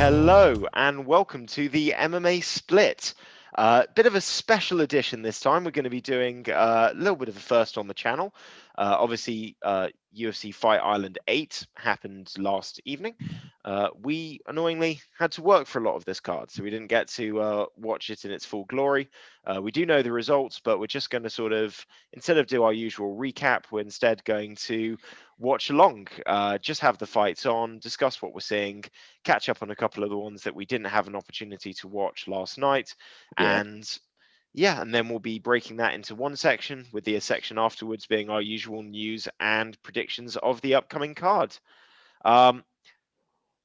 Hello and welcome to the MMA Split. Bit of a special edition this time. We're going to be doing a little bit of a first on the channel. Obviously, UFC Fight Island 8 happened last evening. We annoyingly had to work for a lot of this card, so we didn't get to watch it in its full glory. We do know the results, but we're just going to sort of, instead of do our usual recap, we're instead going to watch along, just have the fights on, discuss what we're seeing, catch up on a couple of the ones that we didn't have an opportunity to watch last night. And then we'll be breaking that into one section, with the section afterwards being our usual news and predictions of the upcoming card.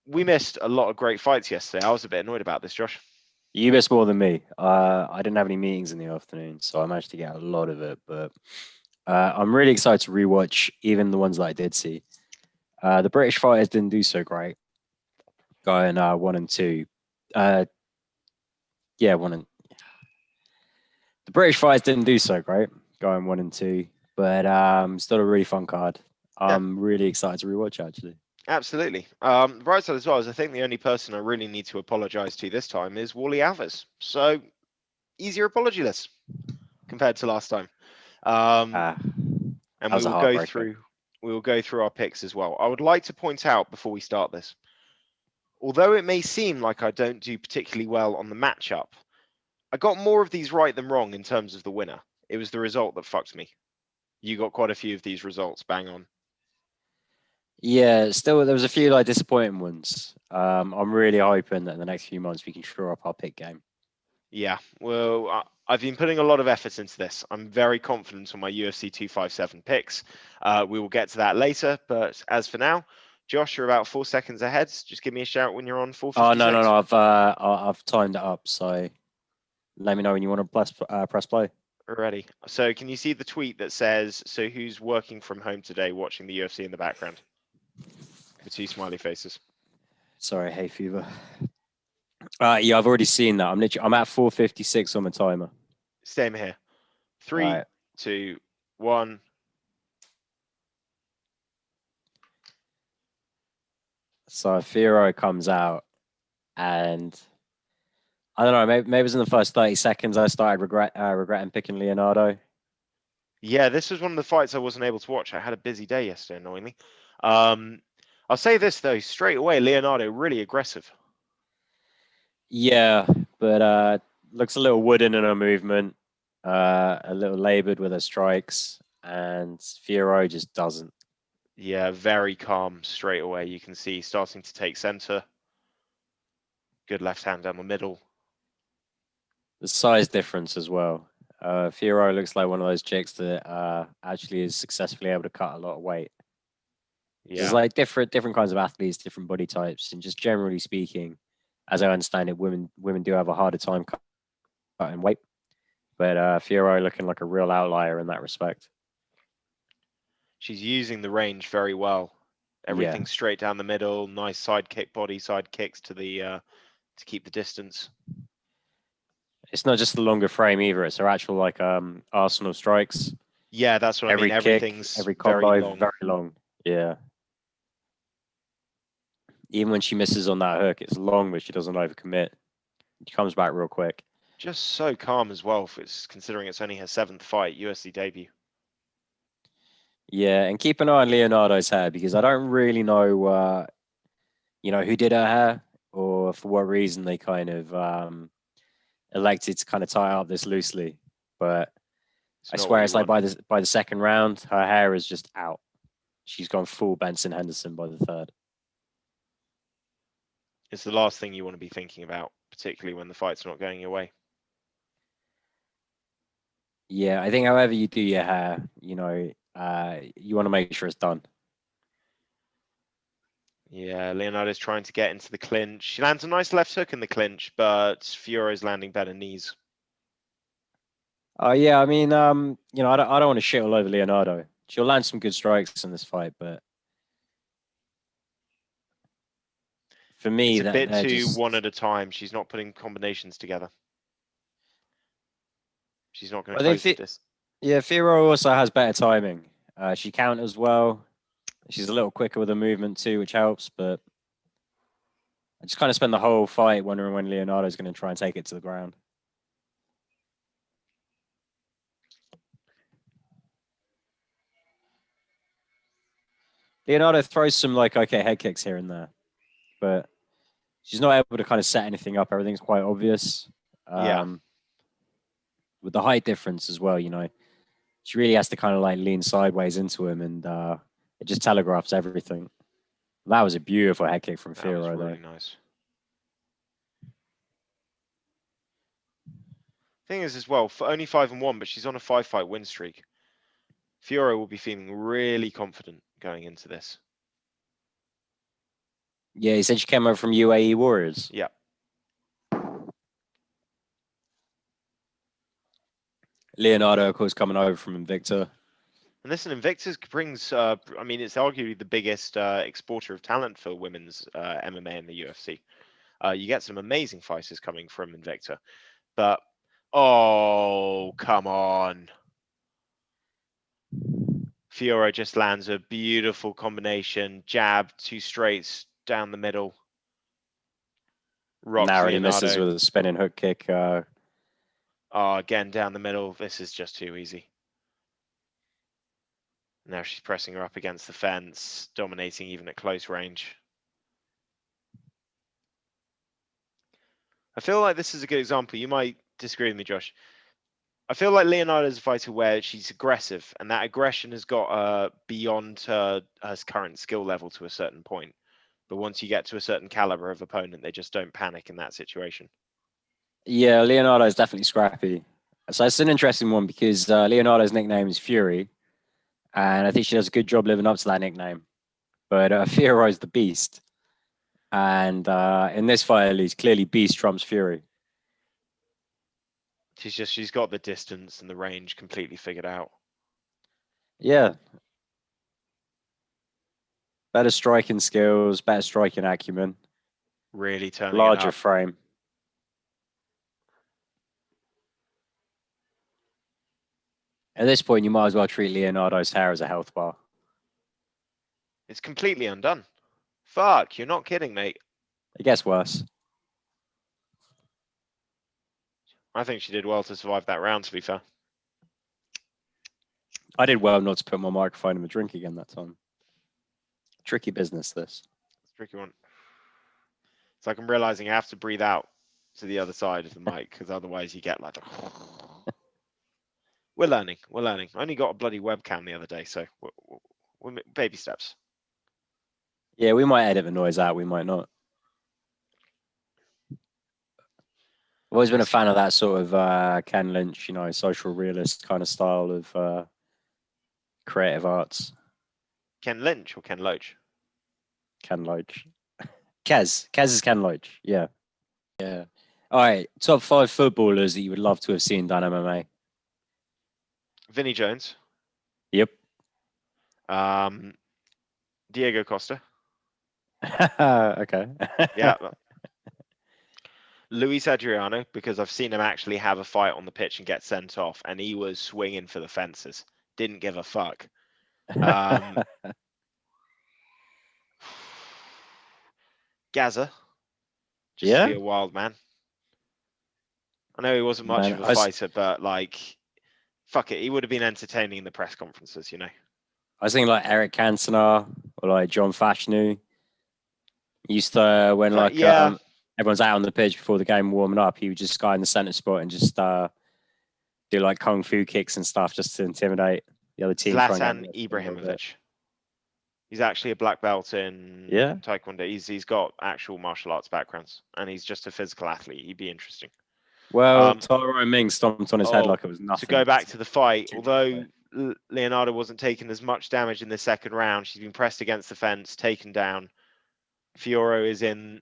We missed a lot of great fights yesterday. I was a bit annoyed about this, Josh. You missed more than me. I didn't have any meetings in the afternoon, so I managed to get a lot of it. But I'm really excited to rewatch even the ones that I did see. The British fighters didn't do so great, going 1 and 2. The British fighters didn't do so great, going 1 and 2. But still a really fun card. I'm really excited to rewatch actually. Absolutely. The bright side as well is I think the only person I really need to apologise to this time is Wally Alves. So easier apology list compared to last time. And we will go through our picks as well. I would like to point out before we start this, although it may seem like I don't do particularly well on the matchup, I got more of these right than wrong in terms of the winner. It was the result that fucked me. You got quite a few of these results bang on. Yeah, still there was a few like disappointing ones. I'm really hoping that in the next few months we can shore up our pick game. Yeah, well, I've been putting a lot of effort into this. I'm very confident on my UFC 257 picks. We will get to that later, but as for now, Josh, you're about 4 seconds ahead. Just give me a shout when you're on 456. Oh no! I've timed it up, so let me know when you want to press play. Already. So can you see the tweet that says, "So who's working from home today, watching the UFC in the background?" The 2 smiley faces. Sorry, hay fever. Yeah, I've already seen that. I'm at 4:56 on the timer. Same here. 3, 2, 1. So Firo comes out, and I don't know. Maybe it was in the first 30 seconds I started regretting picking Leonardo. Yeah, this was one of the fights I wasn't able to watch. I had a busy day yesterday, annoyingly. I'll say this though, straight away, Leonardo really aggressive. Yeah, but looks a little wooden in her movement, a little labored with her strikes, and Firo just doesn't. Yeah, very calm straight away. You can see starting to take center. Good left hand down the middle. The size difference as well. Firo looks like one of those chicks that actually is successfully able to cut a lot of weight. Yeah. There's like different kinds of athletes, different body types, and just generally speaking, as I understand it, women do have a harder time cutting weight. But Firo looking like a real outlier in that respect. She's using the range very well. Everything straight down the middle. Nice side kick, body side kicks to the to keep the distance. It's not just the longer frame either. It's her actual like Arsenal strikes. Yeah, that's what I mean. Everything's every combo very long. very long. Yeah. Even when she misses on that hook, it's long, but she doesn't overcommit. She comes back real quick. Just so calm as well, considering it's only her 7th fight, UFC debut. Yeah, and keep an eye on Leonardo's hair, because I don't really know, who did her hair or for what reason they kind of elected to kind of tie up this loosely. But I swear it's like by the second round, her hair is just out. She's gone full Benson Henderson by the third. It's the last thing you want to be thinking about, particularly when the fight's not going your way. Yeah, I think however you do your hair, you want to make sure it's done. Yeah, Leonardo's trying to get into the clinch. She lands a nice left hook in the clinch, but Fioro's landing better knees. Oh yeah, I mean, I don't want to shit all over Leonardo. She'll land some good strikes in this fight, but for me, it's a bit too one at a time. She's not putting combinations together. She's not going to close this. Yeah, Firo also has better timing. She counters well. She's a little quicker with her movement too, which helps. But I just kind of spent the whole fight wondering when Leonardo's going to try and take it to the ground. Leonardo throws some okay head kicks here and there, but she's not able to kind of set anything up. Everything's quite obvious. Yeah. With the height difference as well, she really has to kind of lean sideways into him, and it just telegraphs everything. That was a beautiful head kick from That was Fiorot, really though. nice. Thing is, as well, for only 5-1, but she's on a 5-fight win streak. Fiorot will be feeling really confident going into this. Yeah, he said she came over from UAE Warriors. Yeah. Leonardo, of course, coming over from Invicta. And listen, Invictus brings, I mean, it's arguably the biggest exporter of talent for women's MMA in the UFC. You get some amazing fighters coming from Invicta. But, oh, come on. Fiorot just lands a beautiful combination. Jab, 2 straights down the middle. Rocks Narrowly Leonardo. misses with a spinning hook kick. Oh, again, down the middle. This is just too easy. Now she's pressing her up against the fence, dominating even at close range. I feel like this is a good example. You might disagree with me, Josh. I feel like Leonardo's a fighter where she's aggressive, and that aggression has got beyond her current skill level to a certain point. But once you get to a certain caliber of opponent, they just don't panic in that situation. Yeah, Leonardo is definitely scrappy. So it's an interesting one because Leonardo's nickname is Fury, and I think she does a good job living up to that nickname. But Fiorot is the Beast, and in this fight, at least, clearly Beast trumps Fury. She's got the distance and the range completely figured out. Yeah. Better striking skills, better striking acumen. Really turning Larger it up. frame. At this point, you might as well treat Leonardo's hair as a health bar. It's completely undone. Fuck, you're not kidding, mate. It gets worse. I think she did well to survive that round, to be fair. I did well not to put my microphone in the drink again that time. Tricky business, this. It's a tricky one. It's like I'm realizing I have to breathe out to the other side of the mic, because otherwise you get like the... We're learning. We're learning. I only got a bloody webcam the other day, so we're baby steps. Yeah, we might edit the noise out. We might not. I've always been a fan of that sort of Ken Lynch, social realist kind of style of creative arts. Ken Lynch or Ken Loach? Ken Loach. Kez is Ken Loach. Yeah. Yeah. All right. Top 5 footballers that you would love to have seen done MMA. Vinnie Jones. Yep. Diego Costa. Okay. Yeah. Luis Adriano, because I've seen him actually have a fight on the pitch and get sent off, and he was swinging for the fences. Didn't give a fuck. Gaza. Just to be a wild man. I know he wasn't much of a fighter, but fuck it. He would have been entertaining in the press conferences, I was thinking Eric Cantona or John Fashanu. Used to, when everyone's out on the pitch before the game warming up, he would just go in the center spot and just do kung fu kicks and stuff just to intimidate the other team. Zlatan Ibrahimovic. He's actually a black belt in Taekwondo. He's got actual martial arts backgrounds, and he's just a physical athlete. He'd be interesting. Well, Tyrone Ming stomped on his head like it was nothing. To go back to the fight, although Leonardo wasn't taking as much damage in the second round, she's been pressed against the fence, taken down. Fiorot is in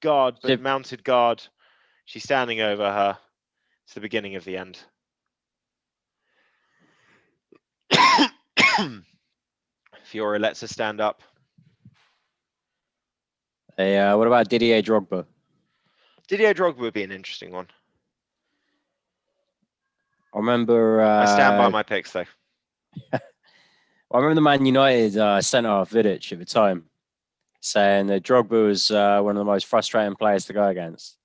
guard, but mounted guard. She's standing over her. It's the beginning of the end. Fiorot lets her stand up. Hey, what about Didier Drogba? Didier Drogba would be an interesting one. I remember... I stand by my picks, though. I remember the Man United centre-half Vidic at the time saying that Drogba was one of the most frustrating players to go against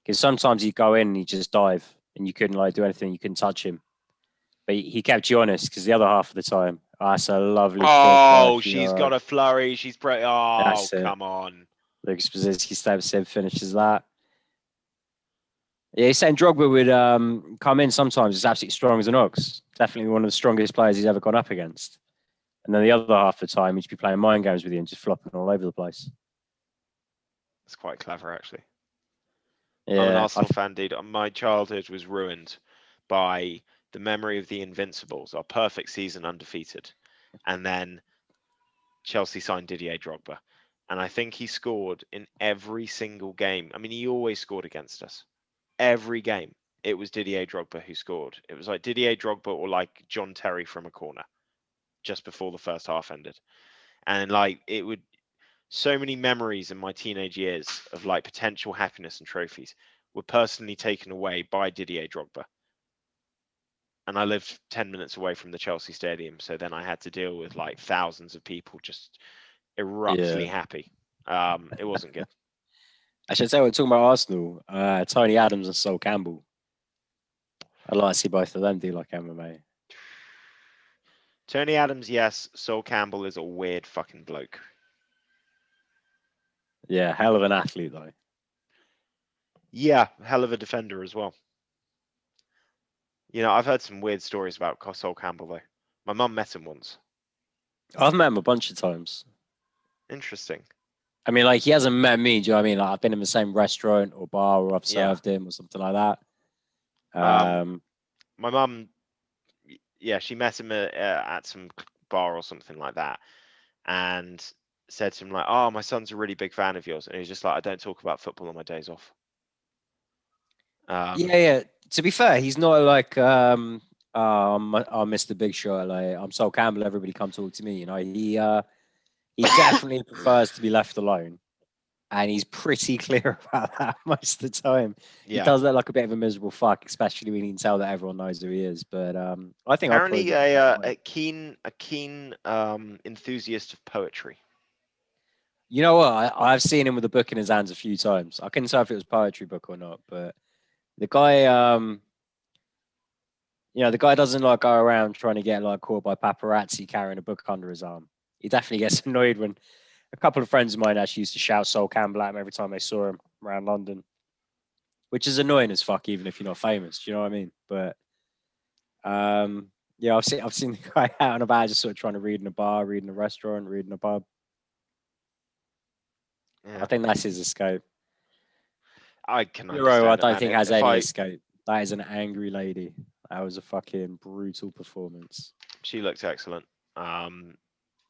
because sometimes he'd go in and he'd just dive and you couldn't like do anything, you couldn't touch him, but he kept you honest because the other half of the time, oh, that's a lovely kick by Oh, she's Fiora. got a flurry. She's pretty. Oh, That's it. come on. Lucas Brzezinski steps in, finishes that. Yeah, he's saying Drogba would come in sometimes as absolutely strong as an ox. Definitely one of the strongest players he's ever gone up against. And then the other half of the time, he'd just be playing mind games with you and just flopping all over the place. It's quite clever, actually. I'm an Yeah, Arsenal fan, dude. My childhood was ruined by the memory of the Invincibles, our perfect season undefeated. And then Chelsea signed Didier Drogba. And I think he scored in every single game. I mean, he always scored against us. Every game, it was Didier Drogba who scored. It was like Didier Drogba or like John Terry from a corner just before the first half ended. And like it would so many memories in my teenage years of like potential happiness and trophies were personally taken away by Didier Drogba. And I lived 10 minutes away from the Chelsea stadium, so then I had to deal with like thousands of people just eruptly yeah. happy. It wasn't good. I should say we're talking about Arsenal. Tony Adams and Sol Campbell. I'd like to see both of them do like MMA. Tony Adams, yes. Sol Campbell is a weird fucking bloke. Yeah, hell of an athlete though. Yeah, hell of a defender as well. You know, I've heard some weird stories about Sol Campbell though. My mum met him once. I've met him a bunch of times. Interesting. I mean, like he hasn't met me. Do you know what I mean? Like I've been in the same restaurant or bar, or I've Yeah. served him or something like that. My mum, yeah, she met him at some bar or something like that, and said to him like, "Oh, my son's a really big fan of yours," and he's just like, "I don't talk about football on my days off." Yeah. To be fair, he's not like I'm Mr. Big Shot. Like I'm Sol Campbell. Everybody come talk to me. You know, he definitely prefers to be left alone, and he's pretty clear about that most of the time. He Yeah. does look like a bit of a miserable fuck, especially when he can tell that everyone knows who he is. But I think I'd probably Apparently, be the same way. a keen enthusiast of poetry. You know what? I've seen him with a book in his hands a few times. I couldn't tell if it was poetry book or not, but the guy, the guy doesn't like go around trying to get like caught by paparazzi carrying a book under his arm. He definitely gets annoyed when a couple of friends of mine actually used to shout Sol Campbell at him every time they saw him around London, which is annoying as fuck, even if you're not famous. Do you know what I mean? But yeah, I've seen the guy out and about, just sort of trying to read in a bar, read in a restaurant, read in a pub. Yeah, I think that's his escape. I can Euro, I understand it, don't man. think has If any I, escape. That is an angry lady. That was a fucking brutal performance. she looked excellent.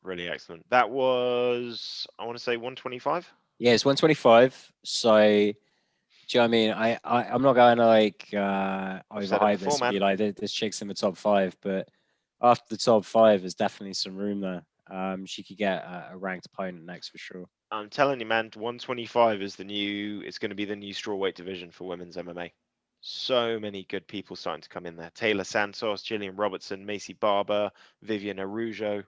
Really excellent. That was, I want to say 125. Yeah, it's 125. So, do you know what I mean? I'm not going to like I've said it overhype before, this and man. be like, this chick's in the top five, but after the top five, there's definitely some room there. She could get a ranked opponent next for sure. I'm telling you, man, 125 is the new, it's going to be the new strawweight division for women's MMA. So many good people starting to come in there. Taylor Santos, Gillian Robertson, Macy Barber, Vivian Arujo.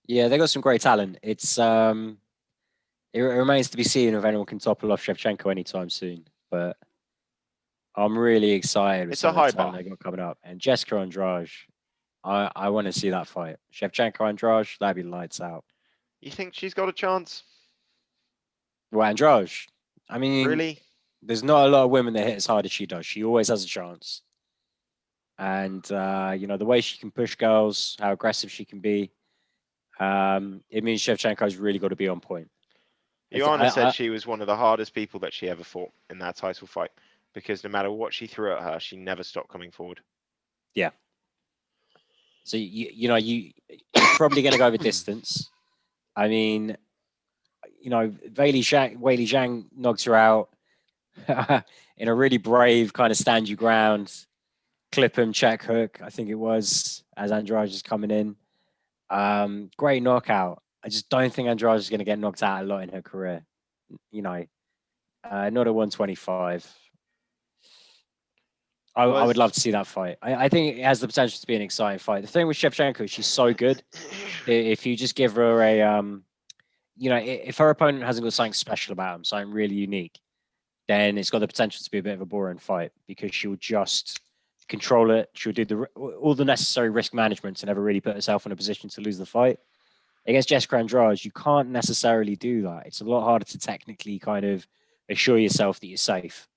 Yeah, they got some great talent. It remains to be seen if anyone can topple off Shevchenko anytime soon. But I'm really excited with It's some a of the high talent bar. they got coming up. And Jessica Andrade, I want to see that fight. Shevchenko Andrade, that'd be lights out. You think she's got a chance? Well, Andrade, I mean, Really? there's not a lot of women that hit as hard as she does. She always has a chance. And, the way she can push girls, how aggressive she can be, it means Shevchenko's really got to be on point. Joanna said she was one of the hardest people that she ever fought in that title fight because no matter what she threw at her, she never stopped coming forward. Yeah. So you're probably going to go the distance. I mean, Weili Zhang knocked her out in a really brave kind of stand your ground, clip him, check hook, I think it was, as Andrade is coming in. Great knockout. I just don't think Andrade is going to get knocked out a lot in her career. Not at 125. I would love Was to see that fight. I think it has the potential to be an exciting fight. The thing with Shevchenko, she's so good that if you just give her a if her opponent hasn't got something special about him, something really unique, then it's got the potential to be a bit of a boring fight because she'll just control it. She'll do all the necessary risk management to never really put herself in a position to lose the fight. Against Jessica Andrade, you can't necessarily do that. It's a lot harder to technically kind of assure yourself that you're safe.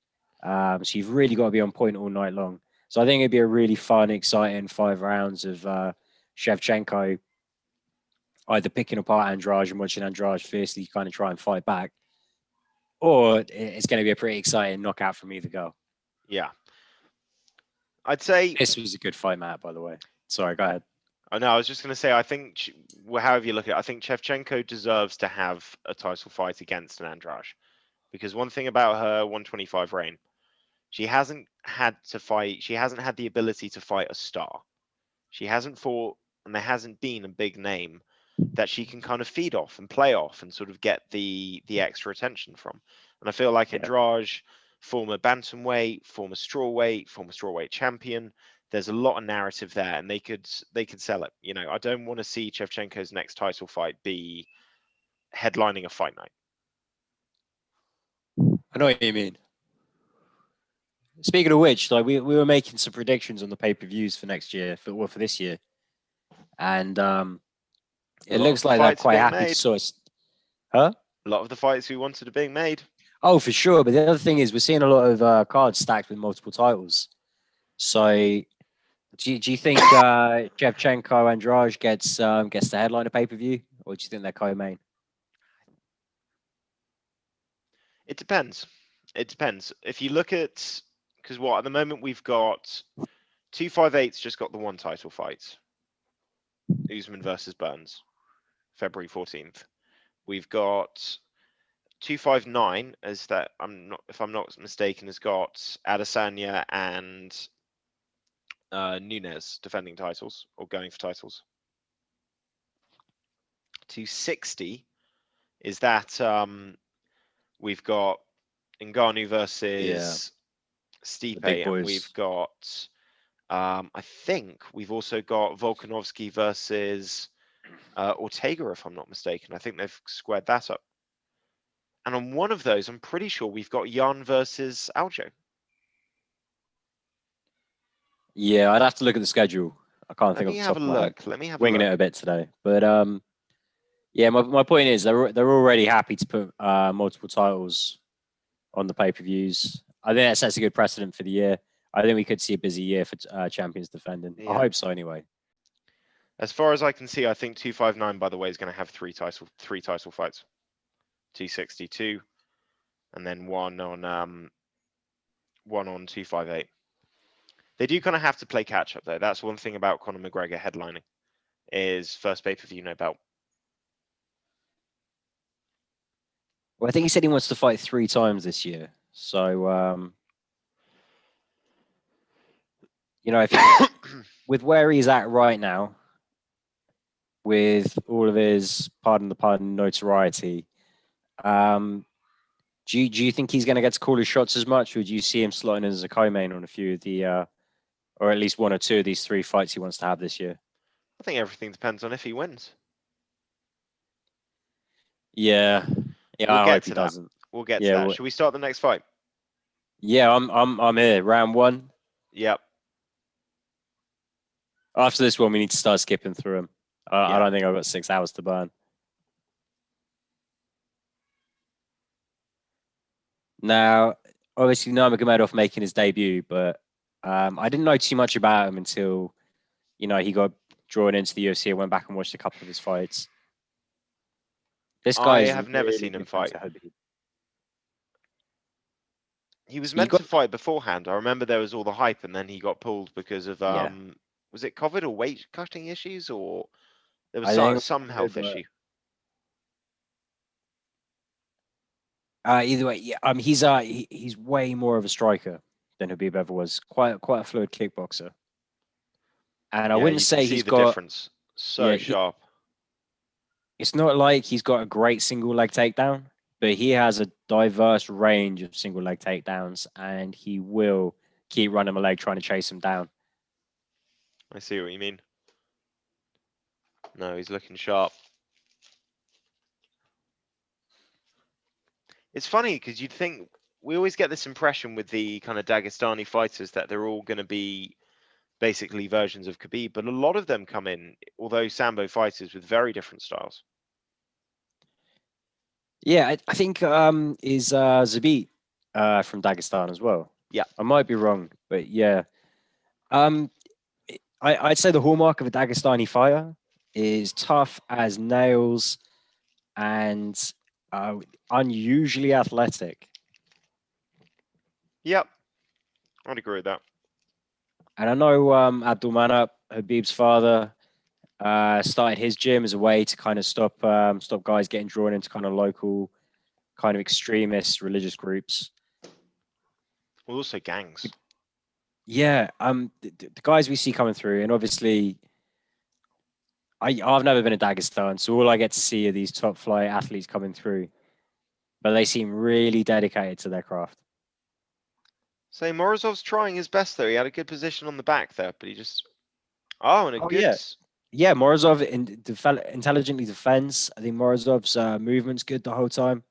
So you've really got to be on point all night long. So I think it'd be a really fun, exciting 5 rounds of Shevchenko either picking apart Andrade and watching Andrade fiercely kind of try and fight back, or it's going to be a pretty exciting knockout from either girl. yeah. I'd say This was a good fight, Matt, by the way. Sorry, go ahead. I know. I was just going to say, I think, however you look at it, I think Shevchenko deserves to have a title fight against an Andrade, because one thing about her 125 reign, she hasn't had to fight. She hasn't had the ability to fight a star. She hasn't fought, and there hasn't been a big name that she can kind of feed off and play off and sort of get the extra attention from. And I feel like Yeah. Andrade, former bantamweight, former strawweight champion, there's a lot of narrative there, and they could sell it. You know, I don't want to see Shevchenko's next title fight be headlining a fight night. I know what you mean. Speaking of which, like we were making some predictions on the pay-per-views for next year, for this year, and it looks like they're quite happy to sort of, huh? A lot of the fights we wanted are being made. Oh, for sure. But the other thing is, we're seeing a lot of cards stacked with multiple titles. So, do you think Shevchenko Andrade gets the headline of pay-per-view, or do you think they're co-main? It depends. It depends. If you look at, because at the moment we've got 258's just got the one title fight. Usman versus Burns, February 14th. We've got 259 as that if I'm not mistaken, has got Adesanya and Nunes defending titles or going for titles. 260 is that we've got Ngannou versus Stipe, and we've got I think we've also got Volkanovski versus Ortega, if I'm not mistaken. I think they've squared that up. And on one of those, I'm pretty sure we've got Jan versus Aljo. Yeah, I'd have to look at the schedule. I can't think off the top of my head. Let me have Winging a look. it a bit today, but yeah, my point is they're already happy to put multiple titles on the pay-per-views. I think that sets a good precedent for the year. I think we could see a busy year for champions defending. Yeah. I hope so anyway. As far as I can see, I think 259, by the way, is going to have three title fights. 262, and then one on 258. They do kind of have to play catch up though. That's one thing about Conor McGregor headlining, is first pay-per-view, no belt. Well, I think he said he wants to fight 3 times this year. So, if with where he's at right now, with all of his, pardon the pun, notoriety, do you think he's going to get to call his shots as much, or do you see him slotting in as a co-main on a few of the, or at least 1 or 2 of these 3 fights he wants to have this year? I think everything depends on if he wins. Yeah, I hope he doesn't. We'll get to that. Should we start the next fight? Yeah, I'm here. Round 1. Yep. After this one, we need to start skipping through them. I don't think I've got 6 hours to burn. Now, obviously, Nurmagomedov making his debut, but I didn't know too much about him until, he got drawn into the UFC. I went back and watched a couple of his fights. This guy, I have never seen him fight. He was meant to fight beforehand. I remember there was all the hype, and then he got pulled because of was it COVID or weight cutting issues, or there was some health issue. Either way, yeah. He's way more of a striker than Khabib ever was. Quite a fluid kickboxer. And I wouldn't say he's got difference. Sharp. It's not like he's got a great single leg takedown, but he has a diverse range of single leg takedowns, and he will keep running my leg trying to chase him down. I see what you mean. No, he's looking sharp. It's funny because you'd think we always get this impression with the kind of Dagestani fighters that they're all going to be basically versions of Khabib, but a lot of them come in, although Sambo fighters, with very different styles. Yeah, I think is Zabit from Dagestan as well. Yeah. I might be wrong, but yeah. Um, I'd say the hallmark of a Dagestani fighter is tough as nails and unusually athletic. Yep. I'd agree with that. And I know Abdulmanap, Habib's father, started his gym as a way to kind of stop guys getting drawn into kind of local kind of extremist religious groups. Well, also gangs. Yeah, the guys we see coming through, and obviously, I've never been to Dagestan, so all I get to see are these top flight athletes coming through, but they seem really dedicated to their craft. So Morozov's trying his best though. He had a good position on the back there, but he just and a good. Yeah, Morozov intelligently defends. I think Morozov's movement's good the whole time.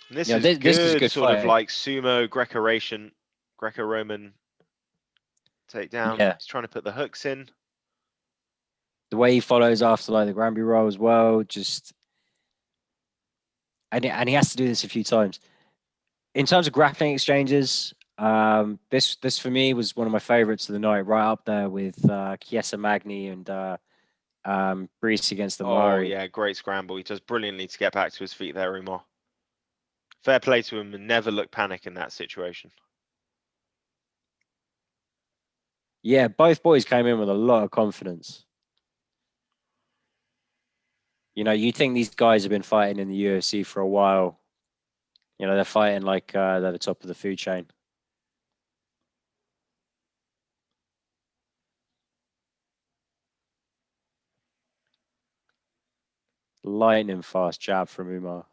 And this Yeah, is this is a good good sort of fight. like sumo Greco-Roman takedown. Yeah. He's trying to put the hooks in. The way he follows after like the Granby roll as well, just and he has to do this a few times. In terms of grappling exchanges, this for me was one of my favorites of the night, right up there with Chiesa Magni and Brees against the Oh Mari. yeah, great scramble. He does brilliantly to get back to his feet there, Umar. Fair play to him and never look panic in that situation. Yeah, both boys came in with a lot of confidence. You know, you think these guys have been fighting in the UFC for a while. You know, they're fighting like they're the top of the food chain. Lightning fast jab from Umar.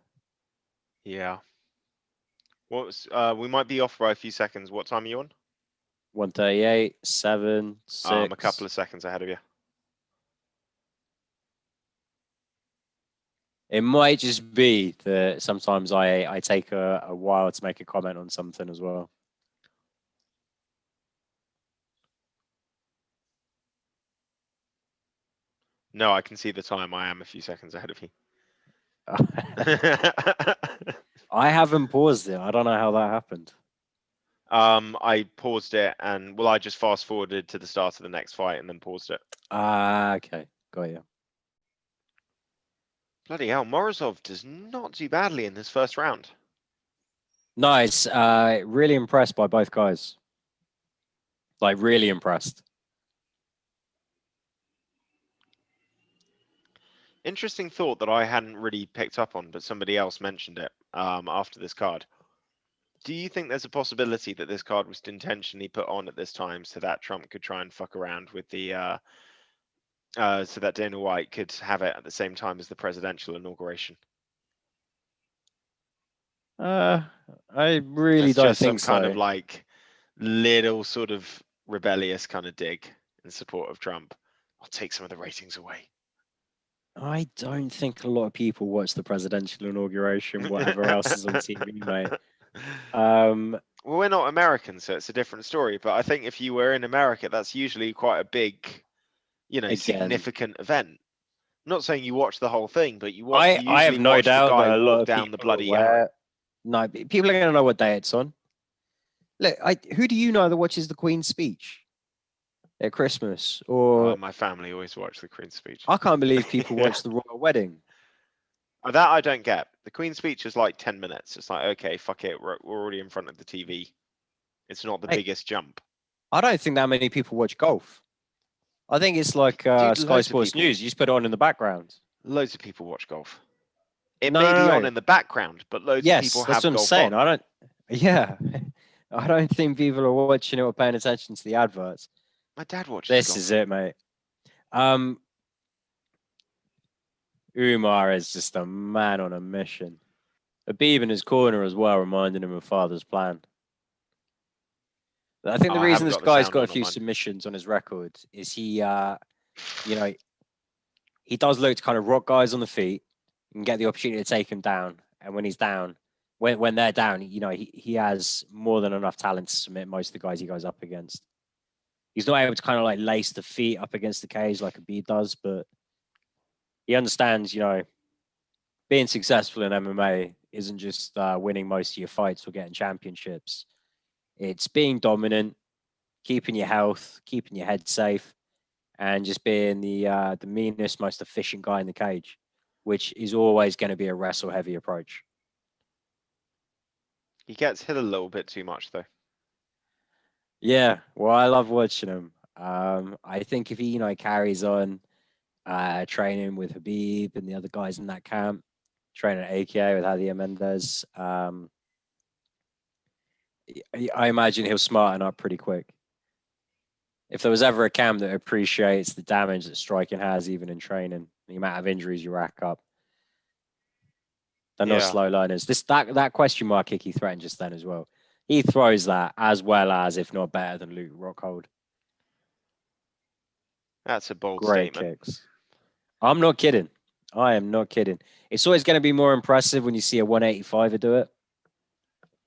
Yeah. We might be off by a few seconds. What time are you on? 138, 7, 6. A couple of seconds ahead of you. It might just be that sometimes I take a while to make a comment on something as well. No, I can see the time. I am a few seconds ahead of you. I haven't paused it. I don't know how that happened. I paused it and I just fast forwarded to the start of the next fight and then paused it. Okay. Got you. Bloody hell, Morozov does not do badly in this first round. Nice. Really impressed by both guys. Like, really impressed. Interesting thought that I hadn't really picked up on, but somebody else mentioned it after this card. Do you think there's a possibility that this card was intentionally put on at this time so that Trump could try and fuck around with the so that Dana White could have it at the same time as the presidential inauguration? I really That's don't just think some kind so. of like little sort of rebellious kind of dig in support of Trump. I'll take some of the ratings away. I don't think a lot of people watch the presidential inauguration, whatever else is on TV, mate. Well, we're not Americans, so it's a different story. But I think if you were in America, that's usually quite a big, significant event. I'm not saying you watch the whole thing, but you I have usually no watch the doubt guy that a lot walk of down the people are bloody aware. aisle. No, people are going to know what day it's on. Look, who do you know that watches the Queen's speech at Christmas? Or My family always watch the Queen's speech. I can't believe people watch the royal wedding. That I don't get. The Queen's speech is like 10 minutes. It's like, okay, fuck it. We're already in front of the TV. It's not the biggest jump. I don't think that many people watch golf. I think it's like Dude, Sky Sports News. You just put it on in the background. Loads of people watch golf. It No, may no, be no. on in the background, but loads of people That's have what I'm golf saying. on. I don't. Yeah, I don't think people are watching it or paying attention to the adverts. My dad watches This golf. is it, mate. Umar is just a man on a mission. Habib in his corner as well, reminding him of father's plan. I think the I reason haven't this got the guy's sound got a on few mine. submissions on his record is he, you know, he does look to kind of rock guys on the feet and get the opportunity to take him down. And when he's down, when they're down, he has more than enough talent to submit most of the guys he goes up against. He's not able to kind of like lace the feet up against the cage like a Khabib does, but he understands, being successful in MMA isn't just winning most of your fights or getting championships. It's being dominant, keeping your health, keeping your head safe, and just being the meanest, most efficient guy in the cage, which is always going to be a wrestle heavy approach. He gets hit a little bit too much though. Yeah, well, I love watching him. I think if he, carries on training with Habib and the other guys in that camp, training at AKA with Javier Mendez, I imagine he'll smarten up pretty quick. If there was ever a camp that appreciates the damage that striking has, even in training, the amount of injuries you rack up, they're not slow learners. That question mark kick he threatened just then as well. He throws that as well as, if not better than Luke Rockhold. That's a bold Great statement. kicks. I'm not kidding. I am not kidding. It's always going to be more impressive when you see a 185er do it.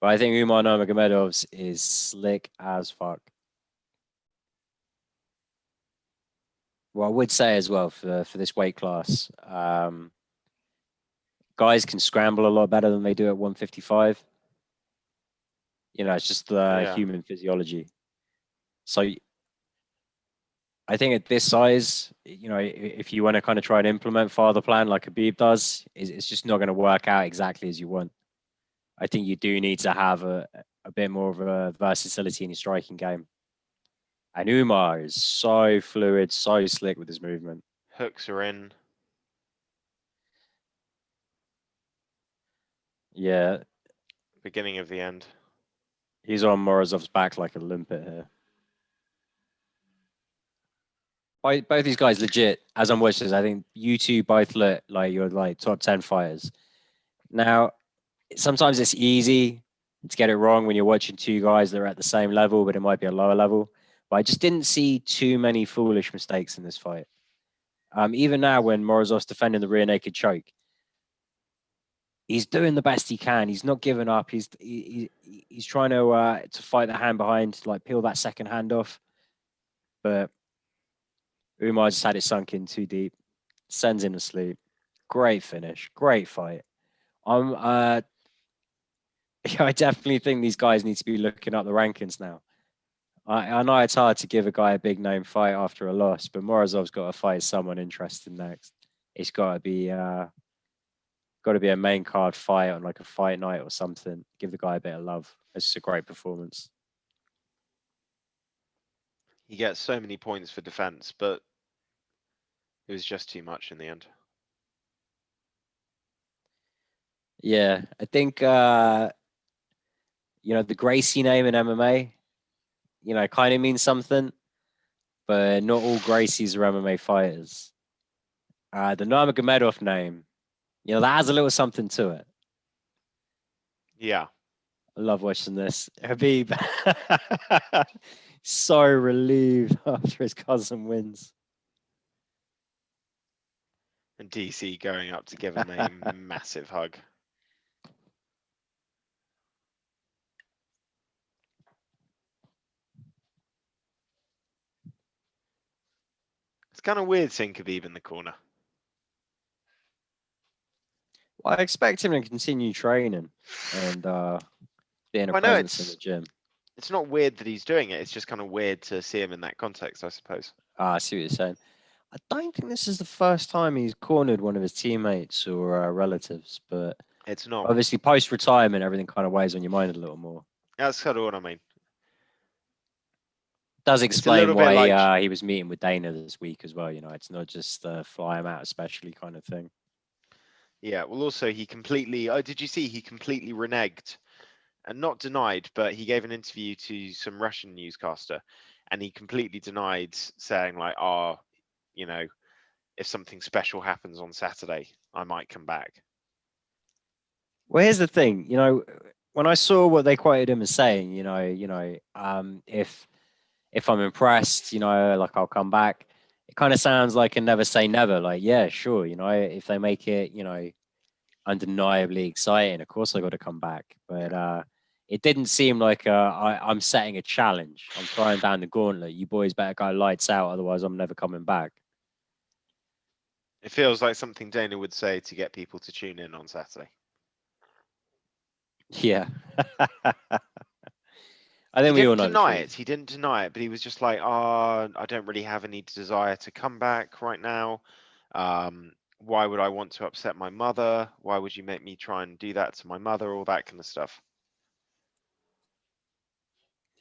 But I think Umar Nurmagomedov's is slick as fuck. Well, I would say as well for this weight class, guys can scramble a lot better than they do at 155. It's just the human physiology. So I think at this size, if you want to kind of try and implement father plan like Khabib does, it's just not going to work out exactly as you want. I think you do need to have a bit more of a versatility in your striking game. And Umar is so fluid, so slick with his movement. Hooks are in. Yeah. Beginning of the end. He's on Morozov's back like a limpet here. Both these guys legit, as I'm watching this, I think you two both look like you're like top 10 fighters. Now, sometimes it's easy to get it wrong when you're watching two guys that are at the same level, but it might be a lower level. But I just didn't see too many foolish mistakes in this fight. Even now, when Morozov's defending the rear naked choke, he's doing the best he can. He's not giving up. He's trying to fight the hand behind, like peel that second hand off. But Umar just had it sunk in too deep. Sends him to sleep. Great finish. Great fight. I definitely think these guys need to be looking up the rankings now. I know it's hard to give a guy a big name fight after a loss, but Morozov's got to fight someone interesting next. It's got to be a main card fight on like a fight night or something. Give the guy a bit of love. It's just a great performance. He gets so many points for defense, but it was just too much in the end. Yeah, I think the Gracie name in MMA, kind of means something, but not all Gracies are MMA fighters. The Nurmagomedov name, that has a little something to it. Yeah. I love watching this. Habib, so relieved after his cousin wins. And DC going up to give him a massive hug. It's kind of weird seeing Khabib in the corner. Well, I expect him to continue training and being a I know presence in the gym. it's not weird that he's doing it. It's just kind of weird to see him in that context, I suppose. I see what you're saying. I don't think this is the first time he's cornered one of his teammates or relatives, but It's not. obviously post-retirement, everything kind of weighs on your mind a little more. That's kind of what I mean. Does explain why like... he was meeting with Dana this week as well. It's not just fly him out especially kind of thing. Yeah, well, also he completely... Oh, did you see he completely reneged? And not denied, but he gave an interview to some Russian newscaster, and he completely denied saying like, if something special happens on Saturday, I might come back. Well, here's the thing, when I saw what they quoted him as saying, if I'm impressed, like I'll come back. It kind of sounds like a never say never. Like, yeah, sure, if they make it, undeniably exciting, of course I got to come back. But it didn't seem like I'm setting a challenge. I'm throwing down the gauntlet. You boys better go lights out, otherwise I'm never coming back. It feels like something Dana would say to get people to tune in on Saturday. Yeah. I He think we all didn't know the deny it. truth. He didn't deny it, but he was just like, "Oh, I don't really have any desire to come back right now. Why would I want to upset my mother? Why would you make me try and do that to my mother? All that kind of stuff."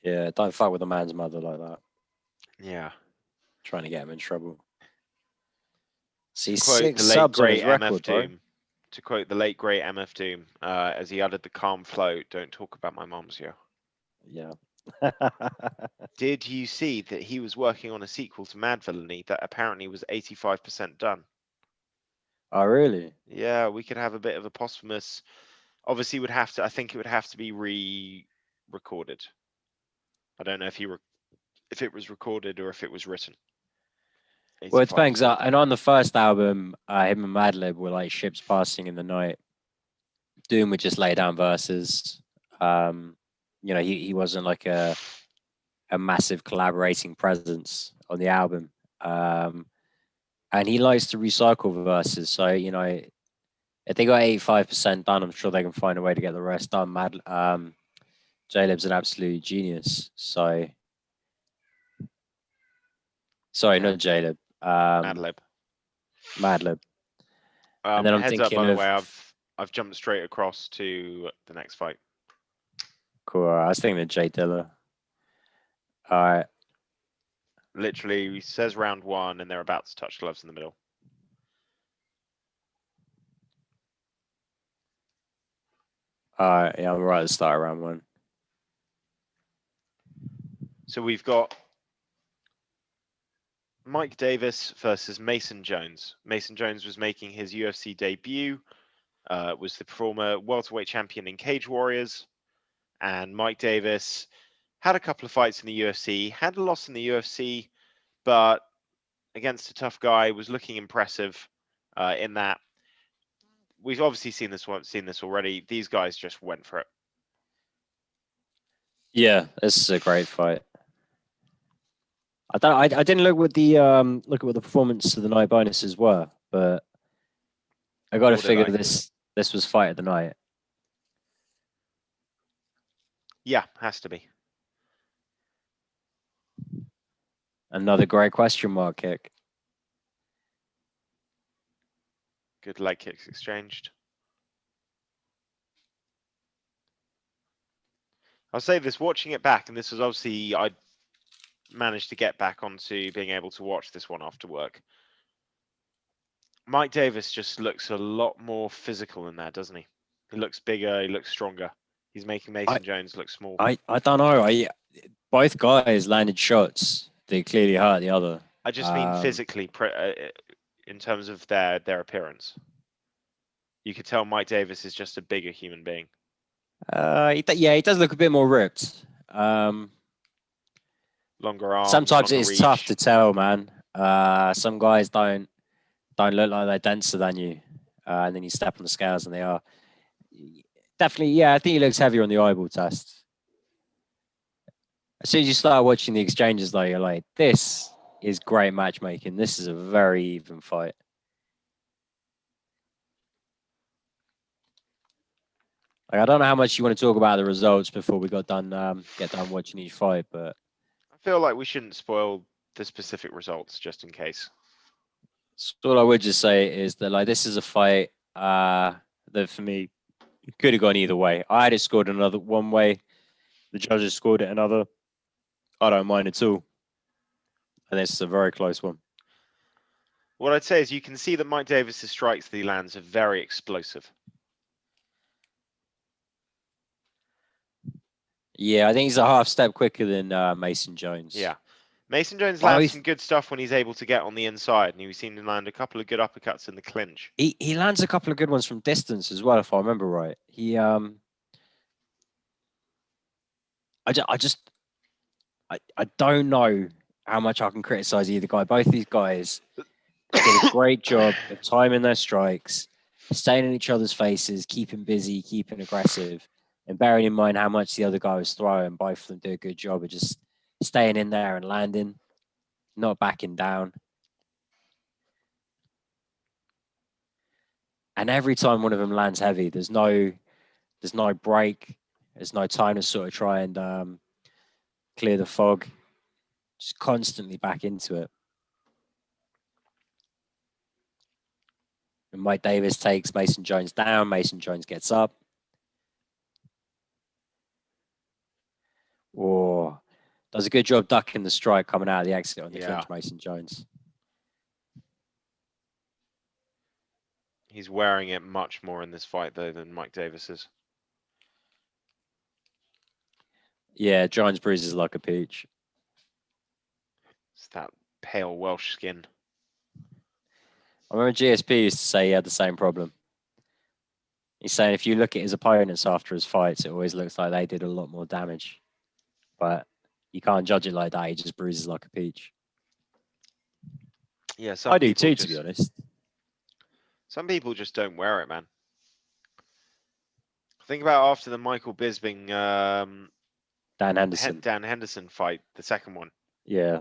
Yeah, don't fuck with a man's mother like that. Yeah. Trying to get him in trouble. To See, quote the 6 late subs on great his MF record, bro. Doom, to quote the late great MF Doom, as he uttered the calm float, "Don't talk about my mom's, yo." Yeah. Did you see that he was working on a sequel to Mad Villainy that apparently was 85% done? Oh, really? Yeah, we could have a bit of a posthumous. Obviously, would have to. I think it would have to be re-recorded. I don't know if it was recorded or if it was written. Well, it depends. 85% done. And on the first album, him and Madlib were like ships passing in the night. Doom would just lay down verses. Um, he wasn't like a massive collaborating presence on the album. Um, and he likes to recycle verses. So, if they got 85% done, I'm sure they can find a way to get the rest done. J-Lib's an absolute genius. So, sorry, Yeah, not J-Lib, Madlib. Madlib. And then I'm Heads up, by thinking the of, way, I've jumped straight across to the next fight. cool, I was thinking of Jay Dilla. All right. Literally, he says round one, and they're about to touch gloves in the middle. All right. Yeah, I'm right at the start of round one. So we've got Mike Davis versus Mason Jones. Mason Jones was making his UFC debut, was the former welterweight champion in Cage Warriors, and Mike Davis had a couple of fights in the UFC, had a loss in the UFC, but against a tough guy, was looking impressive in that. We've obviously seen this already. These guys just went for it. Yeah, this is a great fight. I didn't look at what the performance of the night bonuses were, but I got to Nor did figure I. this was fight of the night. Yeah, has to be. Another great question mark kick. Good leg kicks exchanged. I'll say this, watching it back, and this was obviously, I managed to get back onto being able to watch this one after work. Mike Davis just looks a lot more physical in there, doesn't he? He looks bigger, he looks stronger. He's making Mason Jones look small. I don't know. Both guys landed shots. They clearly hurt the other. I just mean physically, in terms of their appearance. You could tell Mike Davis is just a bigger human being. He does look a bit more ripped. Longer arms. Sometimes longer it's reach. tough to tell, man. Some guys don't look like they're denser than you, and then you step on the scales and they are. Definitely, yeah. I think he looks heavier on the eyeball test. As soon as you start watching the exchanges, though, you're like, this is great matchmaking. This is a very even fight. Like, I don't know how much you want to talk about the results before we get done watching each fight, but I feel like we shouldn't spoil the specific results just in case. so all I would just say is that like this is a fight that for me could have gone either way. I had it scored another one way. The judges scored it another. I don't mind at all. And this is a very close one. What I'd say is you can see that Mike Davis's strikes that he lands are very explosive. Yeah, I think he's a half step quicker than Mason Jones. Yeah. Mason Jones lands some good stuff when he's able to get on the inside, and we've seen him land a couple of good uppercuts in the clinch. He lands a couple of good ones from distance as well, if I remember right. I don't know how much I can criticize either guy. Both these guys did a great job of timing their strikes, staying in each other's faces, keeping busy, keeping aggressive, and bearing in mind how much the other guy was throwing. Both of them did a good job of just staying in there and landing, not backing down. And every time one of them lands heavy, there's no break. There's no time to sort of try and clear the fog. Just constantly back into it. And Mike Davis takes Mason Jones down. Mason Jones gets up. Or does a good job ducking the strike coming out of the exit on the clinch, Mason Jones. He's wearing it much more in this fight, though, than Mike Davis is. Yeah, Jones bruises like a peach. It's that pale Welsh skin. I remember GSP used to say he had the same problem. He's saying if you look at his opponents after his fights, it always looks like they did a lot more damage. But you can't judge it like that. He just bruises like a peach. Yeah, I do too, to be honest. Some people just don't wear it, man. Think about after the Michael Bisping Dan Henderson. Dan Henderson fight, the second one. Yeah.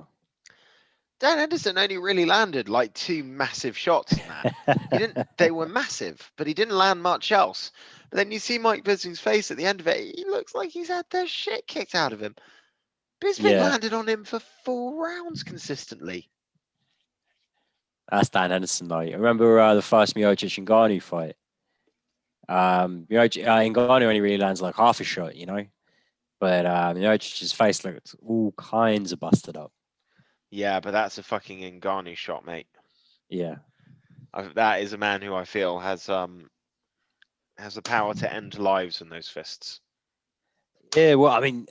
Dan Henderson only really landed like 2 massive shots in that. They were massive, but he didn't land much else. But then you see Mike Bisping's face at the end of it. He looks like he's had the shit kicked out of him. Bisping landed on him for 4 rounds consistently. That's Dan Henderson, though. I remember the first Miocic and Ngannou fight. Ngannou only really lands like half a shot, you know. But Miocic's face looked all kinds of busted up. Yeah, but that's a fucking Ngannou shot, mate. Yeah. That is a man who I feel has the power to end lives in those fists. Yeah, well, I mean,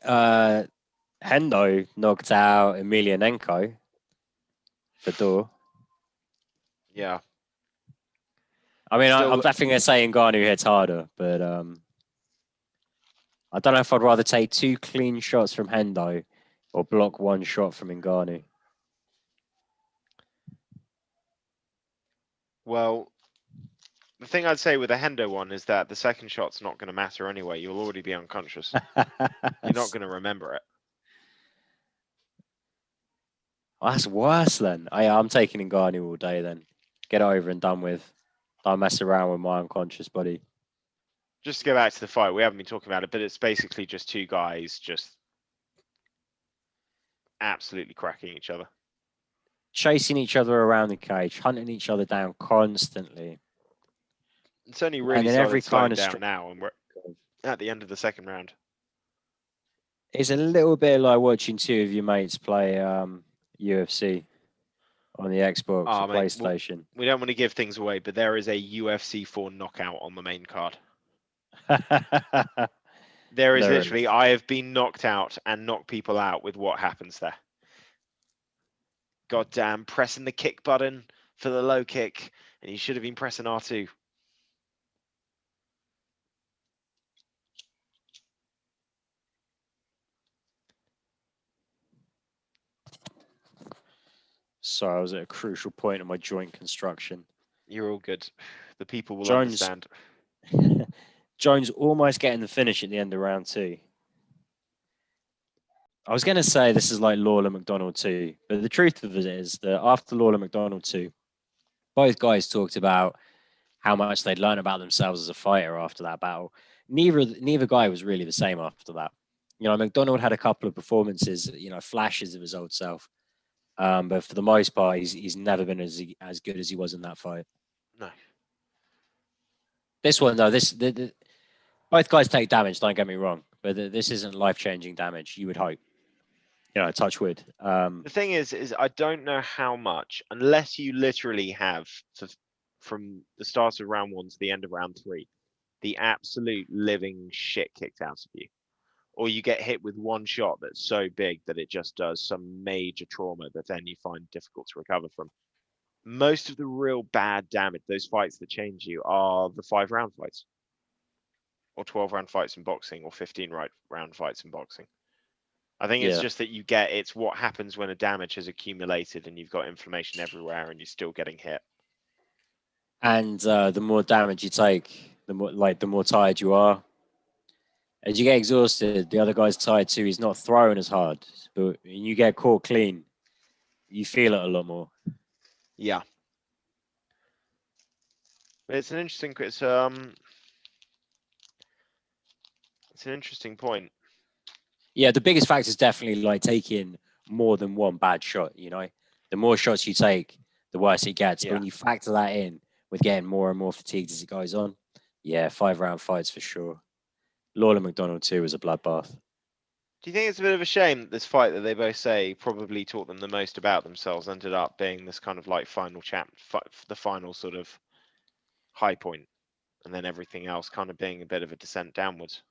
Hendo knocked out Emelianenko for Door. Yeah. I mean, I'm definitely going to say Ngannou hits harder, but I don't know if I'd rather take 2 clean shots from Hendo or block 1 shot from Ngannou. Well, the thing I'd say with the Hendo one is that the second shot's not going to matter anyway. You'll already be unconscious. You're not going to remember it. Well, that's worse then. I'm taking Ngannou all day then. Get it over and done with. Don't mess around with my unconscious body. Just to go back to the fight, we haven't been talking about it, but it's basically just 2 guys just absolutely cracking each other. Chasing each other around the cage, hunting each other down constantly. It's only really started slowing down now, and we're at the end of the second round. It's a little bit like watching 2 of your mates play UFC on the Xbox or PlayStation. We don't want to give things away, but there is a UFC 4 knockout on the main card. There is literally, I have been knocked out and knocked people out with what happens there. Goddamn, pressing the kick button for the low kick, and you should have been pressing R2. So I was at a crucial point in my joint construction. You're all good. The people will understand. Jones almost getting the finish at the end of round 2. I was going to say this is like Lawler McDonald 2, but the truth of it is that after Lawler McDonald 2, both guys talked about how much they'd learned about themselves as a fighter after that battle. Neither guy was really the same after that. You know, McDonald had a couple of performances, flashes of his old self. But for the most part, he's never been as good as he was in that fight. No. This one, though, both guys take damage, don't get me wrong, but this isn't life-changing damage, you would hope. Touch wood. The thing is I don't know how much, unless you literally have, from the start of round 1 to the end of round 3, the absolute living shit kicked out of you. Or you get hit with 1 shot that's so big that it just does some major trauma that then you find difficult to recover from. Most of the real bad damage, those fights that change you, are the 5-round fights. Or 12-round fights in boxing, or 15-round fights in boxing. I think it's Yeah. just that it's what happens when a damage has accumulated and you've got inflammation everywhere and you're still getting hit. And the more damage you take, the more tired you are. As you get exhausted, the other guy's tired too. He's not throwing as hard, but when you get caught clean, you feel it a lot more. Yeah. It's an interesting point. Yeah, the biggest factor is definitely like taking more than one bad shot. The more shots you take, the worse it gets. But Yeah. when you factor that in with getting more and more fatigued as it goes on, yeah, 5 round fights for sure. Lawler McDonald too was a bloodbath. Do you think it's a bit of a shame that this fight that they both say probably taught them the most about themselves ended up being this kind of like final the final sort of high point, and then everything else kind of being a bit of a descent downwards?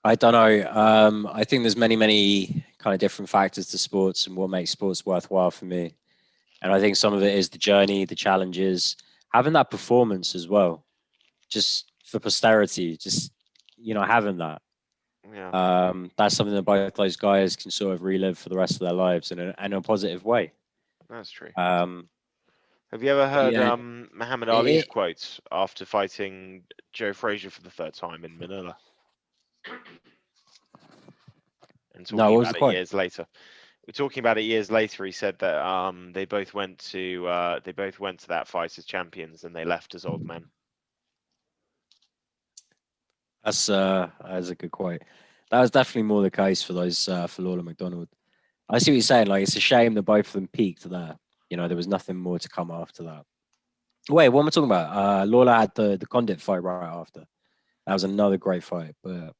I don't know. I think there's many kind of different factors to sports and what makes sports worthwhile for me. And I think some of it is the journey, the challenges, having that performance as well, just for posterity, just having that. Yeah, That's something that both those guys can sort of relive for the rest of their lives in a positive way. that's true. Um, Have you ever but heard yeah, Muhammad Ali's it, quotes after fighting Joe Frazier for the third time in Manila and no, talking what was about the it quote? years later? We're talking about it years later. He said that they both went to that fight as champions and they left as old men. That's a good quote. That was definitely more the case for those for Lawler McDonald. I see what you're saying. Like it's a shame that both of them peaked there. There was nothing more to come after that. Wait, what am I talking about? Lawler had the Condit fight right after. That was another great fight. But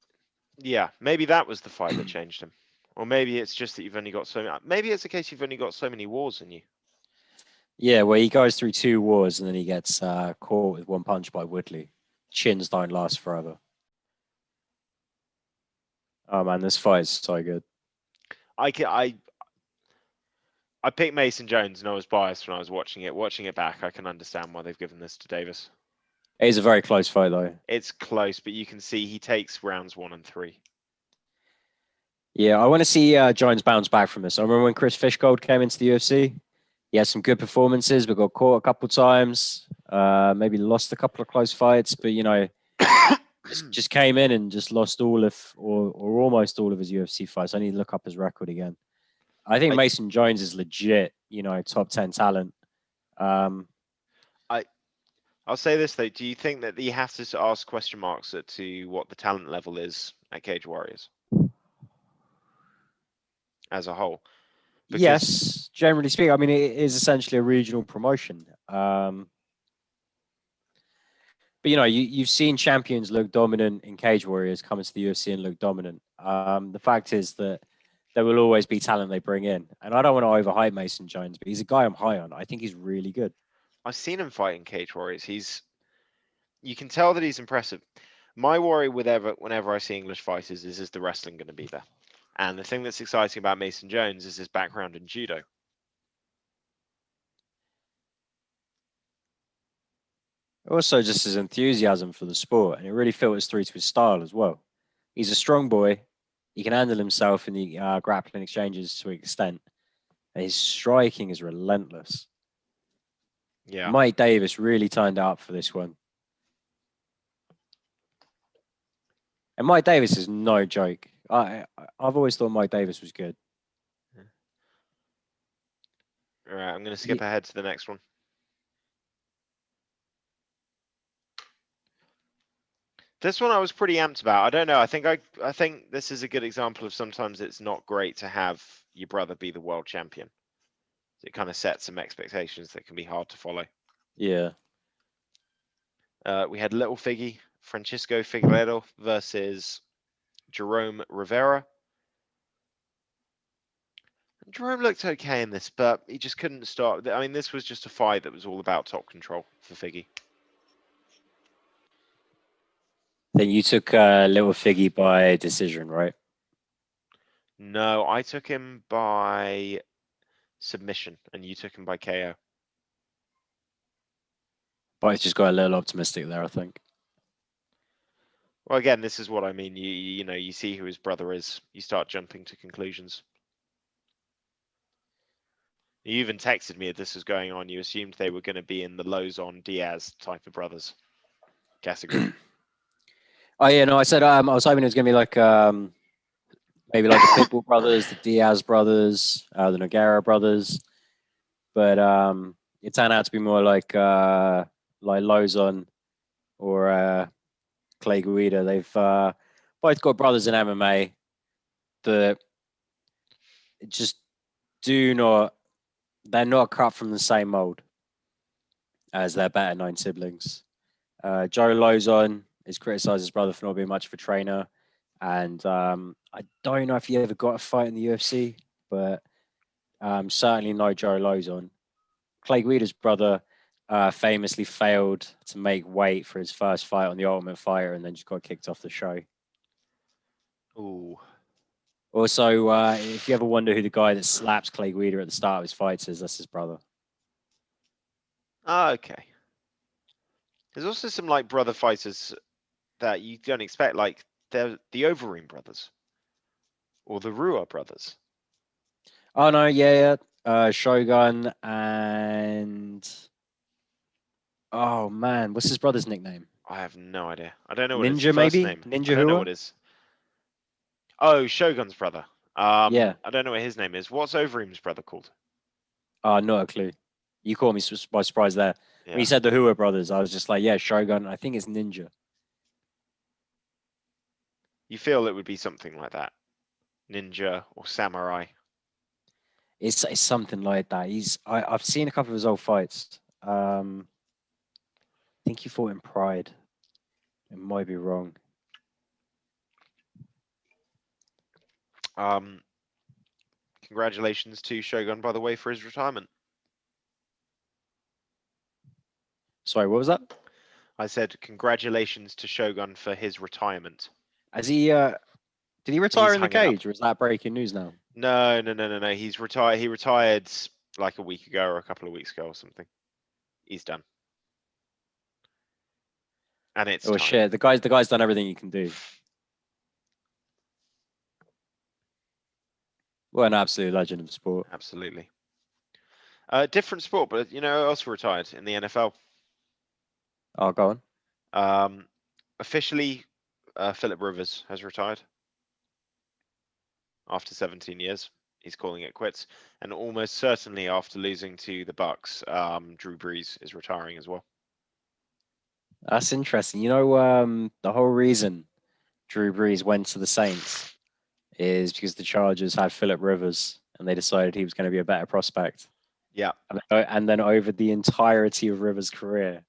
Yeah, maybe that was the fight that changed him. Or maybe it's just that you've only got maybe it's a case you've only got so many wars in you. yeah, where he goes through 2 wars and then he gets caught with one punch by Woodley. Chins don't last forever. Oh man, this fight is so good. I ca- I picked Mason Jones and I was biased when I was watching it. Watching it back, I can understand why they've given this to Davis. It is a very close fight though. It's close, but you can see he takes rounds 1 and 3. Yeah, I want to see Jones bounce back from this. I remember when Chris Fishgold came into the UFC. He had some good performances, but got caught a couple times. Maybe lost a couple of close fights, but just came in and just lost all of or almost all of his UFC fights. I need to look up his record again. I think I, Mason Jones is legit, top 10 talent. I, I'll say this though: do you think that you have to ask question marks to what the talent level is at Cage Warriors as a whole? Because Yes, generally speaking, I mean, it is essentially a regional promotion. But you've seen champions look dominant in Cage Warriors come into the UFC and look dominant. The fact is that there will always be talent they bring in, and I don't want to overhype Mason Jones, but he's a guy I'm high on. I think he's really good. I've seen him fight in Cage Warriors, you can tell that he's impressive. My worry whenever I see English fighters is the wrestling going to be there? And the thing that's exciting about Mason Jones is his background in judo. Also, just his enthusiasm for the sport, and it really filters through to his style as well. He's a strong boy. He can handle himself in the grappling exchanges to an extent. And his striking is relentless. Yeah. Mike Davis really turned out for this one. And Mike Davis is no joke. I've always thought Mike Davis was good. All right, I'm going to skip He, ahead to the next one. This one I was pretty amped about. I don't know. I think this is a good example of sometimes it's not great to have your brother be the world champion. It kind of sets some expectations that can be hard to follow. yeah. We had Little Figgy, Francisco Figueiredo versus Jerome Rivera. Jerome looked okay in this, but he just couldn't start. I mean, this was just a fight that was all about top control for Figgy. Then you took Little Figgy by decision, right? No, I took him by submission, and you took him by KO. But it's just got a little optimistic there, I think. Well, again, this is what I mean. You know, you see who his brother is, you start jumping to conclusions. You even texted me that this was going on. You assumed they were going to be in the Lozon Diaz type of brothers category. Oh yeah, no, I said I was hoping it was gonna be like maybe like the Pitbull brothers, the Diaz brothers, the Nogueira brothers, but it turned out to be more like Lozon or Clay Guida. They've both got brothers in MMA that just do not. They're not cut from the same mold as their better known siblings. Joe Lozon is criticised his brother for not being much of a trainer, and I don't know if he ever got a fight in the UFC, but certainly no Joe Lozon. Clay Guida's brother famously failed to make weight for his first fight on the Ultimate Fighter, and then just got kicked off the show. Ooh. Also, if you ever wonder who the guy that slaps Clay Guida at the start of his fights is, that's his brother. Ah, okay. There's also some like brother fighters that you don't expect, like they're the Overeem brothers or the Rua brothers. Oh no, yeah. Shogun and oh man, what's his brother's nickname? I have no idea. I don't know what his Ninja, first maybe name. I Ninja don't know Hua. what his. Oh, Shogun's brother. Yeah. I don't know what his name is. What's Overeem's brother called? Not a clue. You caught me by surprise there. When Yeah. you said the Hua brothers, I was just like, yeah, Shogun. I think it's Ninja. You feel it would be something like that, ninja or samurai. It's something like that. I've seen a couple of his old fights. I think he fought in Pride. It might be wrong. Um, Congratulations to Shogun, by the way, for his retirement. Sorry, what was that? I said congratulations to Shogun for his retirement. Has he? Did he retire He's in the hung it up. cage, or is that breaking news now? No. He's retired. He retired like a week ago or a couple of weeks ago or something. He's done. And it's Oh time. shit! The guy's done everything he can do. What an absolute legend of sport. Absolutely. Different sport, but you know, also retired in the NFL. Oh, go on. Officially, Philip Rivers has retired after 17 years. He's calling it quits, and almost certainly after losing to the Bucks, Drew Brees is retiring as well. That's interesting. You know, the whole reason Drew Brees went to the Saints is because the Chargers had Philip Rivers, and they decided he was going to be a better prospect. Yeah. And then over the entirety of Rivers' career,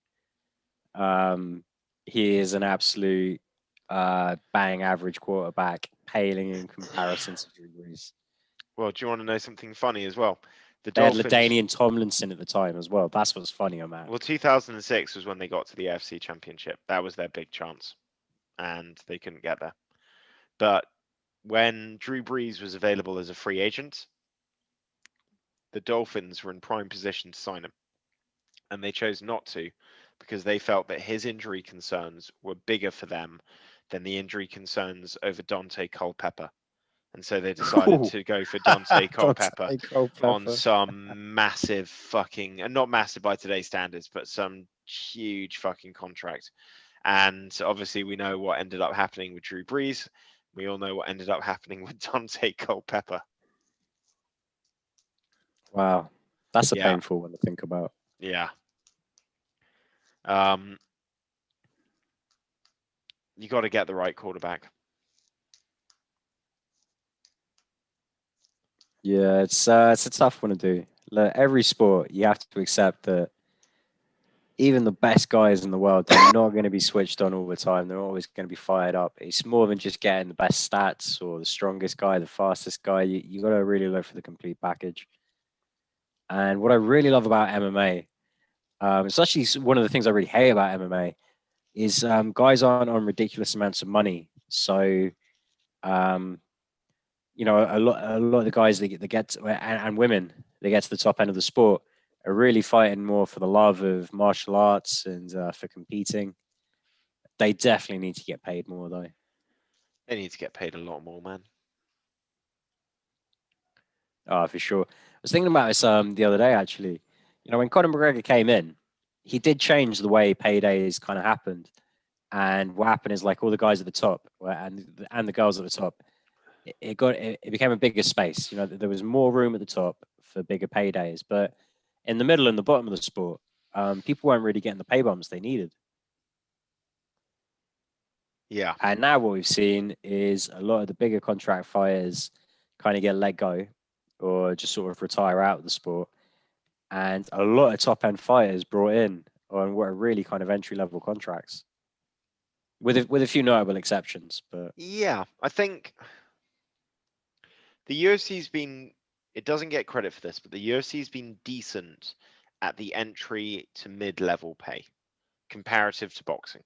he is an absolute bang average quarterback, paling in comparison to Drew Brees. Well, do you want to know something funny as well? The They had Dolphins. LaDainian Tomlinson at the time as well. That's what's funny on that. Well, 2006 was when they got to the AFC Championship. That was their big chance, and they couldn't get there. But when Drew Brees was available as a free agent, the Dolphins were in prime position to sign him, and they chose not to because they felt that his injury concerns were bigger for them than the injury concerns over Dante Culpepper. And so they decided to go for Dante Culpepper on some massive fucking, and not massive by today's standards, but some huge fucking contract. And obviously we know what ended up happening with Drew Brees. We all know what ended up happening with Dante Culpepper. Wow. That's a Yeah. painful one to think about. Yeah. You got to get the right quarterback. Yeah, it's a tough one to do. Like, every sport, you have to accept that even the best guys in the world, they're not going to be switched on all the time. They're always going to be fired up. It's more than just getting the best stats or the strongest guy, the fastest guy. You got to really look for the complete package. And what I really love about MMA, it's actually one of the things I really hate about MMA, is guys aren't on ridiculous amounts of money. So, you know, a lot of the guys that get to, and women they get to the top end of the sport are really fighting more for the love of martial arts and for competing. They definitely need to get paid more, though. They need to get paid a lot more, man. Oh, for sure. I was thinking about this the other day, actually. You know, when Conor McGregor came in, he did change the way paydays kind of happened. And what happened is like all the guys at the top and the girls at the top, it became a bigger space. You know, there was more room at the top for bigger paydays, but in the middle and the bottom of the sport, people weren't really getting the pay bumps they needed. Yeah. And now what we've seen is a lot of the bigger contract fighters kind of get let go or just sort of retire out of the sport. And a lot of top end fighters brought in on what are really kind of entry level contracts, with a few notable exceptions. But Yeah. I think the UFC's been, it doesn't get credit for this, but the UFC's been decent at the entry to mid-level pay comparative to boxing.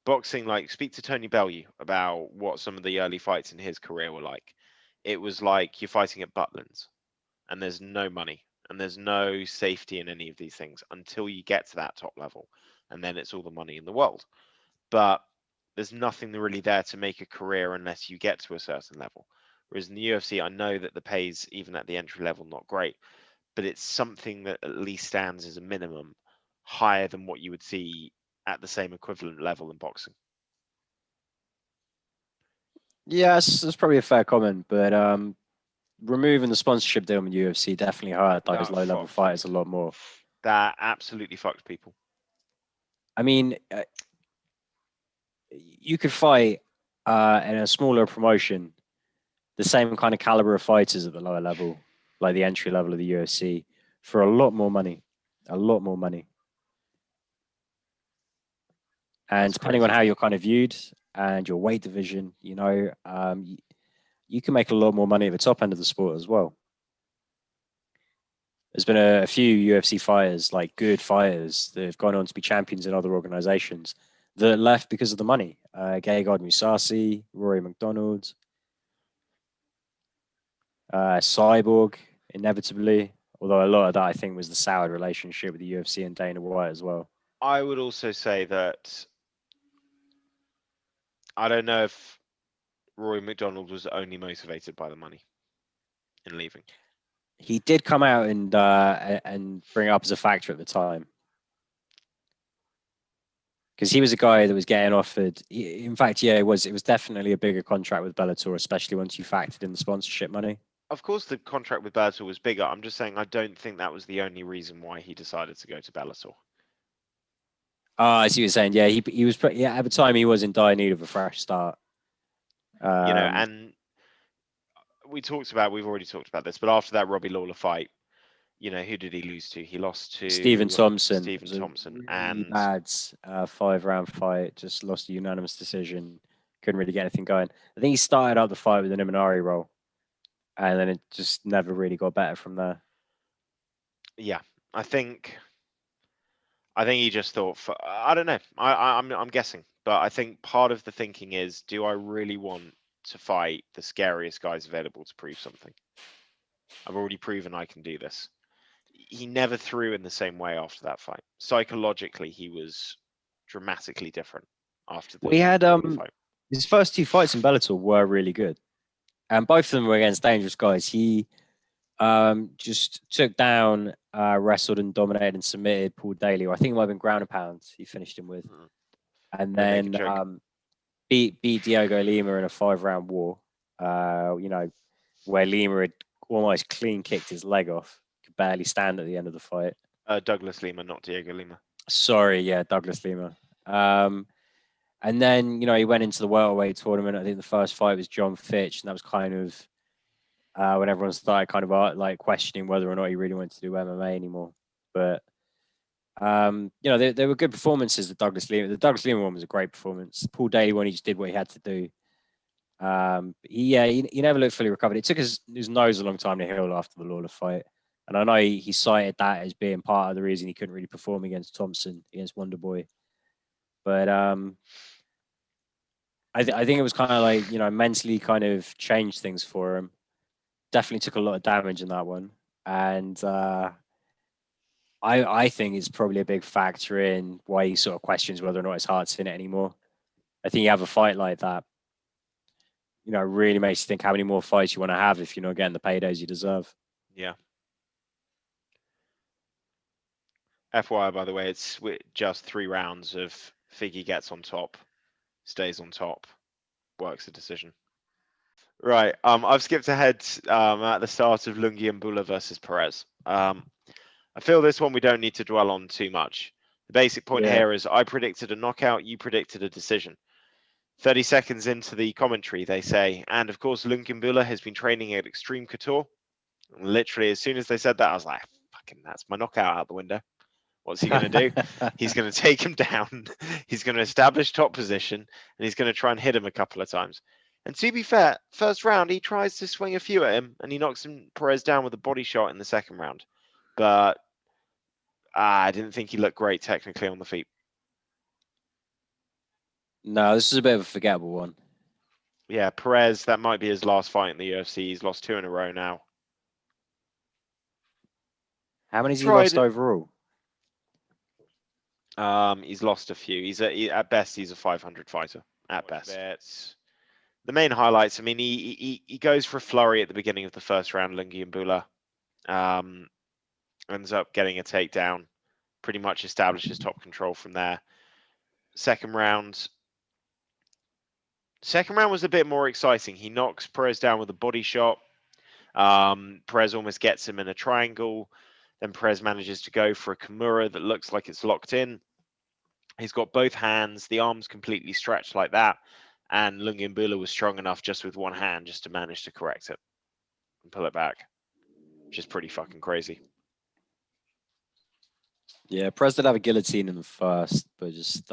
Boxing, like, speak to Tony Bellew about what some of the early fights in his career were like. It was like you're fighting at Butlins and there's no money and there's no safety in any of these things until you get to that top level. And then it's all the money in the world. But there's nothing really there to make a career unless you get to a certain level. Whereas in the UFC, I know that the pay's even at the entry level not great, but it's something that at least stands as a minimum higher than what you would see at the same equivalent level in boxing. yeah, that's probably a fair comment. But removing the sponsorship deal in the UFC definitely hurt those That low level fighters a lot more. that absolutely fucked people. I mean, you could fight in a smaller promotion the same kind of caliber of fighters at the lower level, like the entry level of the UFC, for a lot more money, a lot more money. And That's depending on crazy. how you're kind of viewed and your weight division, you can make a lot more money at the top end of the sport as well. There's been a few UFC fighters, like good fighters, that have gone on to be champions in other organizations that left because of the money. Gegard Mousasi, Rory McDonald, Cyborg, inevitably. Although a lot of that, I think, was the soured relationship with the UFC and Dana White as well. I would also say that I don't know if Roy McDonald was only motivated by the money in leaving. He did come out and bring it up as a factor at the time, because he was a guy that was getting offered. In fact, yeah, it was definitely a bigger contract with Bellator, especially once you factored in the sponsorship money. Of course, the contract with Bellator was bigger. I'm just saying I don't think that was the only reason why he decided to go to Bellator. Oh, I see what you're saying. Yeah, he was yeah, at the time he was in dire need of a fresh start. Um, And we've already talked about this, but after that Robbie Lawler fight, who did he lose to? He lost Stephen to Thompson, it Stephen was a Thompson, really and bad 5 round fight. Just lost a unanimous decision. Couldn't really get anything going. I think he started out the fight with an Imanari roll, and then it just never really got better from there. yeah, I think he just thought. I don't know. I'm guessing, but I think part of the thinking is, do I really want to fight the scariest guys available to prove something? I've already proven I can do this. He never threw in the same way after that fight. Psychologically, he was dramatically different after We the had Lawler fight. his first 2 fights in Bellator were really good, and both of them were against dangerous guys. He just took down, wrestled and dominated and submitted Paul Daly, or I think it might have been ground and pound he finished him with, Mm. and Don't make a then joke. beat Diogo Lima in a 5 round war. Where Lima had almost clean kicked his leg off, could barely stand at the end of the fight. Douglas Lima, not Diego Lima. Sorry, yeah, Douglas Lima. And then he went into the welterweight tournament. I think the first fight was John Fitch, and that was kind of when everyone started kind of like questioning whether or not he really wanted to do MMA anymore. But there were good performances. The Douglas Lima one was a great performance. Paul Daly one, he just did what he had to do. He never looked fully recovered. It took his nose a long time to heal after the Lawler fight, and I know he cited that as being part of the reason he couldn't really perform against Thompson, against Wonderboy. But I think it was kind of like mentally kind of changed things for him. Definitely took a lot of damage in that one, and I think it's probably a big factor in why he sort of questions whether or not his heart's in it anymore. I think you have a fight like that, you know, really makes you think how many more fights you want to have if you're not getting the paydays you deserve. Yeah. FYI, by the way, it's just 3 rounds of Figgy gets on top, stays on top, works the decision. Right. I've skipped ahead at the start of Lungi and Bula versus Perez. I feel this one we don't need to dwell on too much. The basic point Yeah. here is I predicted a knockout, you predicted a decision. 30 seconds into the commentary, they say, and of course, Lungimbula has been training at Extreme Couture. And literally, as soon as they said that, I was like, fucking, that's my knockout out the window. What's he going to do? He's going to take him down. He's going to establish top position, and he's going to try and hit him a couple of times. And to be fair, first round, he tries to swing a few at him, and he knocks Perez down with a body shot in the second round. But I didn't think he looked great technically on the feet. No, this is a bit of a forgettable one. Yeah, Perez, that might be his last fight in the UFC. He's lost 2 in a row now. How many's he lost overall? He's lost a few. At best, he's a 500 fighter. At best. The main highlights, I mean, he goes for a flurry at the beginning of the first round, Lungi and Bula. Ends up getting a takedown. Pretty much establishes top control from there. Second round was a bit more exciting. He knocks Perez down with a body shot. Perez almost gets him in a triangle. Then Perez manages to go for a Kimura that looks like it's locked in. He's got both hands, the arms completely stretched like that. And Lungimbula was strong enough just with one hand just to manage to correct it and pull it back, which is pretty fucking crazy. Yeah, Perez did have a guillotine in the first, but just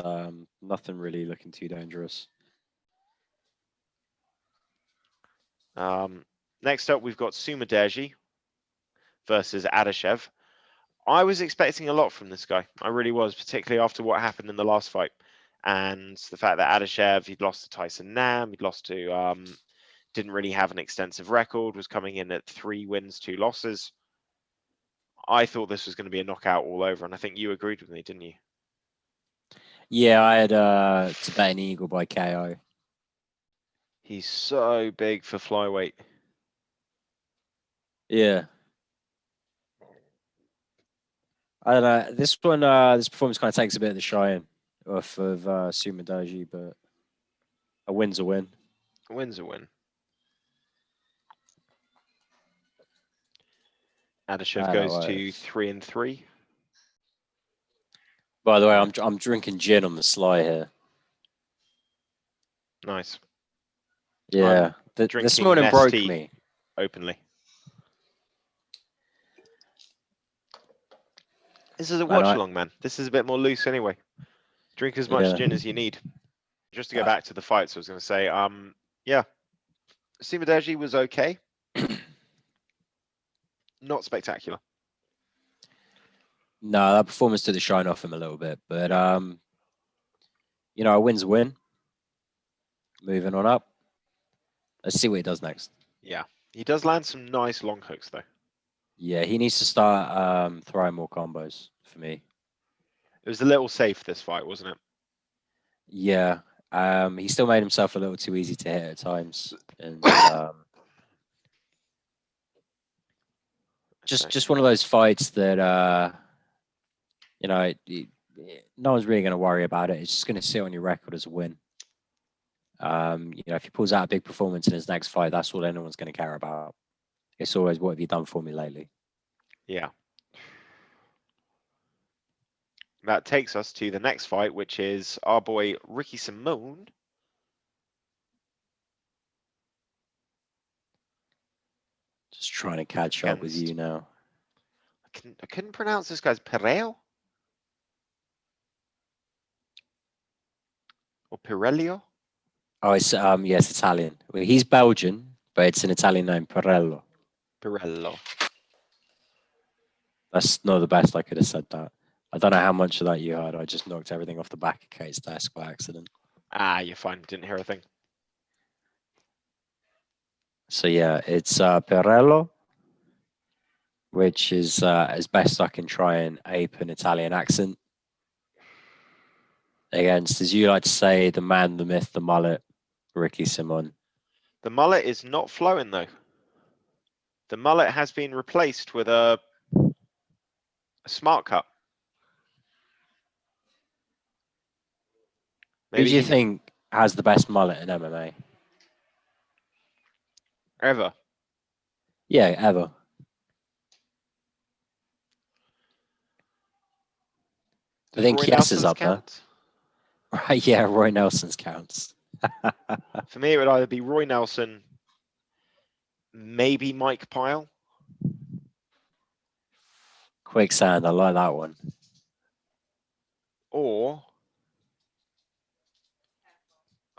nothing really looking too dangerous. Next up, we've got Sumadeji versus Adashev. I was expecting a lot from this guy. I really was, particularly after what happened in the last fight. And the fact that Adashev, he'd lost to Tyson Nam, he'd lost to, didn't really have an extensive record, was coming in at 3 wins, 2 losses. I thought this was going to be a knockout all over, and I think you agreed with me, didn't you? Yeah, I had Tibetan Eagle by KO. He's so big for flyweight. Yeah. I don't know. This one, this performance kind of takes a bit of the shine off of Sumadeji, but a win's a win. A win's a win. Adashev goes to 3-3. By the way, I'm drinking gin on the sly here. Nice. Yeah, this morning broke me openly. This is a watch along, man. This is a bit more loose anyway. Drink as much gin as you need. Just to go back to the fights, I was going to say, yeah, Sumadeji was okay. Not spectacular. No, that performance took the shine off him a little bit, but you know, a win's a win. Moving on up. Let's see what he does next. Yeah, he does land some nice long hooks though. Yeah, he needs to start throwing more combos for me. It was a little safe this fight, wasn't it? Yeah, he still made himself a little too easy to hit at times, and just one of those fights that you know, no one's really going to worry about it. It's just going to sit on your record as a win. You know, if he pulls out a big performance in his next fight, that's all anyone's going to care about. It's always, what have you done for me lately? Yeah. That takes us to the next fight, which is our boy Ricky Simone. Just trying to catch up with you now. I couldn't pronounce this guy's Pereo or Pirello. Oh, it's yes, Italian. Well, he's Belgian, but it's an Italian name, Pirello. Pirello. That's not the best I could have said that. I don't know how much of that you heard. I just knocked everything off the back of Kate's desk by accident. Ah, you're fine. Didn't hear a thing. So yeah, it's Pirello, which is as best I can try and ape an Italian accent. against, as you like to say, the man, the myth, the mullet, Ricky Simon. The mullet is not flowing though. The mullet has been replaced with a smart cut. Who Maybe do you he's think has the best mullet in MMA? ever. Yeah, ever. I Does think Roy Yes is Nelson's up there. count? Right, yeah, Roy Nelson's counts. For me, it would either be Roy Nelson, maybe Mike Pyle, Quicksand, I like that one. or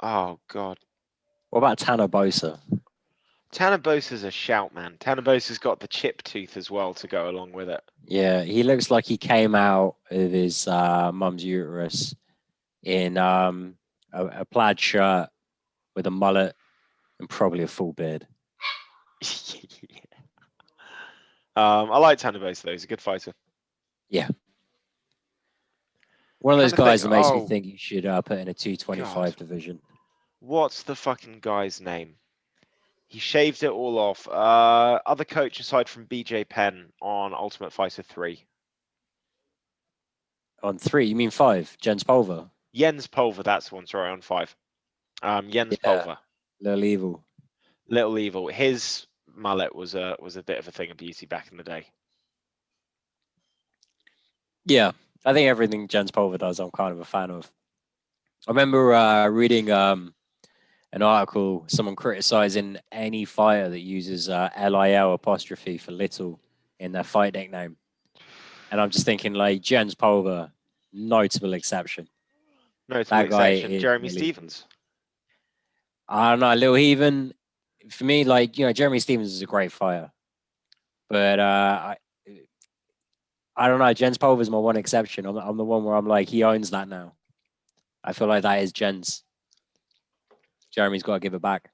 oh god, What about Tanner Bosa? Tanner Bosa's a shout, man. Tanner Bosa's got the chip tooth as well to go along with it. Yeah, he looks like he came out of his mum's uterus in a plaid shirt with a mullet and probably a full beard. I like Tanner Bosa though. He's a good fighter. Yeah. One of Trying those to think. guys that makes me Oh think you should put in a 225 god, division. what's the fucking guy's name? He shaved it all off. Other coach aside from BJ Penn on Ultimate Fighter 3. On 3, you mean 5? Jens Pulver? Jens Pulver, that's the one, sorry, on 5. Jens Yeah, Pulver. Little Evil. Little Evil. His mullet was a bit of a thing of beauty back in the day. Yeah, I think everything Jens Pulver does, I'm kind of a fan of. I remember reading an article, someone criticizing any fighter that uses LIL apostrophe for little in their fight nickname. And I'm just thinking, like, Jens Pulver, notable exception. Notable That guy exception, is Jeremy Little Evil. Stevens. I don't know, Lil Heaven, for me, like, Jeremy Stevens is a great fighter. But I don't know, Jens Pulver is my one exception. I'm the one where I'm like, he owns that now. I feel like that is Jens. Jeremy's got to give it back.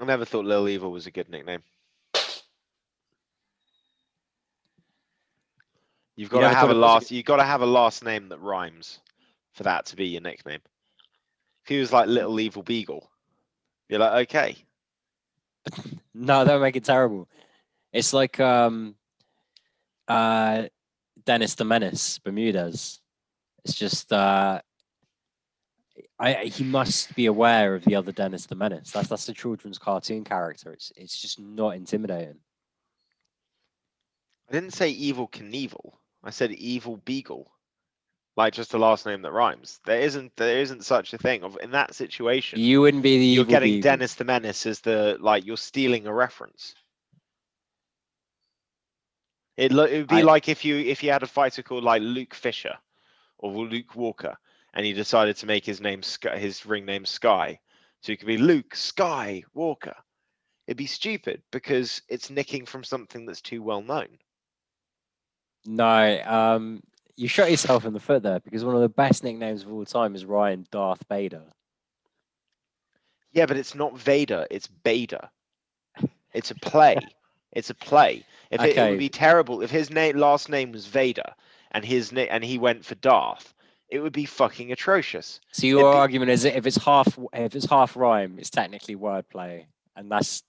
I never thought Little Evil was a good nickname. You've got You to never have thought a it was a last. You've got to have a last name that rhymes for that to be your nickname. If he was like Little Evil Beagle, you're like, okay. No, that would make it terrible. It's like Dennis the Menace, Bermudez. It's just he must be aware of the other Dennis the Menace. That's a children's cartoon character. It's just not intimidating. I didn't say Evil Knievel. I said Evil Beagle. Like just the last name that rhymes. There isn't such a thing. In that situation, You wouldn't be the you're evil getting beagle. Dennis the Menace as the you're stealing a reference. It would be like if you had a fighter called like Luke Fisher or Luke Walker, and he decided to make his ring name Sky, so he could be Luke Sky Walker. It'd be stupid because it's nicking from something that's too well known. No, you shot yourself in the foot there because one of the best nicknames of all time is Ryan Darth Vader. Yeah, but it's not Vader, it's Bader. It's a play. It's a play. If it would be terrible if his last name was Vader and he went for Darth, it would be fucking atrocious. So your argument is that if it's half rhyme, it's technically wordplay, and that's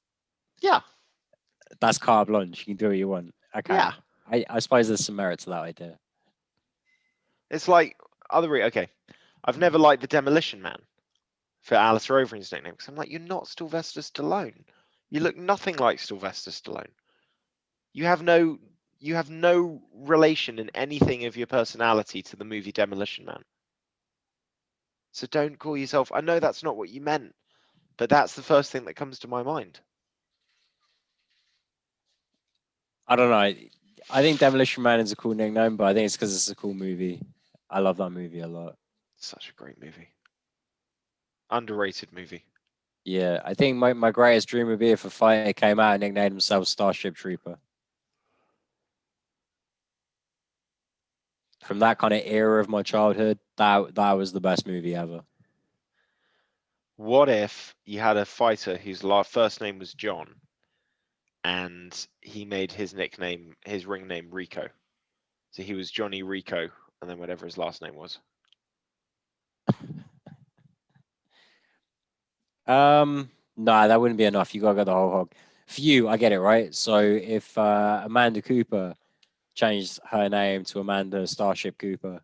carte blanche. You can do what you want. Okay. Yeah. I suppose there's some merit to that idea. It's like okay. I've never liked the Demolition Man for Alistair Overeem's nickname because I'm like, you're not Sylvester Stallone. You look nothing like Sylvester Stallone. You have no relation in anything of your personality to the movie Demolition Man. So don't call yourself. I know that's not what you meant, but that's the first thing that comes to my mind. I don't know. I think Demolition Man is a cool nickname, but I think it's because it's a cool movie. I love that movie a lot. Such a great movie. Underrated movie. Yeah, I think my greatest dream would be if a fighter came out and nicknamed himself Starship Trooper. From that kind of era of my childhood, that was the best movie ever. What if you had a fighter whose first name was John, and he made his ring name Rico? So he was Johnny Rico, and then whatever his last name was. Nah, that wouldn't be enough. You gotta go the whole hog. For you, I get it, right? So if Amanda Cooper changed her name to Amanda Starship Cooper,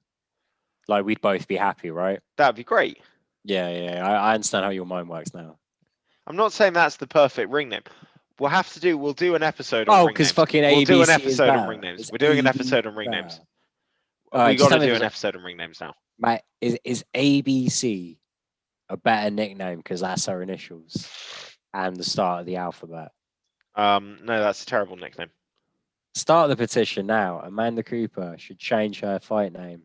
like we'd both be happy, right? That'd be great. Yeah, yeah. I understand how your mind works now. I'm not saying that's the perfect ring name. We'll do an episode on Oh, ring because names. fucking We'll do an ABC is episode on better. ring names. It's We're doing an ABC episode on ring better. names. All We right, just got to tell me do this, an episode on ring names now. mate. Is ABC a better nickname because that's her initials and the start of the alphabet? No, that's a terrible nickname. Start the petition now. Amanda Cooper should change her fight name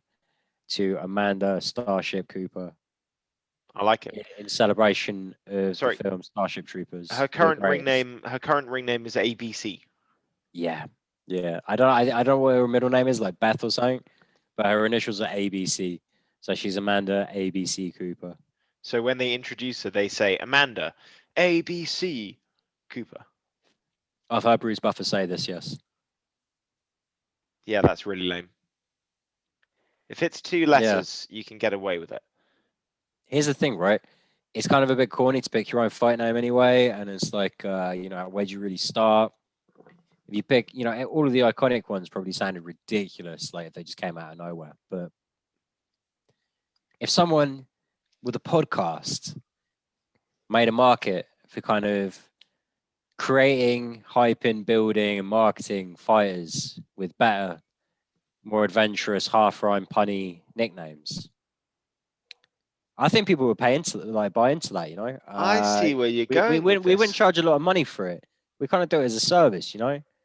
to Amanda Starship Cooper I like it. in celebration of the Sorry, film Starship Troopers. her The current ring greatest. name. Her current ring name is ABC. Yeah, yeah. I don't know what her middle name is, like Beth or something, but her initials are ABC. So she's Amanda ABC Cooper. So when they introduce her, they say Amanda ABC Cooper. I've heard Bruce Buffer say this. Yes. Yeah, that's really lame. If it's two Yeah. letters, you can get away with it. Here's the thing, right? It's kind of a bit corny to pick your own fight name anyway, and it's like, where do you really start? If you pick, all of the iconic ones probably sounded ridiculous, like if they just came out of nowhere. But if someone with a podcast made a market for kind of creating, hyping, building, and marketing fighters with better, more adventurous, half rhyme, punny nicknames, I think people would buy into that. I see where you're We going with wouldn't this. charge a lot of money for it. We kind of do it as a service.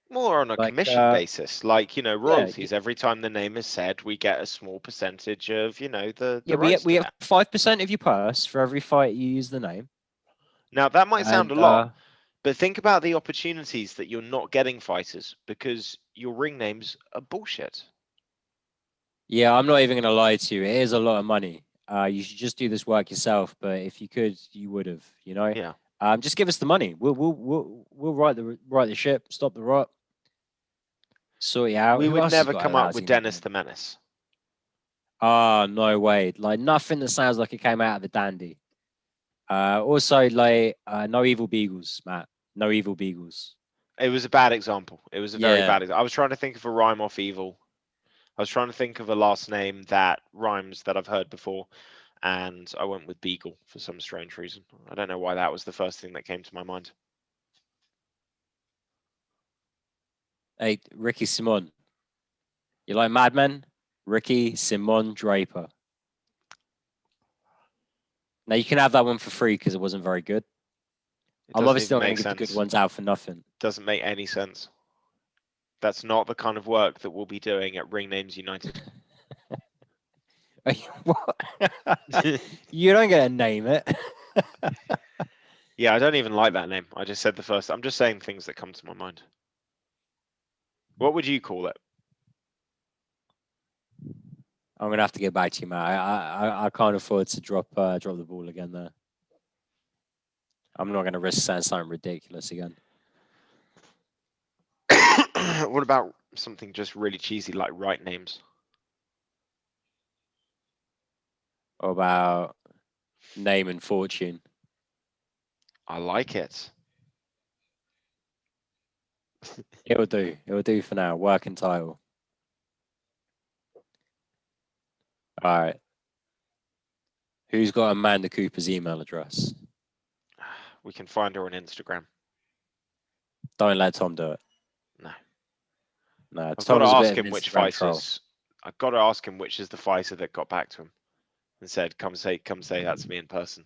More on a Like commission basis, like yeah, royalties. Every time the name is said, we get a small percentage of the yeah. rights We to have that. 5% of your purse for every fight you use the name, Now that might sound and a lot, but think about the opportunities that you're not getting fighters because your ring names are bullshit. yeah, I'm not even gonna lie to you. It is a lot of money. You should just do this work yourself. But if you could, you would have. Yeah. Just give us the money. We'll right the ship, stop the rot, sort you out. We Who would else has never got a come up with lousy Dennis nickname? the Menace. Ah, no way. Like nothing that sounds like it came out of a dandy. Also, no evil beagles, Matt. No evil beagles. It was a bad example. It was a very Yeah. bad example. I was trying to think of a rhyme off evil. I was trying to think of a last name that rhymes that I've heard before, and I went with Beagle for some strange reason. I don't know why that was the first thing that came to my mind. Hey, Ricky Simon. You like Mad Men? Ricky Simon Draper. Now you can have that one for free because it wasn't very good. It I'm doesn't obviously even not going make to give the good sense. ones out for nothing. Doesn't make any sense. That's not the kind of work that we'll be doing at Ring Names United. What? You don't get to name it. Yeah, I don't even like that name. I just said the first. I'm just saying things that come to my mind. What would you call it? I'm gonna have to get back to you, Matt. I can't afford to drop the ball again there. I'm not gonna risk saying something ridiculous again. What about something just really cheesy like Right Names? What about name and fortune? I like it. It'll do. It'll do for now. Working title. All right. Who's got Amanda Cooper's email address? We can find her on Instagram. Don't let Tom do it. No. No, I've got Tom to is a ask bit of him an which Instagram troll. fighters. I've got to ask him which is the fighter that got back to him and said, "Come say that to me in person."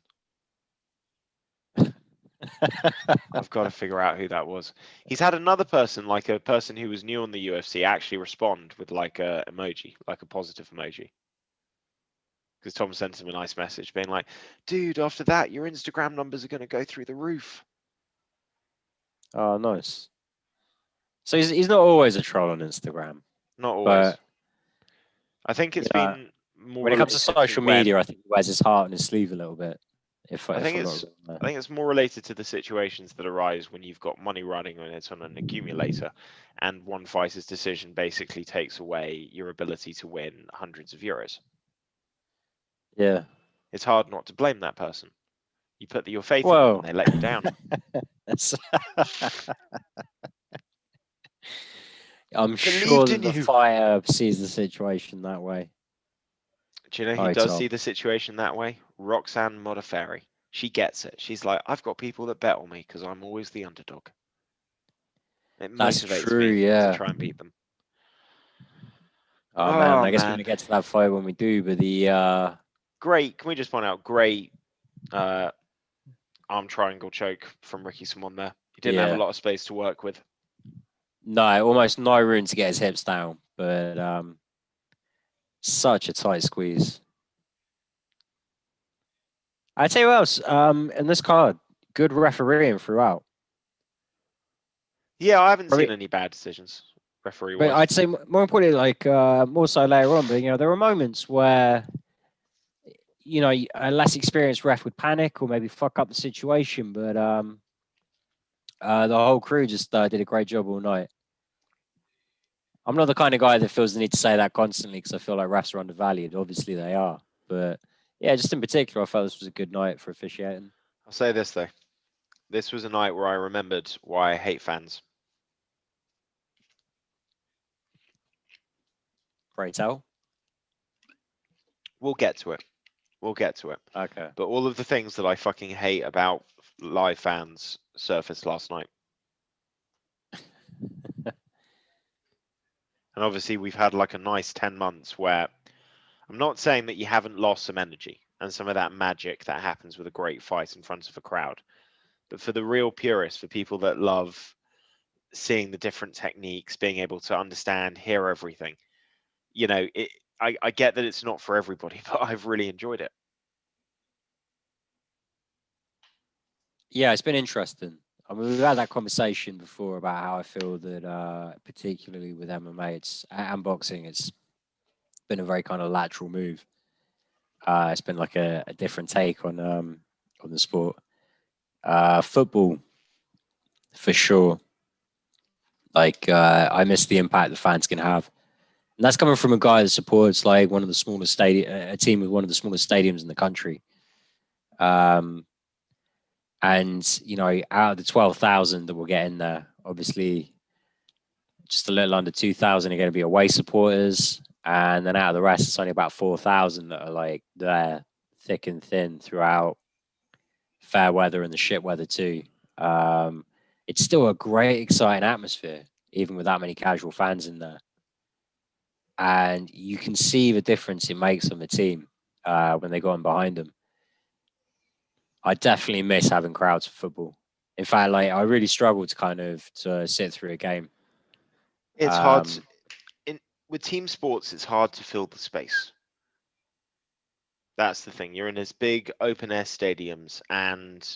I've got to figure out who that was. He's had another person, like a person who was new on the UFC, actually respond with like a emoji, like a positive emoji. Because Tom sent him a nice message being like, "Dude, after that, your Instagram numbers are going to go through the roof." Oh, nice. So he's not always a troll on Instagram, Not always. but I think it's been more when it comes to related social when, media, I think he wears his heart on his sleeve a little bit. If I think I'm not it's wrong there. I think it's more related to the situations that arise when you've got money running and it's on an accumulator, and one fighter's decision basically takes away your ability to win hundreds of euros. Yeah. It's hard not to blame that person. You put your faith in them and Well, they let you down. I'm sure Believed that in the you. fire sees the situation that way. Do you know who All right, does Tom. see the situation that way? Roxanne Modafferi. She gets it. She's like, I've got people that bet on me because I'm always the underdog. It That's motivates true, me to yeah. try and beat them. Oh man, Oh I guess we're gonna man, get to that fight when we do, but the great. Can we just point out great arm triangle choke from Ricky Simon there? He didn't have a yeah. lot of space to work with. No, almost no room to get his hips down, but such a tight squeeze. I tell you what else, in this card, good refereeing throughout. Yeah, I haven't seen Probably, any bad decisions referee but wise. I'd say more importantly, like more so later on. But there were moments where a less experienced ref would panic or maybe fuck up the situation, but the whole crew just did a great job all night. I'm not the kind of guy that feels the need to say that constantly because I feel like refs are undervalued. Obviously, they are, but yeah, just in particular, I felt this was a good night for officiating. I'll say this though. This was a night where I remembered why I hate fans. Pray tell. We'll get to it. We'll get to it. Okay. But all of the things that I fucking hate about live fans surfaced last night. And obviously, we've had like a nice 10 months where I'm not saying that you haven't lost some energy and some of that magic that happens with a great fight in front of a crowd. But for the real purists, for people that love seeing the different techniques, being able to understand, hear everything, I get that it's not for everybody, but I've really enjoyed it. Yeah, it's been interesting. I mean, we've had that conversation before about how I feel that, particularly with MMA, and boxing, it's been a very kind of lateral move. It's been like a different take on the sport. Football, for sure. Like I miss the impact the fans can have, and that's coming from a guy that supports like one of the smallest a team with one of the smallest stadiums in the country. Um, and out of the 12,000 that we'll get in there, obviously, just a little under 2,000 are going to be away supporters, and then out of the rest, it's only about 4,000 that are like there, thick and thin throughout fair weather and the shit weather too. Um, it's still a great, exciting atmosphere, even with that many casual fans in there. And you can see the difference it makes on the team when they go on behind them. I definitely miss having crowds for football. In fact, like I really struggle to sit through a game. It's hard to, Um, in with team sports. It's hard to fill the space. That's the thing. You're in this big open air stadiums, and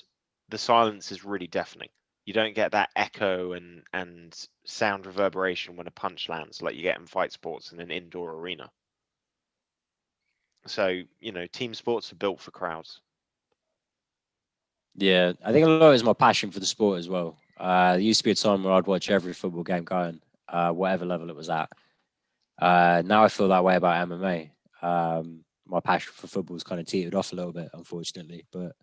the silence is really deafening. You don't get that echo and sound reverberation when a punch lands like you get in fight sports in an indoor arena. So, team sports are built for crowds. yeah, I think a lot is my passion for the sport as well. There used to be a time where I'd watch every football game going, whatever level it was at. Now I feel that way about MMA. My passion for football's kind of teetered off a little bit, unfortunately, but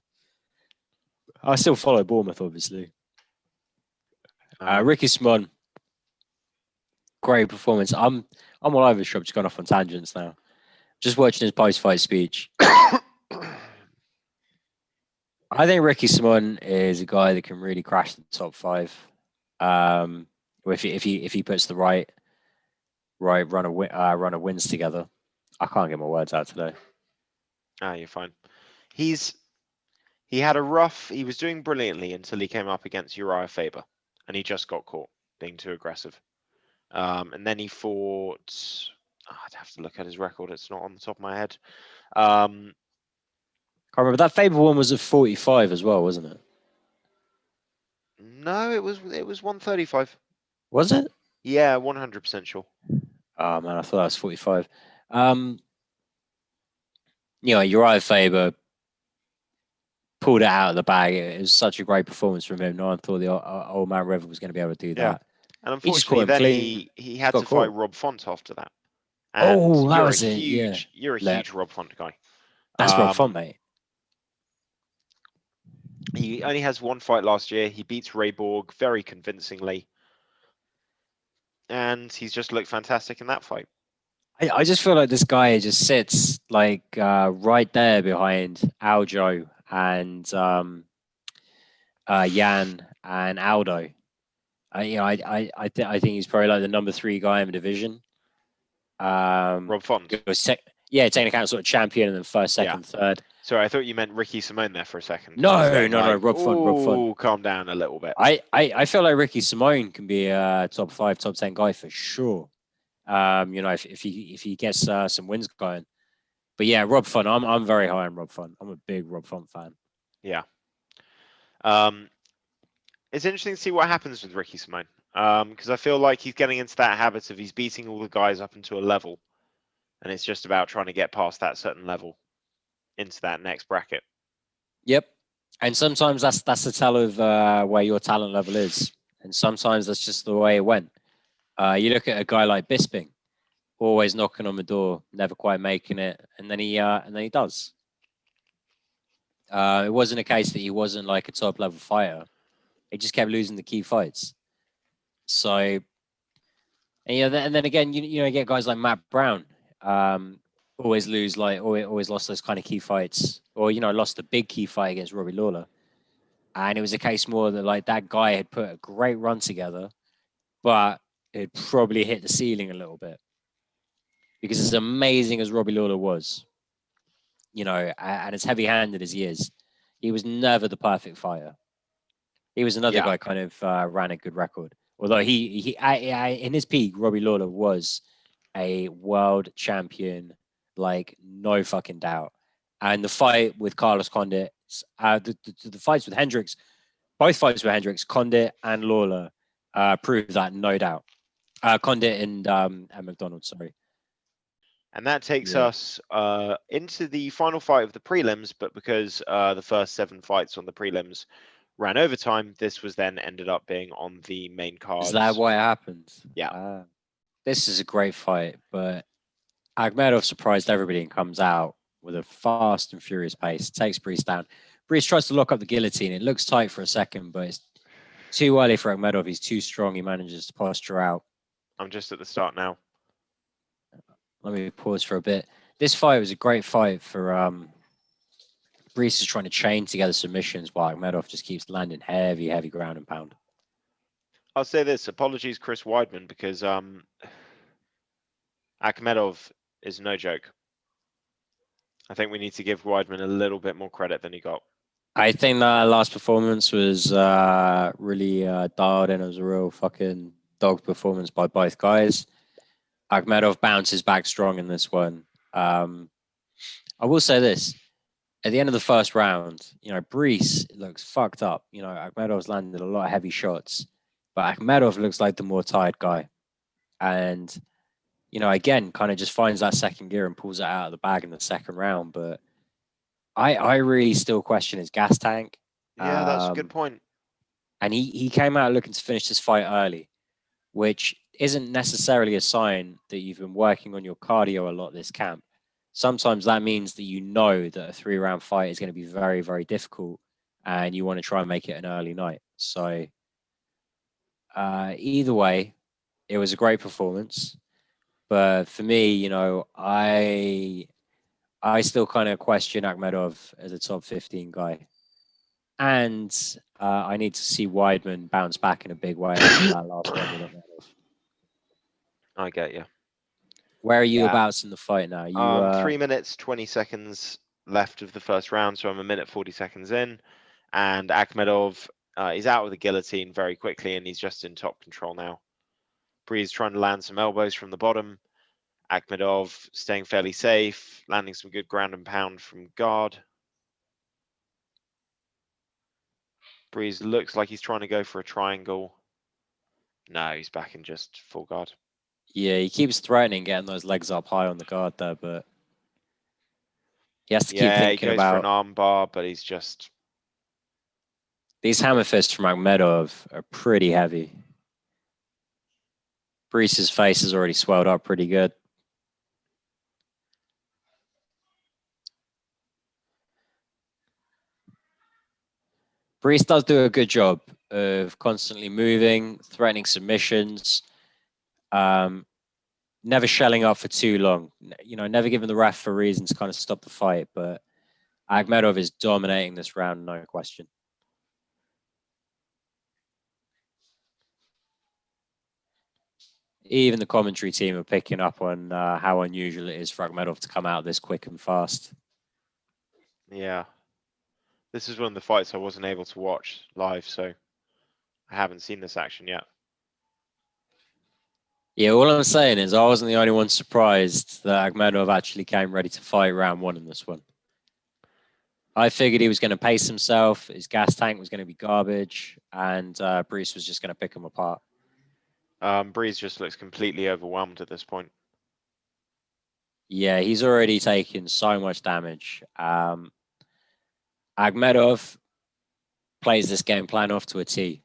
I still follow Bournemouth, obviously. Um, Ricky Smon, great performance. I'm all over the shop, just going off on tangents now. Just watching his post-fight speech. I think Ricky Simon is a guy that can really crash the top five. If he puts the right run of wins together. I can't get my words out today. you're fine. He had a rough. He was doing brilliantly until he came up against Uriah Faber, and he just got caught being too aggressive. And then he fought. I'd have to look at his record. It's not on the top of my head. Can't remember that Faber one was at 45 as well, wasn't it? No, it was 135. Was it? Yeah, 100% sure. Oh man, I thought that was 45. Uriah Faber pulled it out of the bag. It was such a great performance from him. No one thought the old man River was going to be able to do Yeah, that. and He just caught unfortunately, him then clean. he Just had got to fight caught. Rob Font after that. And Oh, that you're a was it. Yeah. huge you're a Let, huge Rob Font guy. That's Rob Font, mate. He only has one fight last year. He beats Ray Borg very convincingly. And he's just looked fantastic in that fight. I just feel like this guy just sits like right there behind Aljo and Yan and Aldo. I think he's probably like the number 3 guy in the division. Rob Font. Taking account sort of champion and then first, second, third. Sorry, I thought you meant Ricky Simone there for a second. No, Rob Font. Calm down a little bit. I feel like Ricky Simone can be a top 5, top 10 guy for sure. If he gets some wins going. But yeah, Rob Font. I'm very high on Rob Font. I'm a big Rob Font fan. Yeah. It's interesting to see what happens with Ricky Simone. Because I feel like he's getting into that habit of he's beating all the guys up into a level, and it's just about trying to get past that certain level into that next bracket. Yep. And sometimes that's the tell of where your talent level is, and sometimes that's just the way it went. You look at a guy like Bisping, always knocking on the door, never quite making it, and then he does. It wasn't a case that he wasn't like a top level fighter. He just kept losing the key fights. So, and then again, you get guys like Matt Brown, always lost those kind of key fights, or lost a big key fight against Robbie Lawler, and it was a case more that like that guy had put a great run together, but it probably hit the ceiling a little bit, because as amazing as Robbie Lawler was, and as heavy-handed as he is, he was never the perfect fighter. He was another guy kind of ran a good record. Although he in his peak, Robbie Lawler was a world champion, like no fucking doubt. And the fight with Carlos Condit, the fights with Hendricks, both fights with Hendricks, Condit and Lawler proved that, no doubt. Condit and McDonald, sorry. And that takes us into the final fight of the prelims, but because the first 7 fights on the prelims ran overtime, this was then ended up being on the main card. Is that why it happened? Yeah. This is a great fight, but Akhmedov surprised everybody and comes out with a fast and furious pace, takes Brees down. Brees tries to lock up the guillotine. It looks tight for a second, but it's too early for Akhmedov. He's too strong. He manages to posture out. I'm just at the start now. Let me pause for a bit. This fight was a great fight for Brees is trying to chain together submissions while Akhmedov just keeps landing heavy ground and pound. I'll say this, apologies Chris Weidman, because Akhmedov is no joke. I think we need to give Weidman a little bit more credit than he got. I think that last performance was really dialed in. It was a real fucking dog performance by both guys. Akhmedov bounces back strong in this one. I will say this. At the end of the first round, Brees looks fucked up. Akhmedov's landed a lot of heavy shots, but Akhmedov looks like the more tired guy. And, again, kind of just finds that second gear and pulls it out of the bag in the second round. But I really still question his gas tank. Yeah, that's a good point. And he came out looking to finish this fight early, which isn't necessarily a sign that you've been working on your cardio a lot this camp. Sometimes that means that that a 3-round fight is going to be very, very difficult and you want to try and make it an early night. So either way, it was a great performance. But for me, I still kind of question Akhmedov as a top 15 guy. And I need to see Weidman bounce back in a big way after that last one with Akhmedov. I get you. Where are you abouts in the fight now? 3 minutes, 20 seconds left of the first round, so I'm 1 minute, 40 seconds in. And Akhmedov is out with the guillotine very quickly, and he's just in top control now. Brees trying to land some elbows from the bottom. Akhmedov staying fairly safe, landing some good ground and pound from guard. Brees looks like he's trying to go for a triangle. No, he's back in just full guard. Yeah, he keeps threatening getting those legs up high on the guard there, but he has to keep thinking he goes about for an arm bar, but he's just... These hammer fists from Akhmedov are pretty heavy. Brees's face is already swelled up pretty good. Brees does do a good job of constantly moving, threatening submissions, never shelling up for too long. Never giving the ref a reason to kind of stop the fight. But Akhmedov is dominating this round, no question. Even the commentary team are picking up on how unusual it is for Akhmedov to come out this quick and fast. Yeah. This is one of the fights I wasn't able to watch live, so I haven't seen this action yet. Yeah, all I'm saying is I wasn't the only one surprised that Akhmedov actually came ready to fight round one in this one. I figured he was going to pace himself, his gas tank was going to be garbage, and Brees was just going to pick him apart. Breeze just looks completely overwhelmed at this point. Yeah, he's already taken so much damage. Akhmedov plays this game plan off to a T.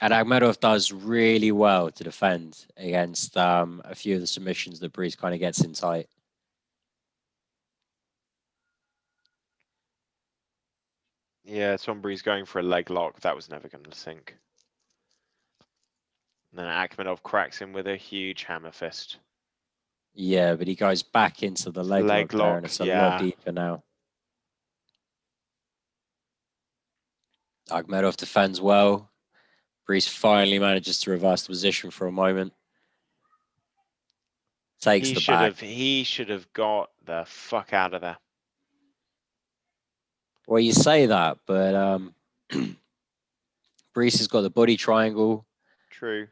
And Akhmedov does really well to defend against a few of the submissions that Brees kind of gets in tight. Yeah, Tom Breeze going for a leg lock. That was never going to sink. And then Akhmedov cracks him with a huge hammer fist. Yeah, but he goes back into the leg lock there, and it's a lot deeper now. Akhmedov defends well. Brees finally manages to reverse the position for a moment. Takes the back. He should have got the fuck out of there. Well, you say that, but Brees has got the body triangle. True.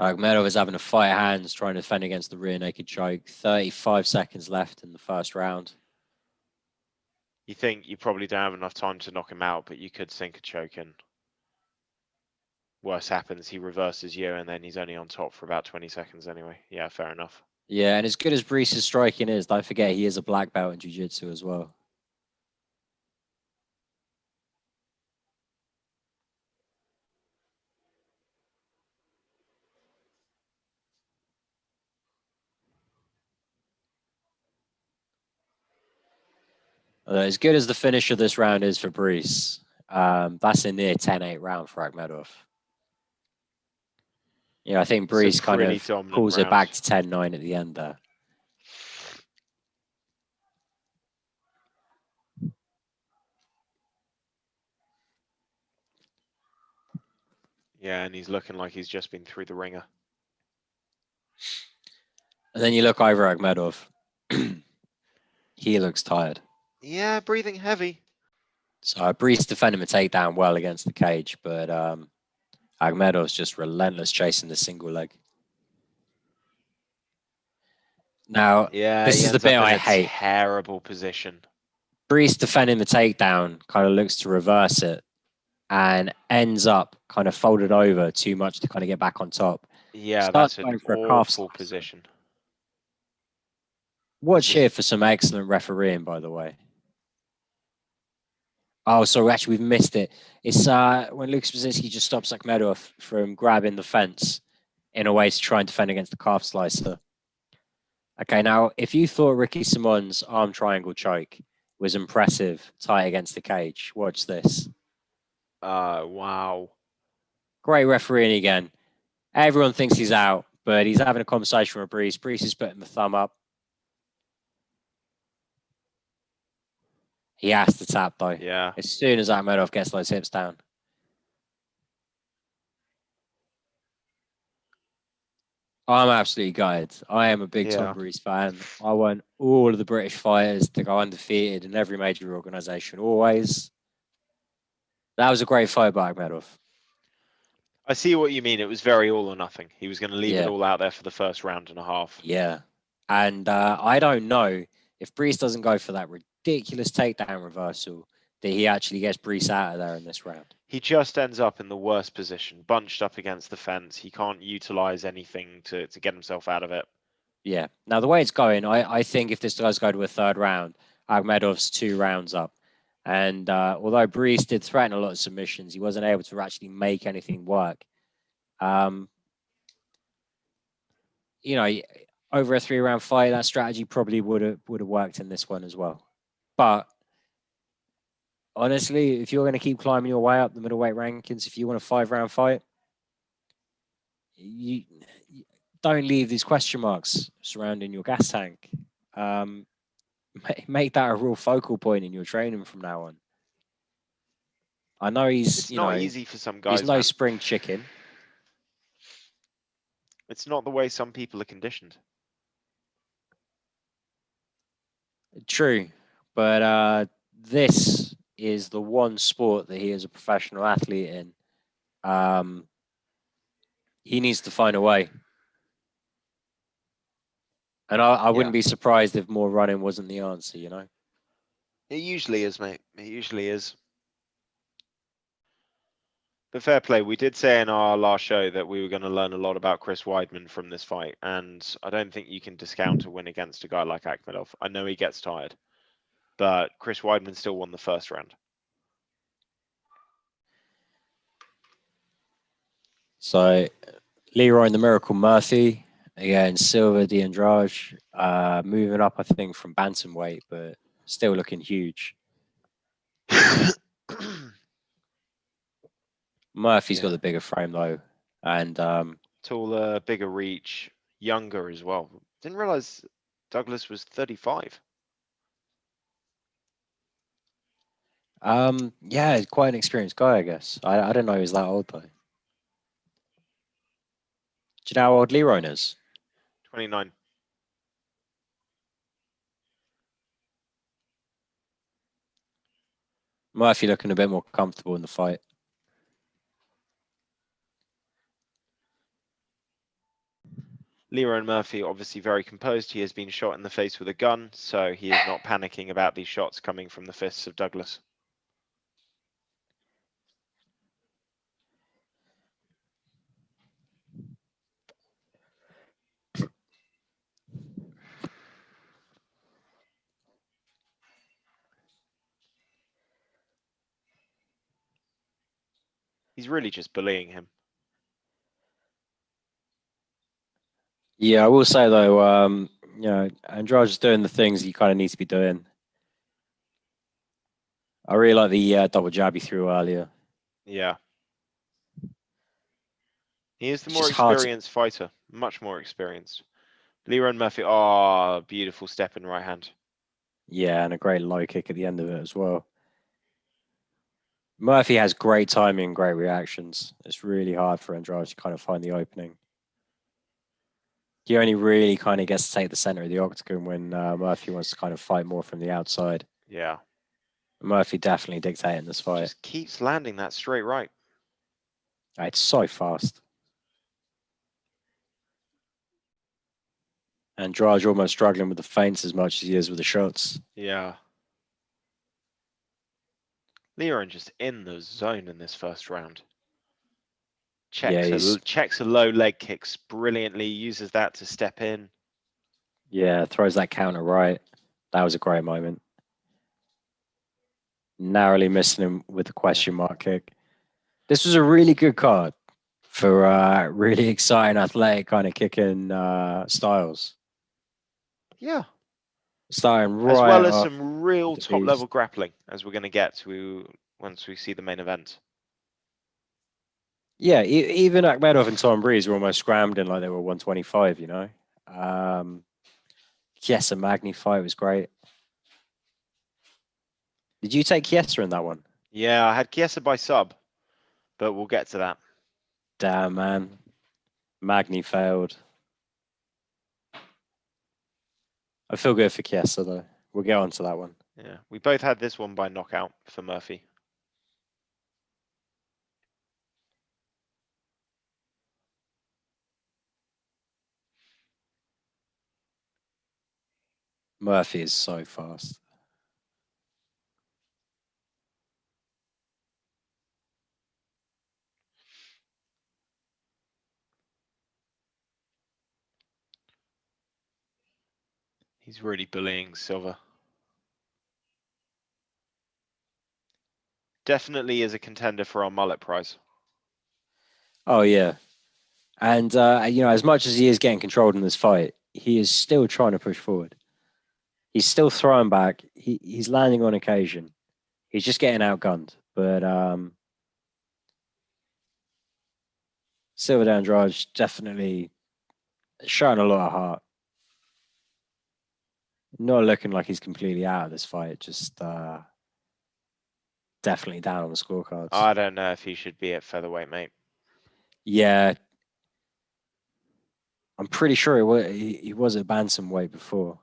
Akhmedov is having to fight hands trying to defend against the rear naked choke. 35 seconds left in the first round. You think you probably don't have enough time to knock him out, but you could sink a choke in. Worse happens, he reverses you, and then he's only on top for about 20 seconds anyway. Yeah, fair enough. Yeah, and as good as Brees' striking is, don't forget he is a black belt in jiu-jitsu as well. As good as the finish of this round is for Brees, that's a near 10-8 round for Akhmedov. Yeah, I think Brees kind of pulls it back to 10-9 at the end there. Yeah, and he's looking like he's just been through the ringer. And then you look over Akhmedov. He looks tired. Yeah, breathing heavy. So Brees defended him a takedown well against the cage, but Akhmedov's just relentless chasing the single leg. Now, yeah, this is the bit I hate. Terrible position. Brees defending the takedown kind of looks to reverse it and ends up kind of folded over too much to kind of get back on top. Yeah, Starts that's an for a calf awful position. Watch here for some excellent refereeing, by the way. Oh, sorry, actually, we've missed it. It's when Lucas Brzezinski just stops Akhmedov from grabbing the fence in a way to try and defend against the calf slicer. Okay, now, if you thought Ricky Simon's arm triangle choke was impressive, tight against the cage, watch this. Wow. Great refereeing again. Everyone thinks he's out, but he's having a conversation with Brees. Brees is putting the thumb up. He has to tap, though. Yeah. As soon as Akhmedov gets those hips down. I'm absolutely gutted. I am a big Tom Brees fan. I want all of the British fighters to go undefeated in every major organisation, always. That was a great fight by Akhmedov. I see what you mean. It was very all or nothing. He was going to leave it all out there for the first round and a half. Yeah. And I don't know if Brees doesn't go for that ridiculous takedown reversal that he actually gets Brees out of there in this round. He just ends up in the worst position, bunched up against the fence. He can't utilize anything to get himself out of it. Yeah. Now, the way it's going, I think if this does go to a third round, Akhmedov's 2 rounds up. And although Brees did threaten a lot of submissions, he wasn't able to actually make anything work. You know, over a 3-round fight, that strategy probably would have worked in this one as well. But honestly, if you're going to keep climbing your way up the middleweight rankings, if you want a 5-round fight, you don't leave these question marks surrounding your gas tank. Um, make that a real focal point in your training from now on. I know It's not easy for some he's guys, no man. spring chicken. It's not the way some people are conditioned. True, but this is the one sport that he is a professional athlete in. Um, he needs to find a way. And I wouldn't be surprised if more running wasn't the answer, you know? It usually is, mate. It usually is. But fair play, we did say in our last show that we were going to learn a lot about Chris Weidman from this fight, and I don't think you can discount a win against a guy like Akhmedov. I know he gets tired, but Chris Weidman still won the first round. So Leroy and the Miracle Murphy against Silva de Andrade, moving up, I think, from bantamweight, but still looking huge. Murphy's got the bigger frame though, and taller, bigger reach, younger as well. Didn't realize Douglas was 35. Yeah, quite an experienced guy, I guess. I didn't know he was that old though. Do you know how old Leroy is? 29. Murphy looking a bit more comfortable in the fight. Leroy Murphy, obviously very composed. He has been shot in the face with a gun, so he is not panicking about these shots coming from the fists of Douglas. He's really just bullying him. Yeah, I will say though, you know, Andrade's doing the things he kind of needs to be doing. I really like the double jab he threw earlier. Yeah. He is the It's more just hard to. experienced fighter, much more experienced. Leroy Murphy, oh, beautiful step in right hand. Yeah, and a great low kick at the end of it as well. Murphy has great timing and great reactions. It's really hard for Andrade to kind of find the opening. He only really kind of gets to take the center of the octagon when Murphy wants to kind of fight more from the outside. Yeah. Murphy definitely dictating this fight. Just keeps landing that straight right. It's so fast. Andrade almost struggling with the feints as much as he is with the shots. Yeah. Leroy just in the zone in this first round. Checks a low leg kicks brilliantly, uses that to step in. Yeah, throws that counter right. That was a great moment. Narrowly missing him with the question mark kick. This was a really good card for really exciting, athletic kind of kicking styles. Yeah. Starting right as well as off some real the top beast. level grappling, as we're going to get to once we see the main event. Yeah, even Akhmedov and Tom Breeze were almost scrambling like they were 125, you know. Chiesa Magni fight was great. Did you take Chiesa in that one? Yeah, I had Chiesa by sub, but we'll get to that. Damn, man. Magni failed. I feel good for Chiesa, though. We'll get on to that one. Yeah, we both had this one by knockout for Murphy. Murphy is so fast. He's really bullying Silva. Definitely is a contender for our mullet prize. Oh, yeah. And, you know, as much as he is getting controlled in this fight, he is still trying to push forward. He's still throwing back. He's landing on occasion. He's just getting outgunned. But Silver Andrade definitely showing a lot of heart. Not looking like he's completely out of this fight. Just definitely down on the scorecards. I don't know if he should be at featherweight, mate. Yeah, I'm pretty sure he was at bantamweight before.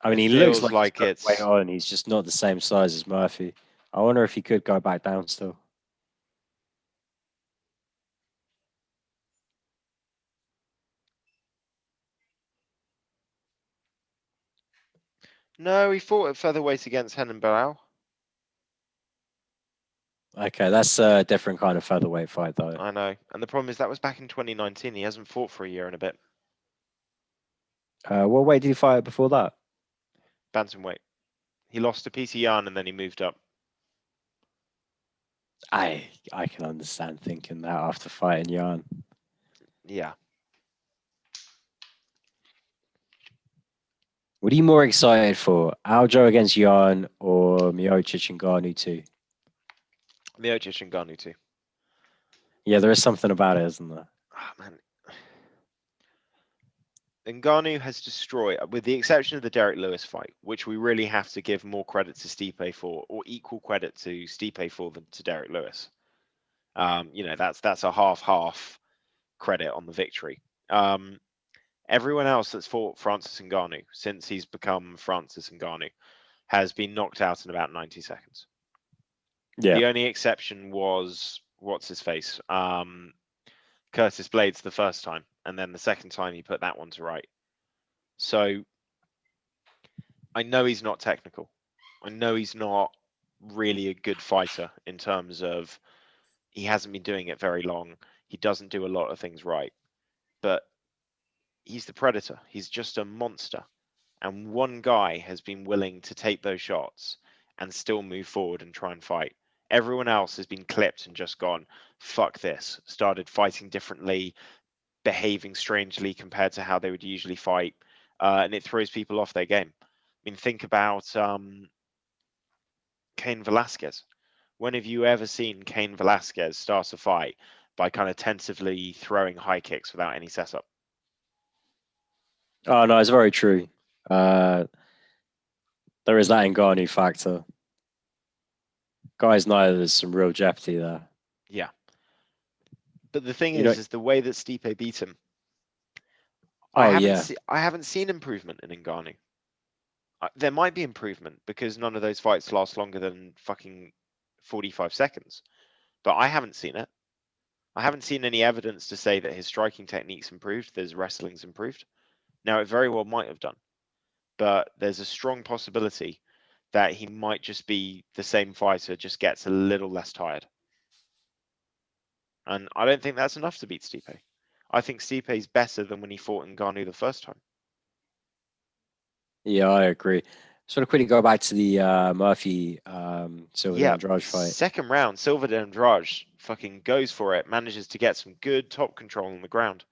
I mean, It he looks feels like he's like put weight it's on. He's just not the same size as Murphy. I wonder if he could go back down still. no. He fought at featherweight against Henan Bilal. Okay, that's a different kind of featherweight fight, though. I know, and the problem is that was back in 2019. He hasn't fought for a year and a bit. What weight did he fight at before that? Bantamweight. He lost to PC Yan and then he moved up. I can understand thinking that after fighting Jan. Yeah. What are you more excited for? Aljo against Jan or Miocic and Ngannou too? Miocic and Ngannou too. Yeah, there is something about it, isn't there? Oh, man. Ngannou has destroyed, with the exception of the Derek Lewis fight, which we really have to give more credit to Stipe for, or equal credit to Stipe for than to Derek Lewis. That's a half credit on the victory. Everyone else that's fought Francis Ngannou since he's become Francis Ngannou has been knocked out in about 90 seconds. Yeah. The only exception was what's his face, Curtis Blades the first time, and then the second time he put that one to right. So I know he's not technical. I know he's not really a good fighter in terms of he hasn't been doing it very long. He doesn't do a lot of things right, but he's the predator. He's just a monster. And one guy has been willing to take those shots and still move forward and try and fight. Everyone else has been clipped and just gone, fuck this, started fighting differently, behaving strangely compared to how they would usually fight. And it throws people off their game. I mean, think about Cain Velasquez. When have you ever seen Cain Velasquez start a fight by kind of tentatively throwing high kicks without any setup? Oh no, it's very true. Uh, there is that Ngannou factor. Guys know there's some real jeopardy there. Yeah. But the thing You know, is the way that Stipe beat him. oh yeah, I haven't seen improvement in Ngannou. There might be improvement because none of those fights last longer than fucking 45 seconds. But I haven't seen it. I haven't seen any evidence to say that his striking technique's improved, that his wrestling's improved. Now, it very well might have done, but there's a strong possibility that he might just be the same fighter, just gets a little less tired. And I don't think that's enough to beat Stipe. I think Stipe's better than when he fought Ngannou the first time. yeah, I agree. Sort of quickly go back to the Murphy Silva Yeah, Andrade fight. second round, Silva de Andrade fucking goes for it, manages to get some good top control on the ground.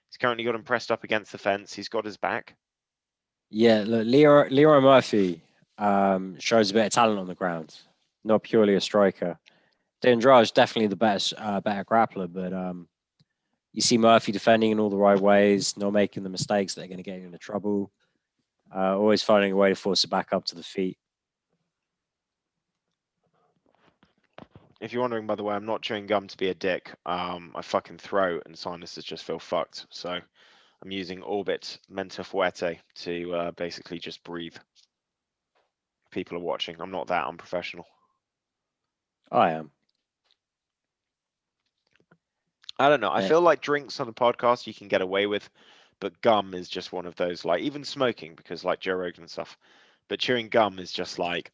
He's currently got him pressed up against the fence. He's got his back. Yeah, look, Leroy Murphy shows a bit of talent on the ground, not purely a striker. De Andrade is definitely the better grappler, but you see Murphy defending in all the right ways, not making the mistakes that are going to get you into trouble. Always finding a way to force it back up to the feet. If you're wondering, by the way, I'm not chewing gum to be a dick. My fucking throat and sinuses just feel fucked. So I'm using Orbit Menta Fuerte to basically just breathe. People are watching. I'm not that unprofessional. I am. I don't know. I Yeah, feel like drinks on a podcast you can get away with, but gum is just one of those, like even smoking, because like Joe Rogan and stuff. But chewing gum is just like,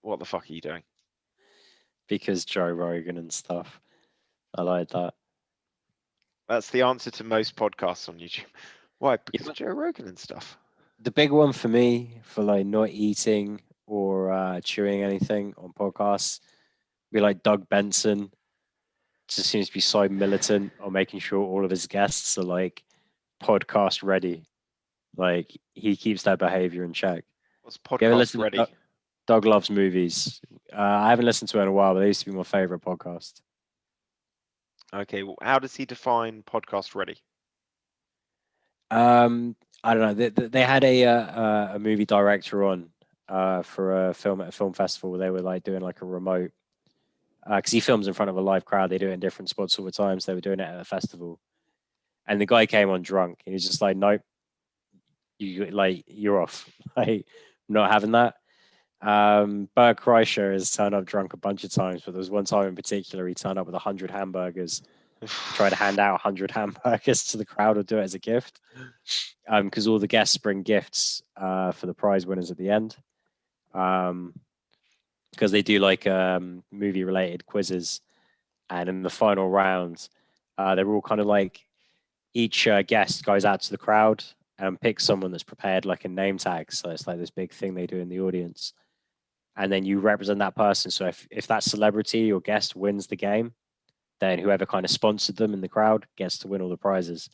what the fuck are you doing? because Joe Rogan and stuff. I like that. That's the answer to most podcasts on YouTube. Why? You Because know, Joe Rogan and stuff. the big one for me for like not eating or chewing anything on podcasts be like Doug Benson. Just seems to be so militant on making sure all of his guests are like podcast ready. Like he keeps that behavior in check. What's You ever podcast listen to ready? Doug Loves Movies? I haven't listened to it in a while, but they used to be my favorite podcast. Okay, well, how does he define podcast ready? I don't know. They had a movie director on for a film at a film festival where they were like doing like a remote because he films in front of a live crowd. They do it in different spots all the time. So they were doing it at a festival, and the guy came on drunk. And he was just like, "Nope, you're off. Like, I'm not having that." Bert Kreischer has turned up drunk a bunch of times, but there was one time in particular he turned up with 100 hamburgers, tried to hand out 100 hamburgers to the crowd or do it as a gift. Because all the guests bring gifts for the prize winners at the end. Um, because they do like movie related quizzes, and in the final round, they're all kind of like each guest goes out to the crowd and picks someone that's prepared like a name tag. So it's like this big thing they do in the audience, and then you represent that person. So if that celebrity or guest wins the game, then whoever kind of sponsored them in the crowd gets to win all the prizes.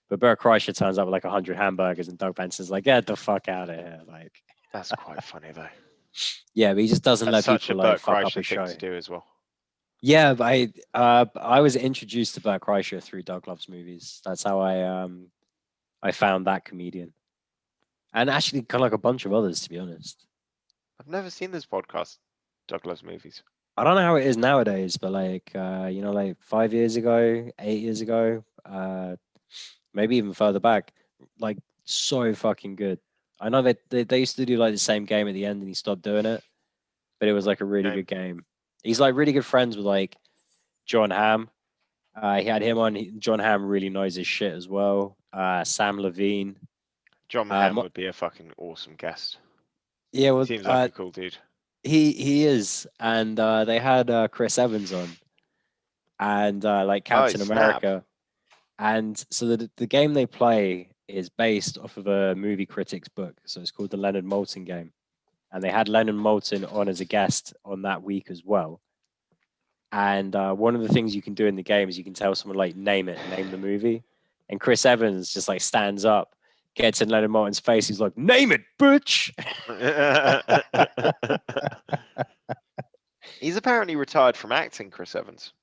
But Bert Kreischer turns up with like 100 hamburgers, and Doug Benson's like, "Get the fuck out of here!" Like, That's quite funny though. yeah, but he just doesn't That's let such a people like Bert fuck up Kreischer his thing show. to do as well. Yeah, but I was introduced to Bert Kreischer through Doug Loves Movies. That's how I found that comedian, and actually kind of like a bunch of others, to be honest. I've never seen this podcast, Douglas movies. I don't know how it is nowadays, but like like 5 years ago, 8 years ago, maybe even further back, like so fucking good. I know that they used to do like the same game at the end, and he stopped doing it, but it was like a really Game. good game. He's like really good friends with like John Hamm. He had him on. John Hamm really knows his shit as well. Sam Levine. John Hamm would be a fucking awesome guest. Yeah, He well, seems like a cool dude. he is, and they had Chris Evans on, and like Oh, Captain snap. America, and so the game they play is based off of a movie critic's book, so it's called the Leonard Maltin game, and they had Leonard Maltin on as a guest on that week as well. And one of the things you can do in the game is you can tell someone like name the movie, and Chris Evans just like stands up, gets in Leonard Maltin's face, he's like, "Name it, bitch." He's apparently retired from acting, Chris Evans.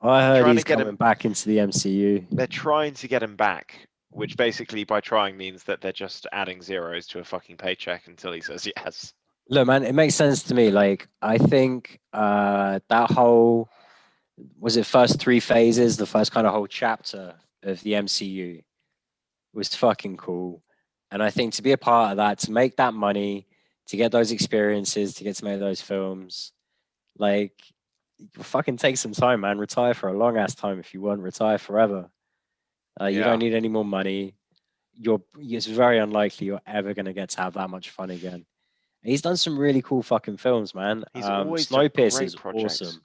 I They're heard trying to he's get coming him. back into the MCU. They're trying to get him back, which basically, by trying, means that they're just adding zeros to a fucking paycheck until he says yes. Look, man, it makes sense to me. Like, I think that whole was it first three phases, the first kind of whole chapter of the MCU was fucking cool. And I think to be a part of that, to make that money, to get those experiences, to get to make those films, like fucking take some time, man. Retire for a long ass time if you want. Retire forever. You don't Yeah, need any more money. It's very unlikely you're ever gonna get to have that much fun again. He's done some really cool fucking films, man. he's always done Snowpiercer great is projects. awesome.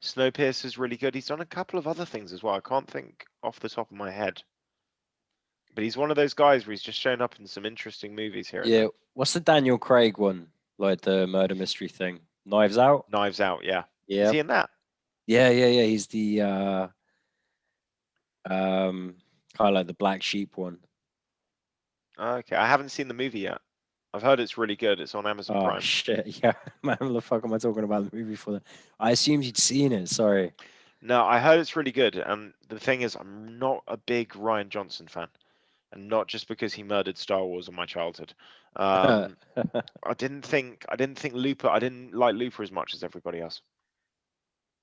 Snowpiercer's really good. He's done a couple of other things as well. I can't think off the top of my head. But he's one of those guys where he's just shown up in some interesting movies here and Yeah, there. what's the Daniel Craig one? Like the murder mystery thing. Knives Out? Knives Out, yeah. Is Yeah. he in that? Yeah. He's the kind of like the black sheep one. Okay, I haven't seen the movie yet. I've heard it's really good. It's on Amazon Oh Prime. shit, yeah. Man, what the fuck am I talking about the movie for? I assumed you'd seen it. Sorry. No, I heard it's really good. And the thing is, I'm not a big Ryan Johnson fan, and not just because he murdered Star Wars in my childhood. Um, I didn't think Looper. I didn't like Looper as much as everybody else.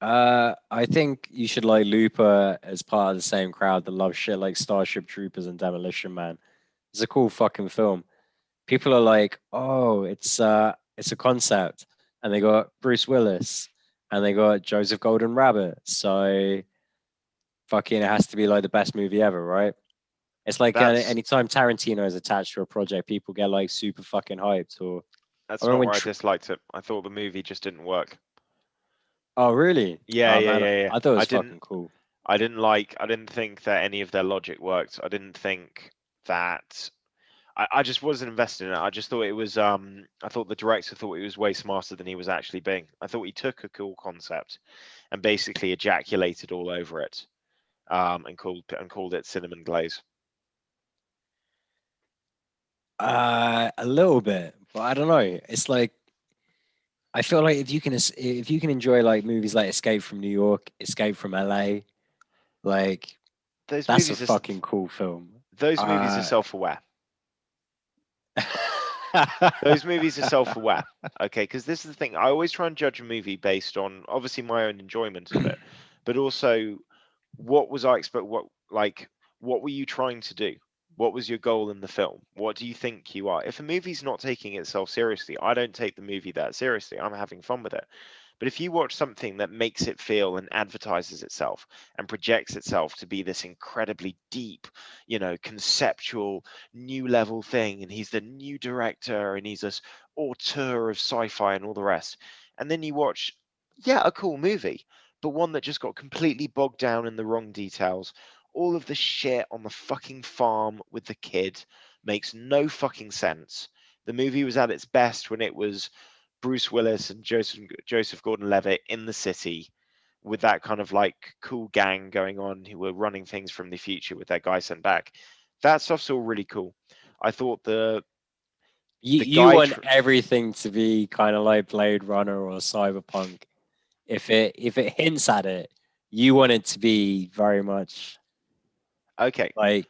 I think you should like Looper as part of the same crowd that loves shit like Starship Troopers and Demolition Man. It's a cool fucking film. People are like, oh, it's a concept, and they got Bruce Willis, and they got Joseph Gordon-Levitt. So fucking, it has to be like the best movie ever, right? It's like That's anytime Tarantino is attached to a project, people get like super fucking hyped. Or I that's remember not when, where I disliked it. I thought the movie just didn't work. oh really? Yeah, Oh yeah, man, yeah, yeah. I thought it I was didn't. fucking cool. I didn't think that any of their logic worked. I didn't think that. I just wasn't invested in it. I just thought it was. I thought the director thought he was way smarter than he was actually being. I thought he took a cool concept and basically ejaculated all over it. And called it cinnamon glaze. A little bit, but I don't know. It's like I feel like if you can enjoy like movies like Escape from New York, Escape from LA, like Those that's a movies are fucking cool film. those movies are Uh, self-aware. Those movies are self-aware. Okay, because this is the thing. I always try and judge a movie based on obviously my own enjoyment of it, but also what was I expect what were you trying to do? What was your goal in the film? What do you think you are? If a movie's not taking itself seriously, I don't take the movie that seriously. I'm having fun with it. But if you watch something that makes it feel and advertises itself and projects itself to be this incredibly deep, conceptual new level thing, and he's the new director and he's this auteur of sci-fi and all the rest, and then you watch, yeah, a cool movie, but one that just got completely bogged down in the wrong details. All of the shit on the fucking farm with the kid makes no fucking sense. The movie was at its best when it was Bruce Willis and Joseph Gordon-Levitt in the city with that kind of like cool gang going on who were running things from the future with their guy sent back. That stuff's all really cool. I thought you the you guy want everything to be kind of like Blade Runner or Cyberpunk. If it hints at it, you want it to be very much okay, like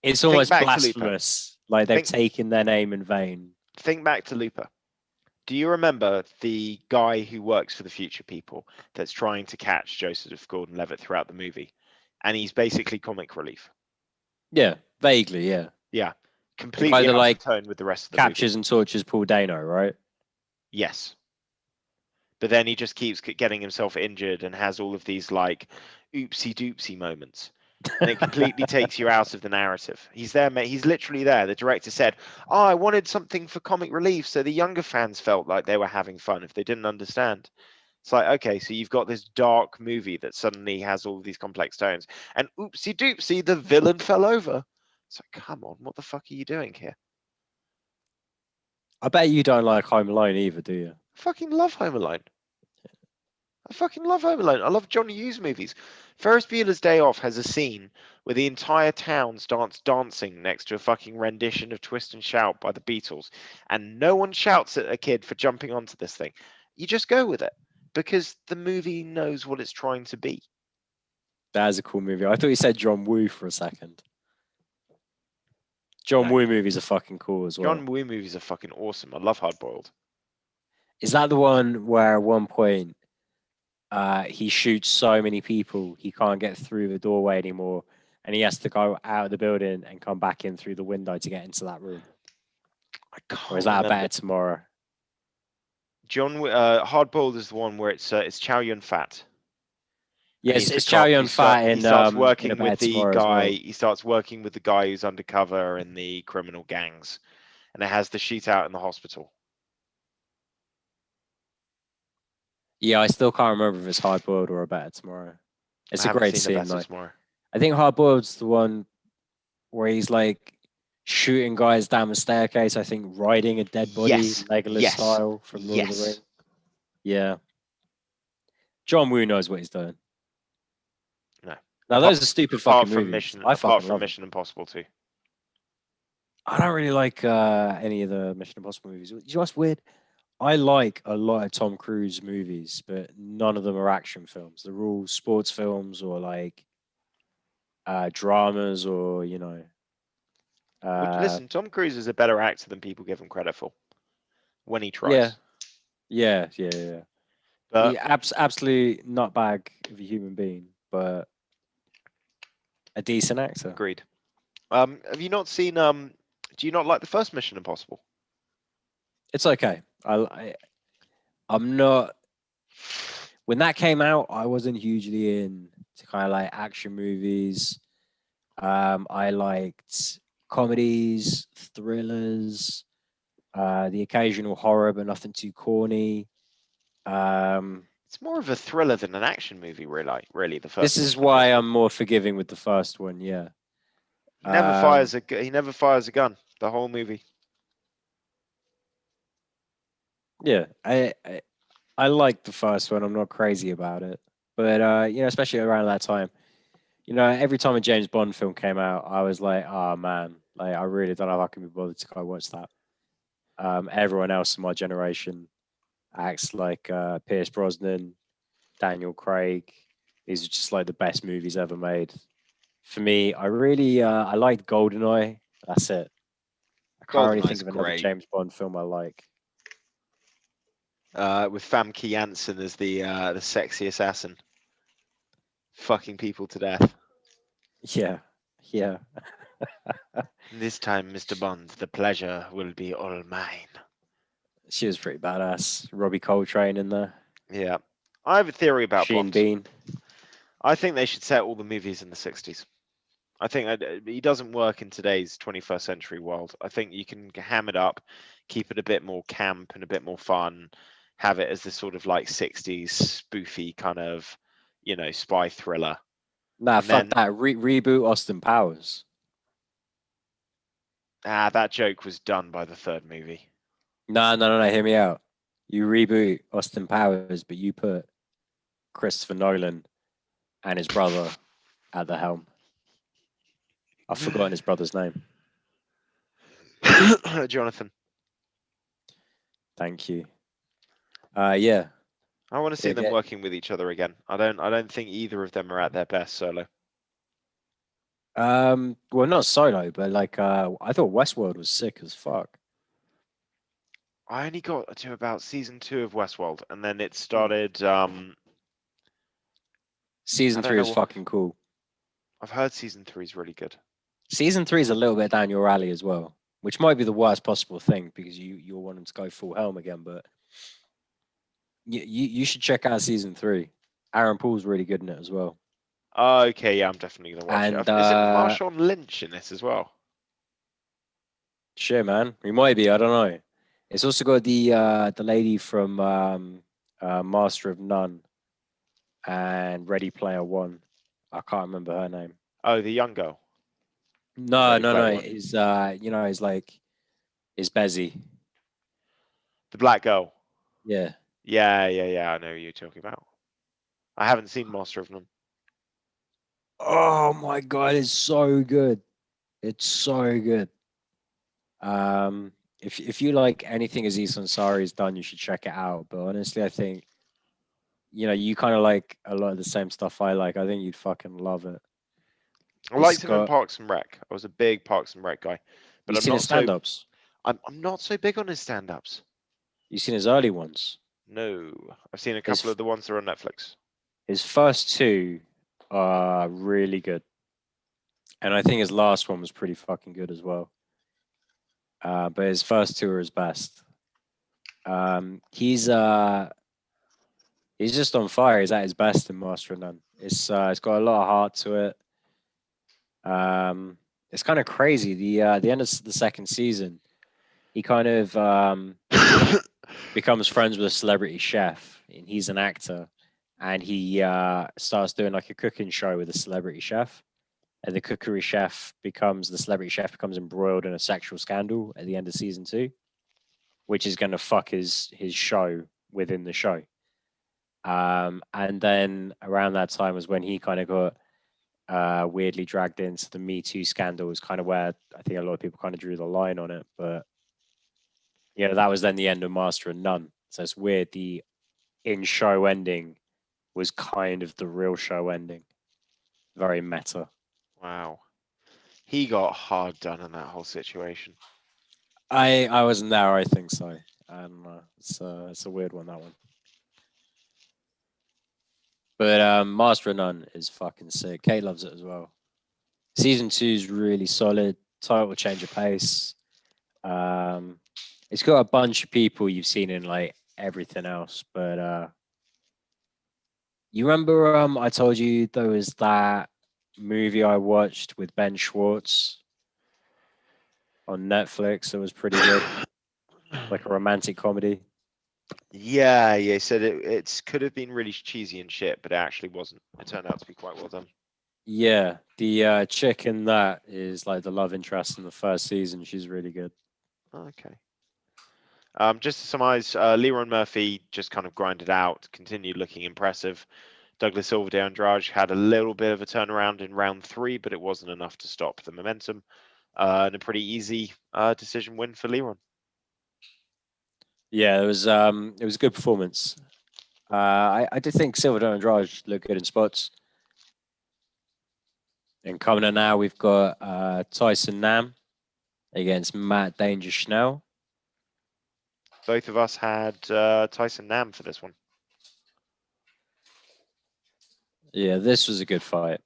it's think almost back to Looper. blasphemous. Like they've Think taken their name in vain. think back to Looper. Do you remember the guy who works for the future people that's trying to catch Joseph Gordon-Levitt throughout the movie? And he's basically comic relief. Yeah, vaguely, yeah. Yeah. The guy Completely that out of like tone with the rest of the movie. captures and tortures Paul Dano, right? Yes. But then he just keeps getting himself injured and has all of these like oopsie doopsie moments. And it completely takes you out of the narrative. He's there, mate. He's literally there. The director said, "Oh, I wanted something for comic relief so the younger fans felt like they were having fun if they didn't understand." It's like, okay, so you've got this dark movie that suddenly has all these complex tones, and oopsie doopsie, the villain fell over. It's like, come on, what the fuck are you doing here? I bet you don't like Home Alone either, do you? I fucking love Home Alone. I fucking love Home Alone. I love John Hughes movies. Ferris Bueller's Day Off has a scene where the entire town starts dancing next to a fucking rendition of Twist and Shout by the Beatles, and no one shouts at a kid for jumping onto this thing. You just go with it because the movie knows what it's trying to be. That is a cool movie. I thought you said John Woo for a second. John No, Woo movies are fucking cool as John well. Woo movies are fucking awesome. I love Hard Boiled. Is that the one where at one point he shoots so many people he can't get through the doorway anymore, and he has to go out of the building and come back in through the window to get into that room? I Or is can't that a remember. Better Tomorrow? Hard Boiled is the one where it's Chow Yun Fat. And Yes, he's the it's Chow cop. Yun Fat in a Working Better with the Tomorrow as guy. well. He starts working with the guy who's undercover in the criminal gangs, and it has the shootout in the hospital. Yeah, I still can't remember if it's Hard Boiled or a Better Tomorrow. I It's a haven't great seen A scene Better though. Tomorrow. I think Hard Boiled's the one where he's like shooting guys down the staircase. I think riding a dead body, Yes, Legolas yes, style from Lord of the yes. Rings. Yeah, John Woo knows what he's doing. No, Now those are stupid fucking movies. I apart fucking from love them. Mission Impossible 2. I don't really like any of the Mission Impossible movies. You know what's weird? I like a lot of Tom Cruise movies, but none of them are action films. They're all sports films or like dramas or Which, uh, listen, Tom Cruise is a better actor than people give him credit for when he yeah, tries. yeah. But He absolutely nutbag of a human being, but a decent actor. agreed. Have you not seen? Do you not like the first Mission Impossible? It's okay. I'm not. When that came out, I wasn't hugely in to kind of like action movies. I liked comedies, thrillers, the occasional horror, but nothing too corny. Um, It's more of a thriller than an action movie, really. Really, the this first is Mission why I'm Impossible. more forgiving with the first one. Yeah. He Um, never fires a gun the whole movie. yeah. I like the first one. I'm not crazy about it, but especially around that time, every time a James Bond film came out, I was like, oh man, Like, I really don't know if I can be bothered to go watch that. Everyone else in my generation acts like Pierce Brosnan, Daniel Craig. These are just like the best movies ever made. For me, I liked Goldeneye. That's it. I can't really think GoldenEye's of another great. James Bond film I like. With Famke Janssen as the sexy assassin, fucking people to death. Yeah, yeah. This time, Mr. Bond, the pleasure will be all mine. She was pretty badass. Robbie Coltrane in there. Yeah. I have a theory about Sheen Bond. Bean. I think they should set all the movies in the 60s. I think he doesn't work in today's 21st century world. I think you can ham it up, keep it a bit more camp and a bit more fun, have it as this sort of like 60s spoofy kind of, spy thriller. Nah, And fuck then, that. Reboot Austin Powers. that joke was done by the third movie. No, no, no, no. Hear me out. You reboot Austin Powers, but you put Christopher Nolan and his brother at the helm. I've forgotten his brother's name. Jonathan. Thank you. Yeah. I want to see them Get, working with each other again. I don't think either of them are at their best solo. well, not solo, but like, I thought Westworld was sick as fuck. I only got to about season 2 of Westworld, and then it Hmm. started. Season I don't 3 know is what. fucking cool. I've heard season 3 is really good. Season 3 is a little bit down your alley as well, which might be the worst possible thing because you're wanting to go full helm again. But you should check out season 3. Aaron Paul's really good in it as well. Okay, yeah, I'm definitely gonna watch And it. Is it Marshawn Lynch in this as well? shit, man, he might be. I don't know. It's also got the lady from Master of None and Ready Player One. I can't remember her name. Oh, the young girl. No, Ready no, Player no. One. Is he's like is Bezzy. The black girl. Yeah. Yeah, yeah, yeah. I know who you're talking about. I haven't seen Master of None. Oh my god, it's so good. It's so good. Um, if you like anything Aziz Ansari's done, you should check it out. But honestly, I think you kind of like a lot of the same stuff I like. I think you'd fucking love it. I It's liked him in got Parks and Rec. I was a big Parks and Rec guy, but you seen his stand-ups? I'm not so big on his stand-ups. You seen his early ones? No, I've seen a His couple of the ones that are on Netflix. his first two are really good, and I think his last one was pretty fucking good as well. But his first two are his best. Um, he's uh he's just on fire. He's at his best in Master of None. It's got a lot of heart to it. It's kind of crazy. The end of the second season, he kind of becomes friends with a celebrity chef, and he's an actor, and he starts doing like a cooking show with a celebrity chef. And the celebrity chef becomes embroiled in a sexual scandal at the end of season 2, which is going to fuck his show within the show. And then around that time was when he kind of got weirdly dragged into the Me Too scandal, was kind of where I think a lot of people kind of drew the line on it. But that was then the end of Master and None. So it's weird. The in show ending was kind of the real show ending. Very meta. Wow, he got hard done in that whole situation. I wasn't there. I think so. And it's a weird one, that one. But Master of None is fucking sick. Kate loves it as well. Season 2 is really solid. Title change of pace. It's got a bunch of people you've seen in like everything else. But you remember I told you there was that movie I watched with Ben Schwartz on Netflix. It was pretty good. Like a romantic comedy. Yeah, yeah. He said it could have been really cheesy and shit, but it actually wasn't. It turned out to be quite well done. Yeah, the chick in that is like the love interest in the first season. She's really good. Okay. Just to surmise, Leron Murphy just kind of grinded out, continued looking impressive. Douglas Silva de Andrade had a little bit of a turnaround in round 3, but it wasn't enough to stop the momentum. and a pretty easy decision win for Leron. Yeah, it was a good performance. I did think Silva and Andrade looked good in spots. And coming in now, we've got Tyson Nam against Matt Danger Schnell. Both of us had Tyson Nam for this one. Yeah, this was a good fight.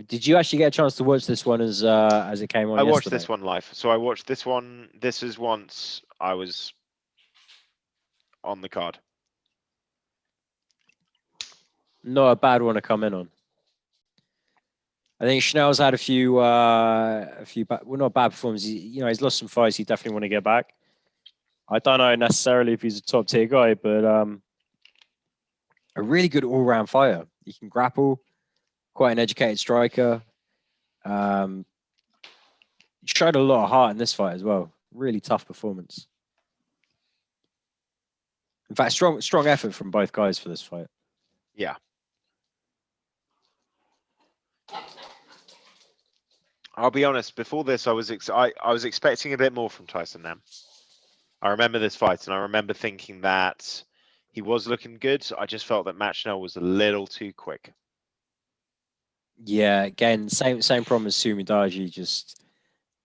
Did you actually get a chance to watch this one as it came on I watched yesterday? this one live. So I watched this one. This is once I was on the card. Not a bad one to come in on. I think Schnell's had a few, not bad performances. He's lost some fights. He definitely want to get back. I don't know necessarily if he's a top tier guy, but a really good all round fighter. He can grapple, quite an educated striker. Showed a lot of heart in this fight as well. Really tough performance. In fact, strong effort from both guys for this fight. Yeah. I'll be honest. Before this, I was expecting a bit more from Tyson Nam. I remember this fight, and I remember thinking that he was looking good. I just felt that Matt Schnell was a little too quick. Yeah, again, same problem as Sumidaji, just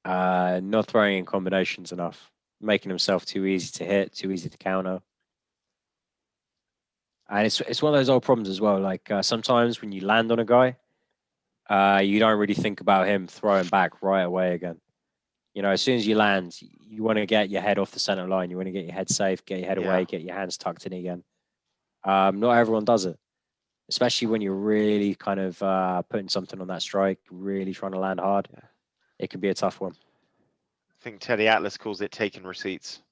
not throwing in combinations enough, making himself too easy to hit, too easy to counter. And it's one of those old problems as well. Like sometimes when you land on a guy, you don't really think about him throwing back right away again. As soon as you land, you want to get your head off the center line. You want to get your head safe, get your head away, get your hands tucked in again. Not everyone does it, especially when you're really kind of putting something on that strike, really trying to land hard. Yeah. It can be a tough one. I think Teddy Atlas calls it taking receipts.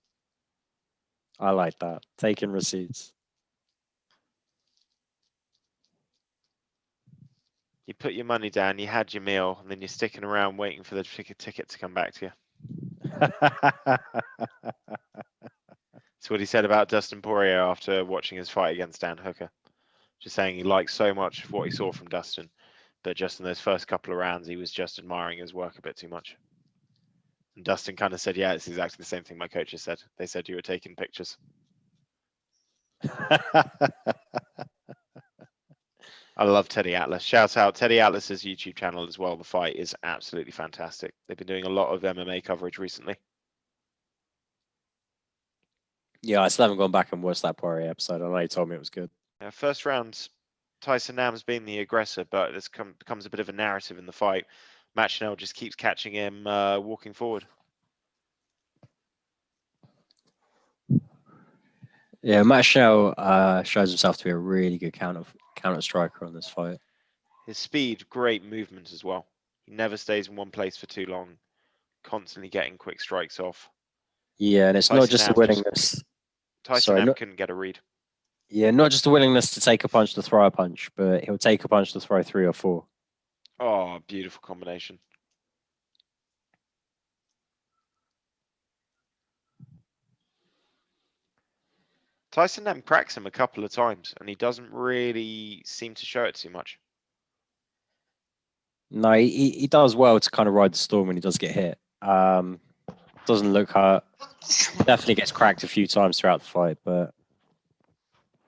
I like that. Taking receipts. You put your money down, you had your meal, and then you're sticking around waiting for the ticket to come back to you. That's what he said about Dustin Poirier after watching his fight against Dan Hooker. Just saying he liked so much of what he saw from Dustin, but just in those first couple of rounds, he was just admiring his work a bit too much. And Dustin kind of said, yeah, it's exactly the same thing my coaches said. They said you were taking pictures. I love Teddy Atlas. Shout out Teddy Atlas's YouTube channel as well. The fight is absolutely fantastic. They've been doing a lot of MMA coverage recently. Yeah, I still haven't gone back and watched that Poirier episode. I know you told me it was good. First round, Tyson Nam's been the aggressor, but this becomes a bit of a narrative in the fight. Matt Schnell just keeps catching him walking forward. Yeah, Matt Schnell shows himself to be a really good counter striker on this fight. His speed, great movement as well. He never stays in one place for too long, constantly getting quick strikes off. Yeah, and it's not just a willingness. Tyson Nam couldn't get a read. Yeah, not just a willingness to take a punch to throw a punch, but he'll take a punch to throw 3 or 4. Oh, beautiful combination. Tyson Nam cracks him a couple of times, and he doesn't really seem to show it too much. No, he does well to kind of ride the storm when he does get hit. Doesn't look hurt. Definitely gets cracked a few times throughout the fight, but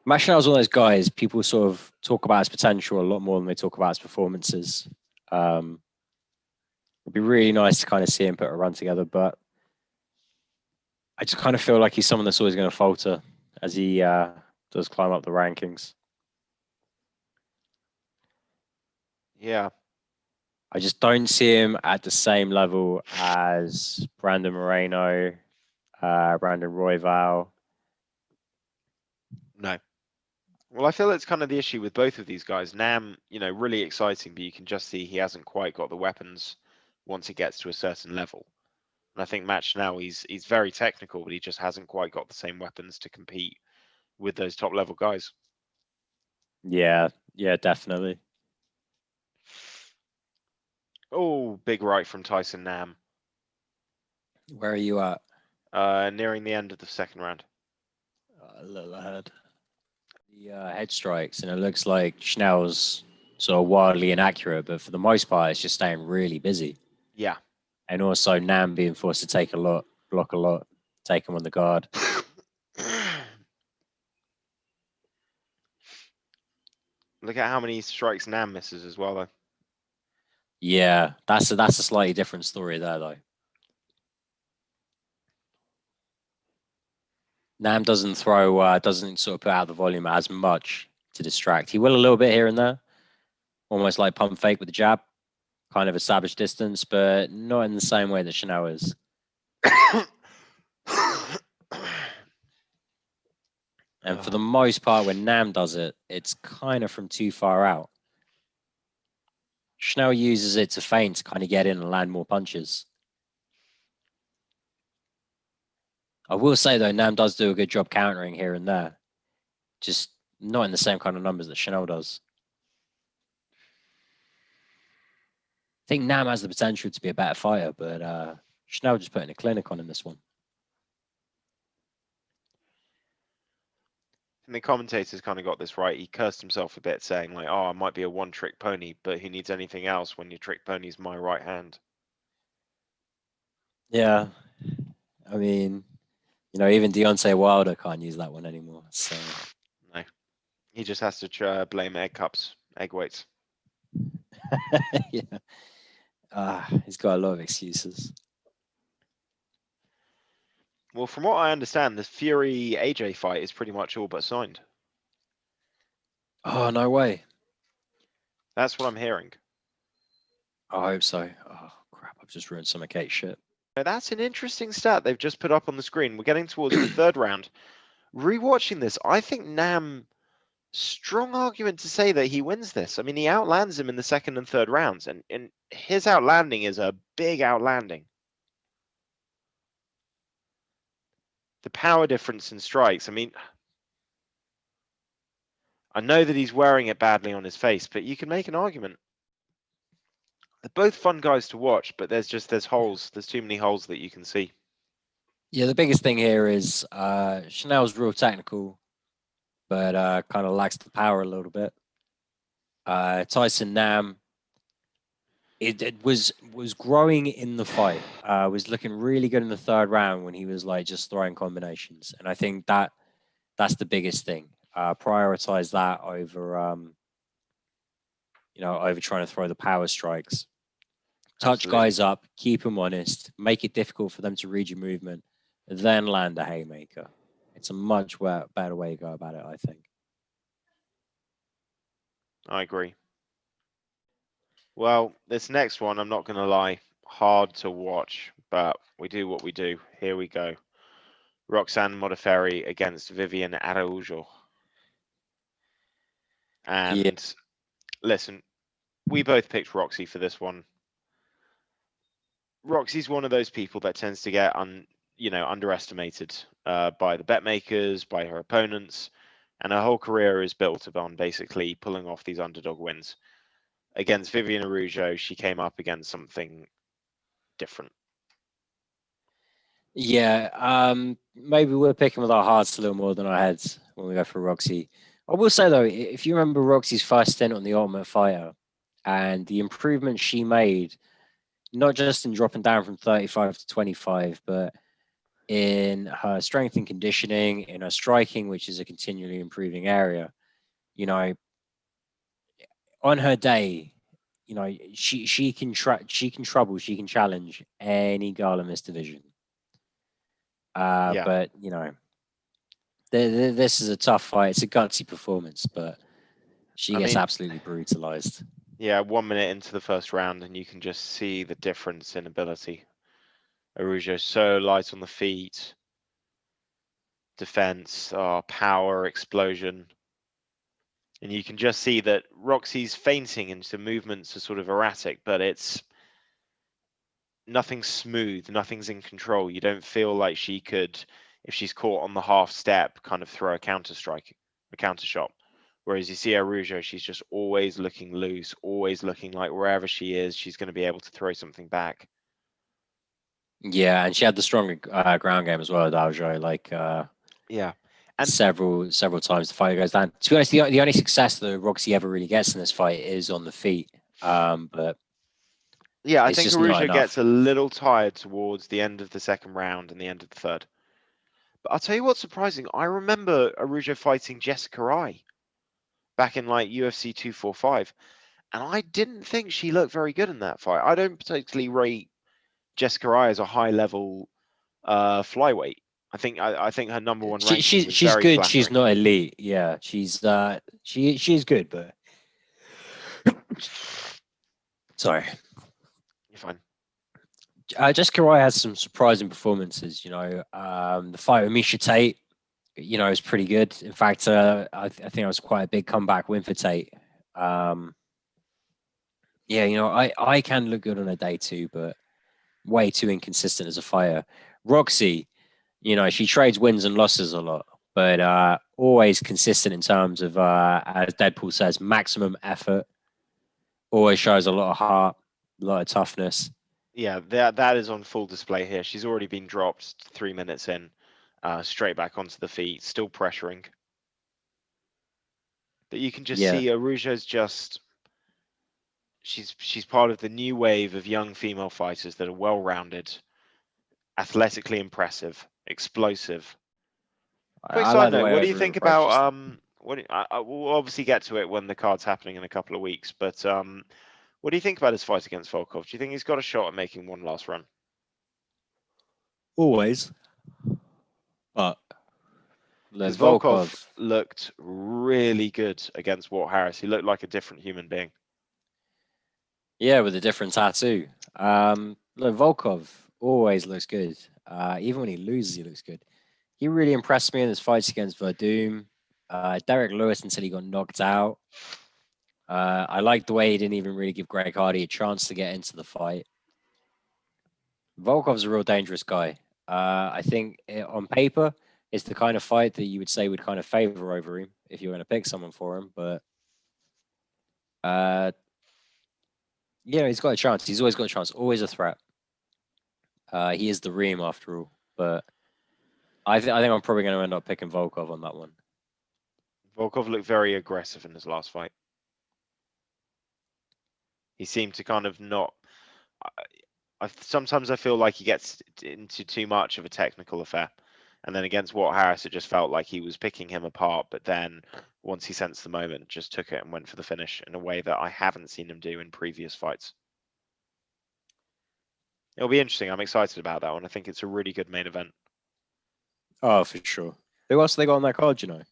Matt Schnell's one of those guys people sort of talk about his potential a lot more than they talk about his performances. It'd be really nice to kind of see him put a run together, but I just kind of feel like he's someone that's always going to falter as he does climb up the rankings. Yeah. I just don't see him at the same level as Brandon Moreno, Brandon Royval. No. Well, I feel that's kind of the issue with both of these guys. Nam, really exciting, but you can just see he hasn't quite got the weapons once he gets to a certain level. And I think Matt Schnell, he's very technical, but he just hasn't quite got the same weapons to compete with those top level guys. Yeah, definitely. Oh, big right from Tyson Nam. Where are you at? Nearing the end of the second round. A little ahead. The head strikes, and it looks like Schnell's sort of wildly inaccurate, but for the most part, it's just staying really busy. Yeah. And also Nam being forced to take a lot, block a lot, take him on the guard. Look at how many strikes Nam misses as well, though. Yeah, that's a slightly different story there, though. Nam doesn't doesn't sort of put out the volume as much to distract. He will a little bit here and there, almost like pump fake with the jab, kind of establish distance, but not in the same way that Chanel is. And for the most part, when Nam does it, it's kind of from too far out. Chanel uses it to feint to kind of get in and land more punches. I will say, though, Nam does do a good job countering here and there, just not in the same kind of numbers that Chanel does. I think Nam has the potential to be a better fighter, but Chanel just putting a clinic on in this one. And the commentators kind of got this right. He cursed himself a bit, saying like, "Oh, I might be a one-trick pony, but who needs anything else when your trick pony's my right hand?" Yeah, I mean, even Deontay Wilder can't use that one anymore. So no, he just has to blame egg cups, egg weights. yeah, he's got a lot of excuses. Well, from what I understand, the Fury AJ fight is pretty much all but signed. Oh, no way. That's what I'm hearing. I hope so. Oh, crap. I've just ruined some of Kate's shit. That's an interesting stat they've just put up on the screen. We're getting towards the third round. Rewatching this, I think Nam, strong argument to say that he wins this. I mean, he outlands him in the second and third rounds, and his outlanding is a big outlanding. The power difference in strikes, I mean, I know that he's wearing it badly on his face, but you can make an argument. They're both fun guys to watch, but there's holes. There's too many holes that you can see. Yeah, the biggest thing here is Chanel's real technical, but kind of lacks the power a little bit. Tyson Nam, it was growing in the fight. Was looking really good in the third round when he was like just throwing combinations, and I think that's the biggest thing. Prioritize that over over trying to throw the power strikes. Touch Absolutely. guys up, keep them honest, make it difficult for them to read your movement, then land a haymaker. It's a much better way to go about it, I think. I agree. Well, this next one, I'm not going to lie, hard to watch, but we do what we do. Here we go. Roxanne Modafferi against Vivian Araujo. And Yeah, listen, we both picked Roxy for this one. Roxy's one of those people that tends to get underestimated by the bet makers, by her opponents, and her whole career is built upon basically pulling off these underdog wins. Against Vivian Araujo, she came up against something different. yeah. Maybe we're picking with our hearts a little more than our heads when we go for Roxy. I will say though, if you remember Roxy's first stint on the Ultimate Fighter and the improvement she made, not just in dropping down from 35 to 25, but in her strength and conditioning, in her striking, which is a continually improving area. On her day, she can trouble, she can challenge any girl in this division. Yeah. But this is a tough fight. It's a gutsy performance, but she gets absolutely brutalized. Yeah, 1 minute into the first round, and you can just see the difference in ability. Araujo so light on the feet, defense, power, explosion. And you can just see that Roxy's feinting into movements are sort of erratic, but it's nothing's smooth, nothing's in control. You don't feel like she could, if she's caught on the half step, kind of throw a counter strike, a counter shot. Whereas you see Araujo, she's just always looking loose, always looking like wherever she is, she's going to be able to throw something back. Yeah, and she had the stronger ground game as well, Araujo. Yeah. And several times the fight goes down. To be honest, the only success that Roxy ever really gets in this fight is on the feet. But yeah, I it's think just not Araujo gets enough. a little tired towards the end of the second round and the end of the third. But I'll tell you what's surprising. I remember Araujo fighting Jessica Eye back in like UFC 245, and I didn't think she looked very good in that fight. I don't particularly rate Jessica Eye as a high level flyweight. I think her number one ranking was She's very good. She's flattering. not elite. Yeah, she's good, but sorry. You're fine. Jessica Rai has some surprising performances. The fight with Misha Tate, is pretty good. In fact, I think it was quite a big comeback win for Tate. Um, yeah, I can look good on a day too, but way too inconsistent as a fighter. Roxy, she trades wins and losses a lot, but always consistent in terms of, as Deadpool says, maximum effort. Always shows a lot of heart, a lot of toughness. Yeah, that is on full display here. She's already been dropped 3 minutes in, straight back onto the feet, still pressuring. But you can just Yeah, see Araujo's just she's part of the new wave of young female fighters that are well-rounded, athletically impressive, explosive. Quick I side like the note: way what do you Overeem think about approaches things. we'll obviously get to it when the card's happening in a couple of weeks, but what do you think about his fight against Volkov? Do you think he's got a shot at making one last run? Always, but Because like Volkov Volkov, looked really good against Walt Harris. He looked like a different human being. yeah, with a different tattoo. Look, Volkov always looks good. Even when he loses, he looks good. He really impressed me in his fights against Verdum. Derek Lewis until he got knocked out. I liked the way he didn't even really give Greg Hardy a chance to get into the fight. Volkov's a real dangerous guy. I think on paper, it's the kind of fight that you would say would kind of favor over him if you were going to pick someone for him. But uh, he's got a chance. He's always got a chance. Always a threat. He is the Reem after all. But I think I'm probably going to end up picking Volkov on that one. Volkov looked very aggressive in his last fight. He seemed to kind of not. Sometimes I feel like he gets into too much of a technical affair. And then against Walt Harris, it just felt like he was picking him apart. But then once he sensed the moment, just took it and went for the finish in a way that I haven't seen him do in previous fights. It'll be interesting. I'm excited about that one. I think it's a really good main event. Oh, for sure. Who else they got on that card, you know?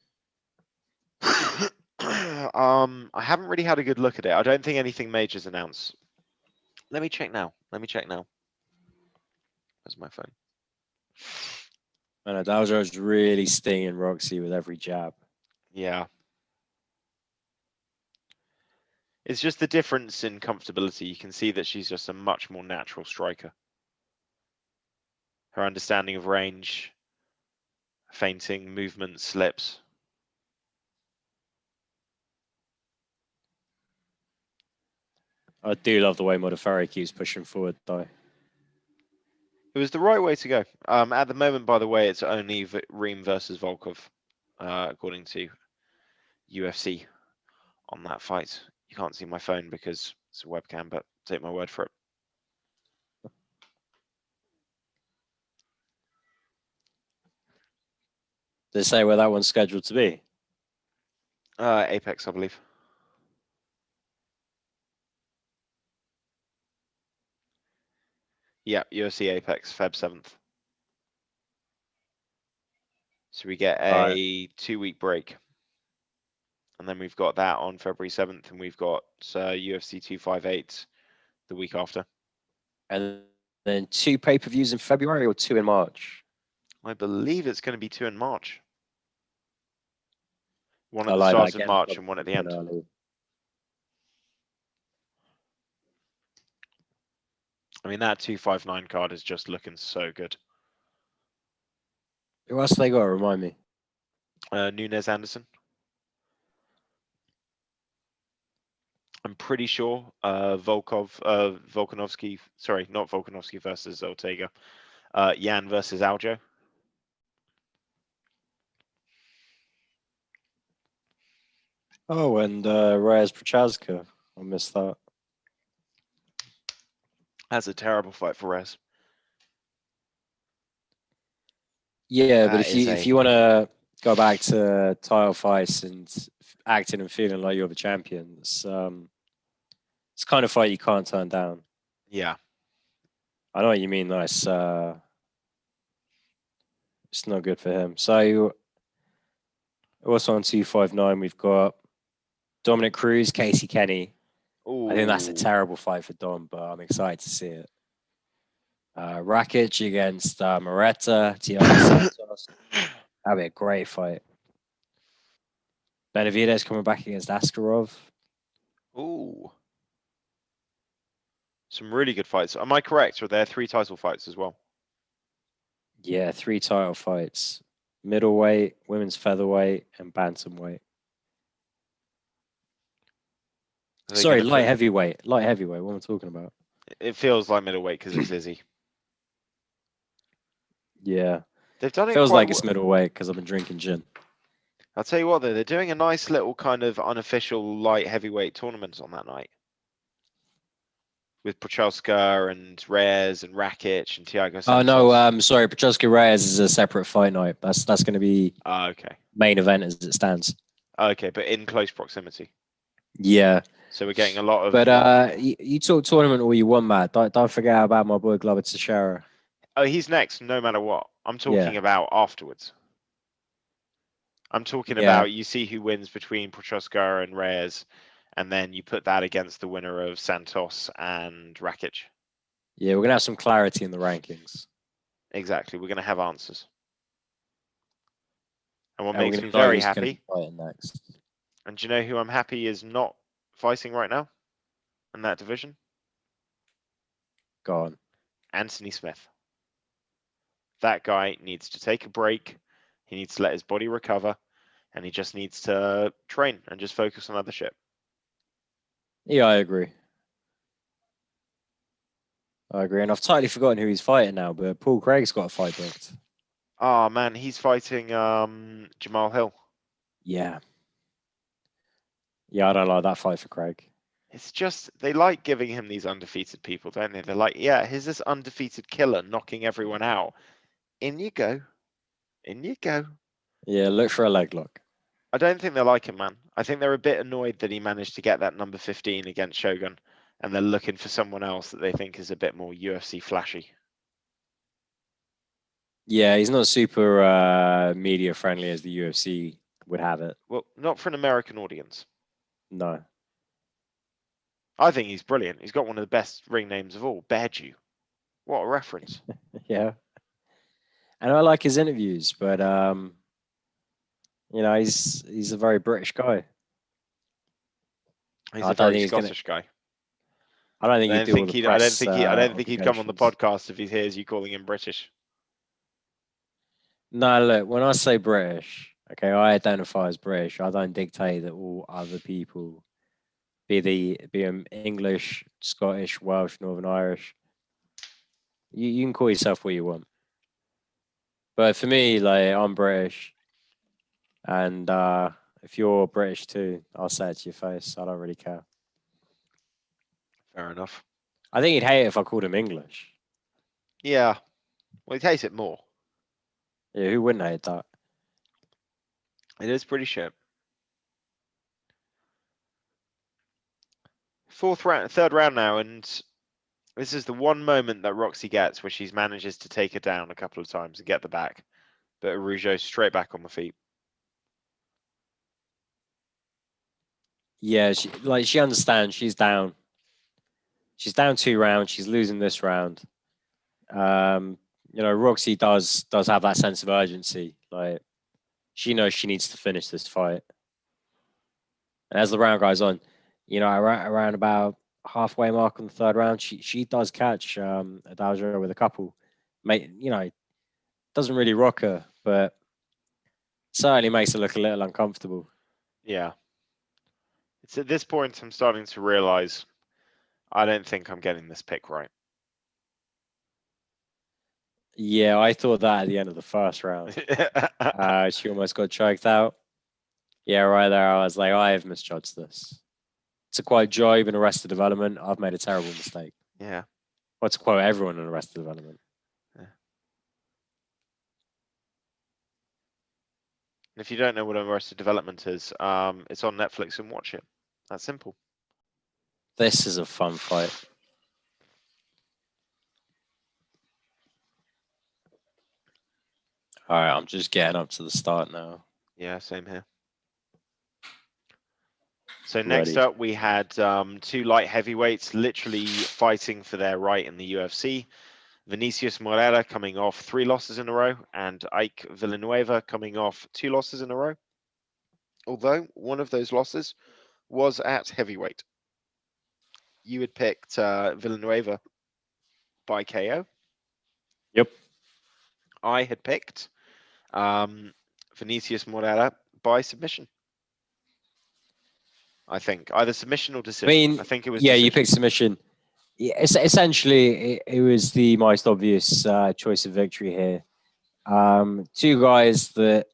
I haven't really had a good look at it. I don't think anything major's announced. Let me check now. Where's my phone? I know Daljo's really stinging Roxy with every jab. Yeah. It's just the difference in comfortability. You can see that she's just a much more natural striker. Her understanding of range, feinting, movement, slips. I do love the way Modafferi keeps pushing forward, though. It was the right way to go. At the moment, by the way, it's only Reem versus Volkov, according to UFC on that fight. You can't see my phone because it's a webcam, but take my word for it. They say where that one's scheduled to be. Apex, I believe. Yeah, UFC Apex, Feb 7th. So we get All right. a 2-week break. And then we've got that on February 7th, and we've got UFC 258 the week after. And then 2 pay-per-views in February or 2 in March? I believe it's going to be 2 in March. One I at the like that. start of Getting March and one at the end. early. I mean, that 259 card is just looking so good. Who else they got? Remind me. Nunes Anderson. I'm pretty sure Volkanovski, sorry, not Volkanovski versus Ortega. Yan versus Aljo. Oh, and Reyes Prochazka. I missed that. That's a terrible fight for Rez. Yeah, but That if is you a want to go back to title fights and acting and feeling like you're the champion, it's kind of fight you can't turn down. yeah. I know what you mean. Though it's not good for him. So also on 259, we've got Dominic Cruz, Casey Kenny. I think that's a Ooh. terrible fight for Dom, but I'm excited to see it. Rakic against Moreta, Thiago Santos. That'd be a great fight. Benavidez coming back against Askarov. Ooh. Some really good fights. Am I correct? Or are there 3 title fights as well? Yeah, 3 title fights: middleweight, women's featherweight, and bantamweight. Are they going Sorry, to put? light heavyweight. Light heavyweight. What am I talking about? It feels like middleweight because it's Izzy. Yeah, They've done it feels quite like well. it's middleweight because I've been drinking gin. I'll tell you what, though, they're doing a nice little kind of unofficial light heavyweight tournament on that night with Prochalska and Reyes and Rakic and Thiago Oh no, Santos. sorry, Prochazka Reyes is a separate fight night. That's going to be Okay. main event as it stands. Okay, but in close proximity. Yeah, So we're getting a lot of but not. you talk tournament all you want, Matt. Don't forget about my boy Glover Teixeira. Oh, he's next, no matter what. I'm Yeah, talking about afterwards. I'm talking yeah, about you see who wins between Prochaska and Reyes, and then you put that against the winner of Santos and Rakic. yeah. We're gonna have some clarity in the rankings, Exactly. We're going to have answers. And what and we're makes gonna me know very who's gonna be happy, fighting next. and do you know who I'm happy is not fighting right now in that division? Go on. Anthony Smith. That guy needs to take a break. He needs to let his body recover, and he just needs to train and just focus on other shit. Yeah, I agree. I agree, and I've totally forgotten who he's fighting now. But Paul Craig's got a fight booked. Oh man, he's fighting Jamal Hill. Yeah, yeah. I don't like that fight for Craig. It's just they like giving him these undefeated people, don't they? They're like, yeah, here's this undefeated killer knocking everyone out. In you go. In you go. Yeah, look for a leg lock. I don't think they like him, man. I think they're a bit annoyed that he managed to get that number 15 against Shogun, and they're looking for someone else that they think is a bit more UFC flashy. Yeah, he's not super media friendly as the UFC would have it. Well, not for an American audience. No. I think he's brilliant. He's got one of the best ring names of all, Beardew. What a reference. Yeah. And I like his interviews, but he's a very British guy. He's I a don't very think he's gonna. Scottish guy. I don't think he'd do all the press I don't think he'd come on the obligations. podcast if he hears you calling him British. No, look. When I say British, okay, I identify as British. I don't dictate that all other people be English, Scottish, Welsh, Northern Irish. You can call yourself what you want. But for me, like I'm British, and if you're British too, I'll say it to your face. I don't really care. Fair enough. I think he'd hate it if I called him English. Yeah. Well, he takes it more. Yeah, who wouldn't hate that? It is pretty shit. Third round now, and this is the one moment that Roxy gets where she manages to take her down a couple of times and get the back. But Araujo straight back on the feet. Yeah, she understands. She's down. She's down 2 rounds. She's losing this round. Roxy does have that sense of urgency. Like she knows she needs to finish this fight. And as the round goes on, around about halfway mark on the third round, she does catch Adalja with a couple. Mate, doesn't really rock her, but certainly makes her look a little uncomfortable. Yeah. It's at this point I'm starting to realize I don't think I'm getting this pick right. Yeah, I thought that at the end of the first round. She almost got choked out. Yeah, right there. I was like, I have misjudged this. To quote Job in Arrested Development, I've made a terrible mistake. Yeah. Or to quote everyone in Arrested Development. Yeah. If you don't know what Arrested Development is, it's on Netflix and watch it. That's simple. This is a fun fight. All right, I'm just getting up to the start now. Yeah, same here. So next Ready. up, we had two light heavyweights literally fighting for their right in the UFC. Vinicius Moreira coming off 3 losses in a row, and Ike Villanueva coming off 2 losses in a row. Although one of those losses was at heavyweight. You had picked Villanueva by KO. Yep. I had picked Vinicius Moreira by submission. I think either submission or I decision. mean, I think it was yeah, you decision. picked submission. Yeah, essentially, it was the most obvious choice of victory here. Two guys that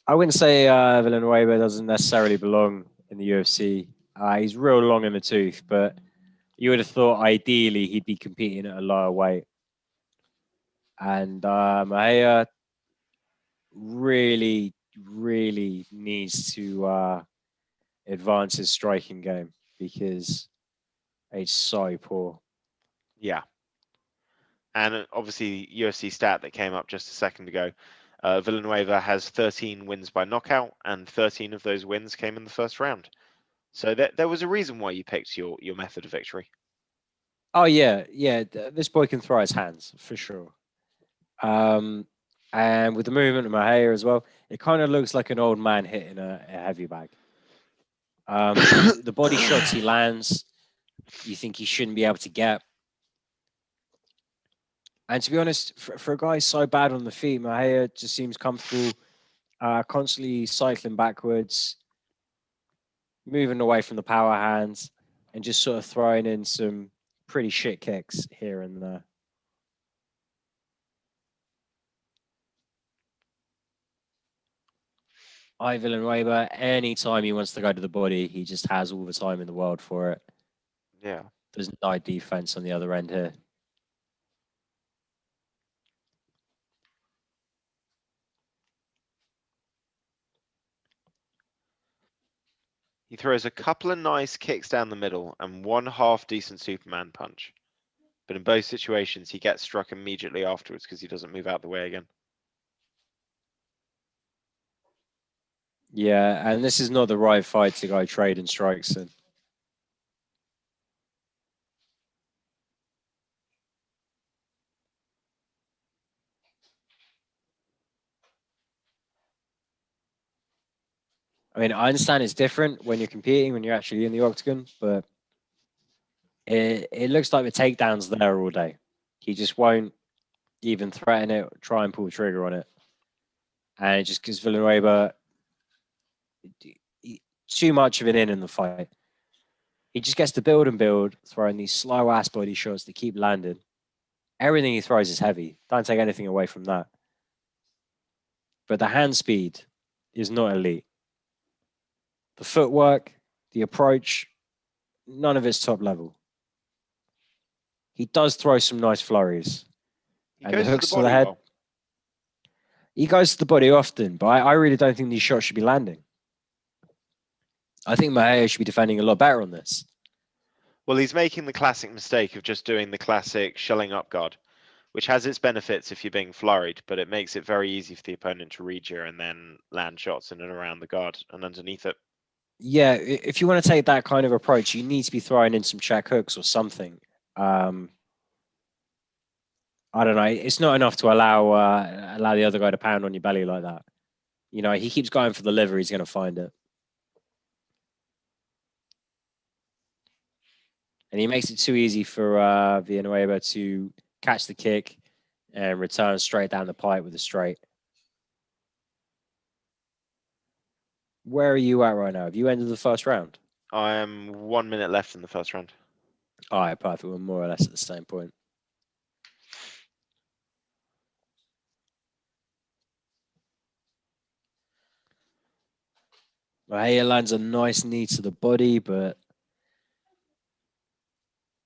I wouldn't say Villanueva doesn't necessarily belong in the UFC. He's real long in the tooth, but you would have thought ideally he'd be competing at a lower weight. And Mahia really, really needs to advance his striking game because it's so poor. Yeah. And obviously, UFC stat that came up just a second ago. Villanueva has 13 wins by knockout, and 13 of those wins came in the first round. So there was a reason why you picked your method of victory. Oh yeah, yeah. This boy can throw his hands for sure. Um, and with the movement of my hair as well, it kind of looks like an old man hitting a heavy bag. The body shots he lands, you think he shouldn't be able to get. And to be honest, for a guy so bad on the feet, Mahia just seems comfortable, constantly cycling backwards, moving away from the power hands, and just sort of throwing in some pretty shit kicks here and there. Ivan Villanueva, anytime he wants to go to the body, he just has all the time in the world for it. Yeah. There's no defense on the other end here. He throws a couple of nice kicks down the middle and one half decent Superman punch. But in both situations, he gets struck immediately afterwards because he doesn't move out the way again. Yeah, and this is not the right fight to go trading strikes in. I mean, I understand it's different when you're competing, when you're actually in the octagon, but it looks like the takedown's there all day. He just won't even threaten it, try and pull the trigger on it. And it just gives Villanueva too much of an in the fight. He just gets to build and build, throwing these slow ass body shots that keep landing. Everything he throws is heavy. Don't take anything away from that. But the hand speed is not elite. The footwork, the approach, none of it's top level. He does throw some nice flurries. He And the goes to the hooks to the body head, well. he goes to the body often, but I really don't think these shots should be landing. I think Mahia should be defending a lot better on this. Well, he's making the classic mistake of just doing the classic shelling up guard, which has its benefits if you're being flurried, but it makes it very easy for the opponent to read you and then land shots in and around the guard and underneath it. Yeah, if you want to take that kind of approach, you need to be throwing in some check hooks or something. I don't know. It's not enough to allow the other guy to pound on your belly like that. You know, he keeps going for the liver, he's going to find it. And he makes it too easy for Villanueva to catch the kick and return straight down the pipe with a straight. Where are you at right now? Have you ended the first round? I am 1 minute left in the first round. All right, perfect. We're more or less at the same point. Mahia lands a nice knee to the body, but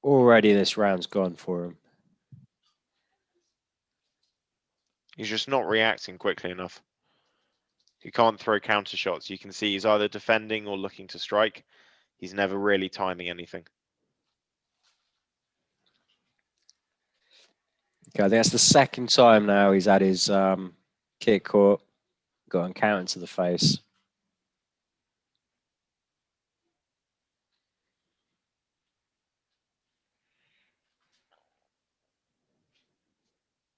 already this round's gone for him. He's just not reacting quickly enough. He can't throw counter shots. You can see he's either defending or looking to strike. He's never really timing anything. Okay, I think that's the second time now he's had his kick caught, got a counter to the face.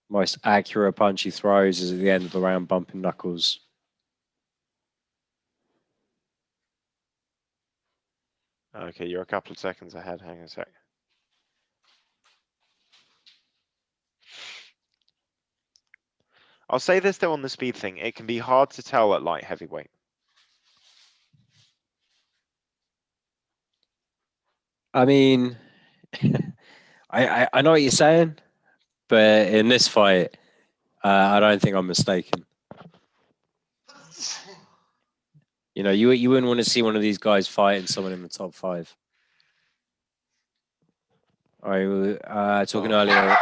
Most accurate punch he throws is at the end of the round, bumping knuckles. Okay, you're a couple of seconds ahead. Hang on a sec. I'll say this though on the speed thing. It can be hard to tell at light heavyweight. I mean, I know what you're saying, but in this fight, I don't think I'm mistaken. You know, you wouldn't want to see one of these guys fighting someone in the top 5. I was talking earlier.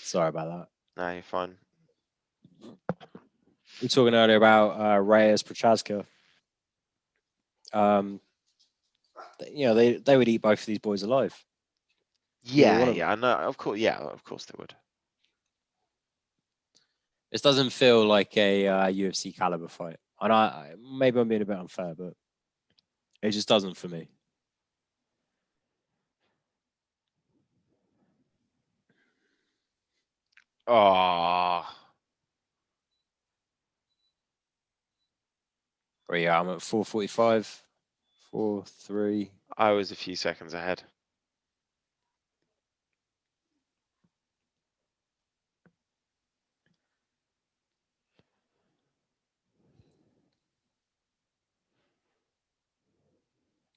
Sorry about that. No, you're fine. We were talking earlier about Reyes Prochaska. You know, they would eat both of these boys alive. Yeah, I know. Of course, they would. This doesn't feel like a UFC caliber fight. And maybe I'm being a bit unfair, but it just doesn't for me. Oh. But yeah, I'm at 4:45, 4:3. I was a few seconds ahead.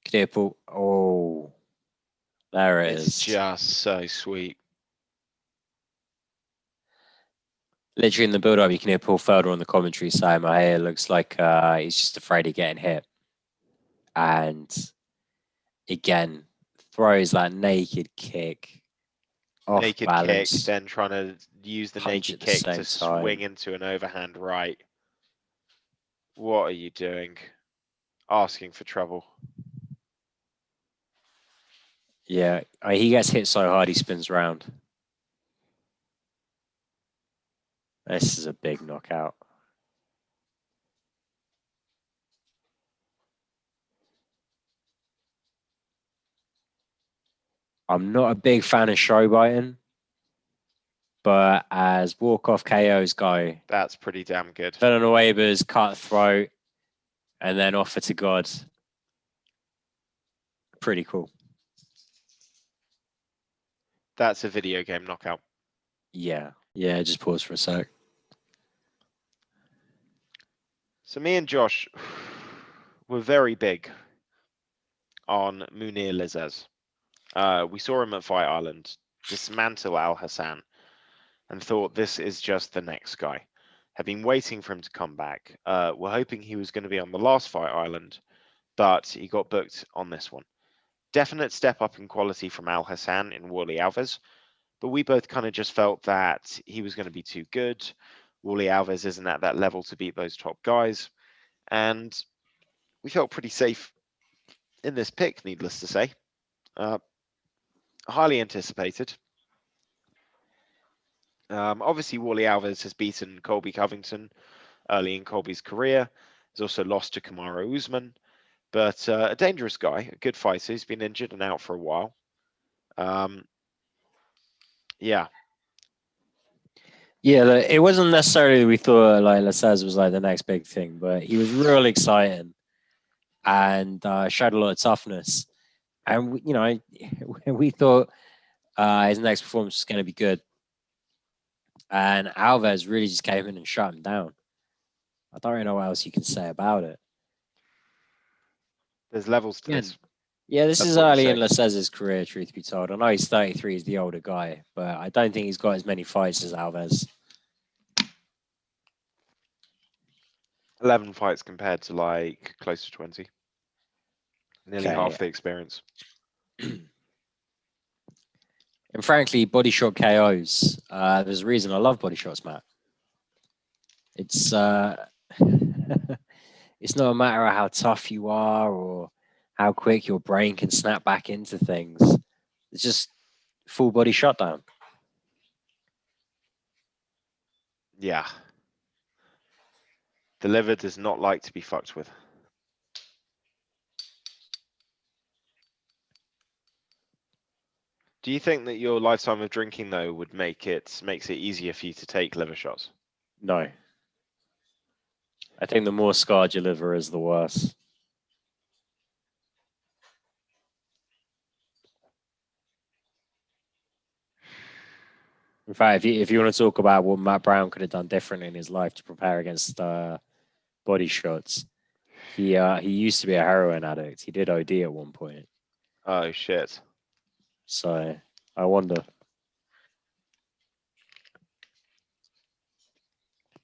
Clearpool. Oh, there it is. It's just so sweet. Literally in the build-up, you can hear Paul Felder on the commentary saying, "My hair looks like he's just afraid of getting hit," and again throws that naked kick off Naked balance, kick, then trying to use the naked kick to swing into an overhand right. What are you doing? Asking for trouble. Yeah, he gets hit so hard he spins around. This is a big knockout. I'm not a big fan of show biting, but as walk-off KOs go, that's pretty damn good. Villanueva's cut throat and then offer to God. Pretty cool. That's a video game knockout. Yeah, just pause for a sec. So me and Josh were very big on Munir Lizez. We saw him at Fight Island dismantle Al Hassan and thought this is just the next guy. Have been waiting for him to come back. We're hoping he was going to be on the last Fight Island, but he got booked on this one. Definite step up in quality from Al Hassan in Wally Alves, but we both kind of just felt that he was going to be too good. Wally Alves isn't at that level to beat those top guys, and we felt pretty safe in this pick, needless to say. Highly anticipated. Obviously, Wally Alves has beaten Colby Covington early in Colby's career. He's also lost to Kamaru Usman, but a dangerous guy, a good fighter. He's been injured and out for a while. Yeah. Yeah, it wasn't necessarily we thought like Lasaz was like the next big thing, but he was real exciting and showed a lot of toughness. And you know, we thought his next performance was going to be good. And Alves really just came in and shut him down. I don't really know what else you can say about it. There's levels to this. Yeah, this is early in Lasez's career, truth be told. I know he's 33, he's the older guy, but I don't think he's got as many fights as Alves. 11 fights compared to like close to 20. Nearly half Okay. the experience. And frankly, body shot KOs. There's a reason I love body shots, Matt. It's it's not a matter of how tough you are or how quick your brain can snap back into things. It's just full body shutdown. Yeah. The liver does not like to be fucked with. Do you think that your lifetime of drinking though would makes it easier for you to take liver shots? No. I think the more scarred your liver is, the worse. In fact, if you want to talk about what Matt Brown could have done differently in his life to prepare against body shots, he used to be a heroin addict. He did OD at one point. Oh shit. So I wonder.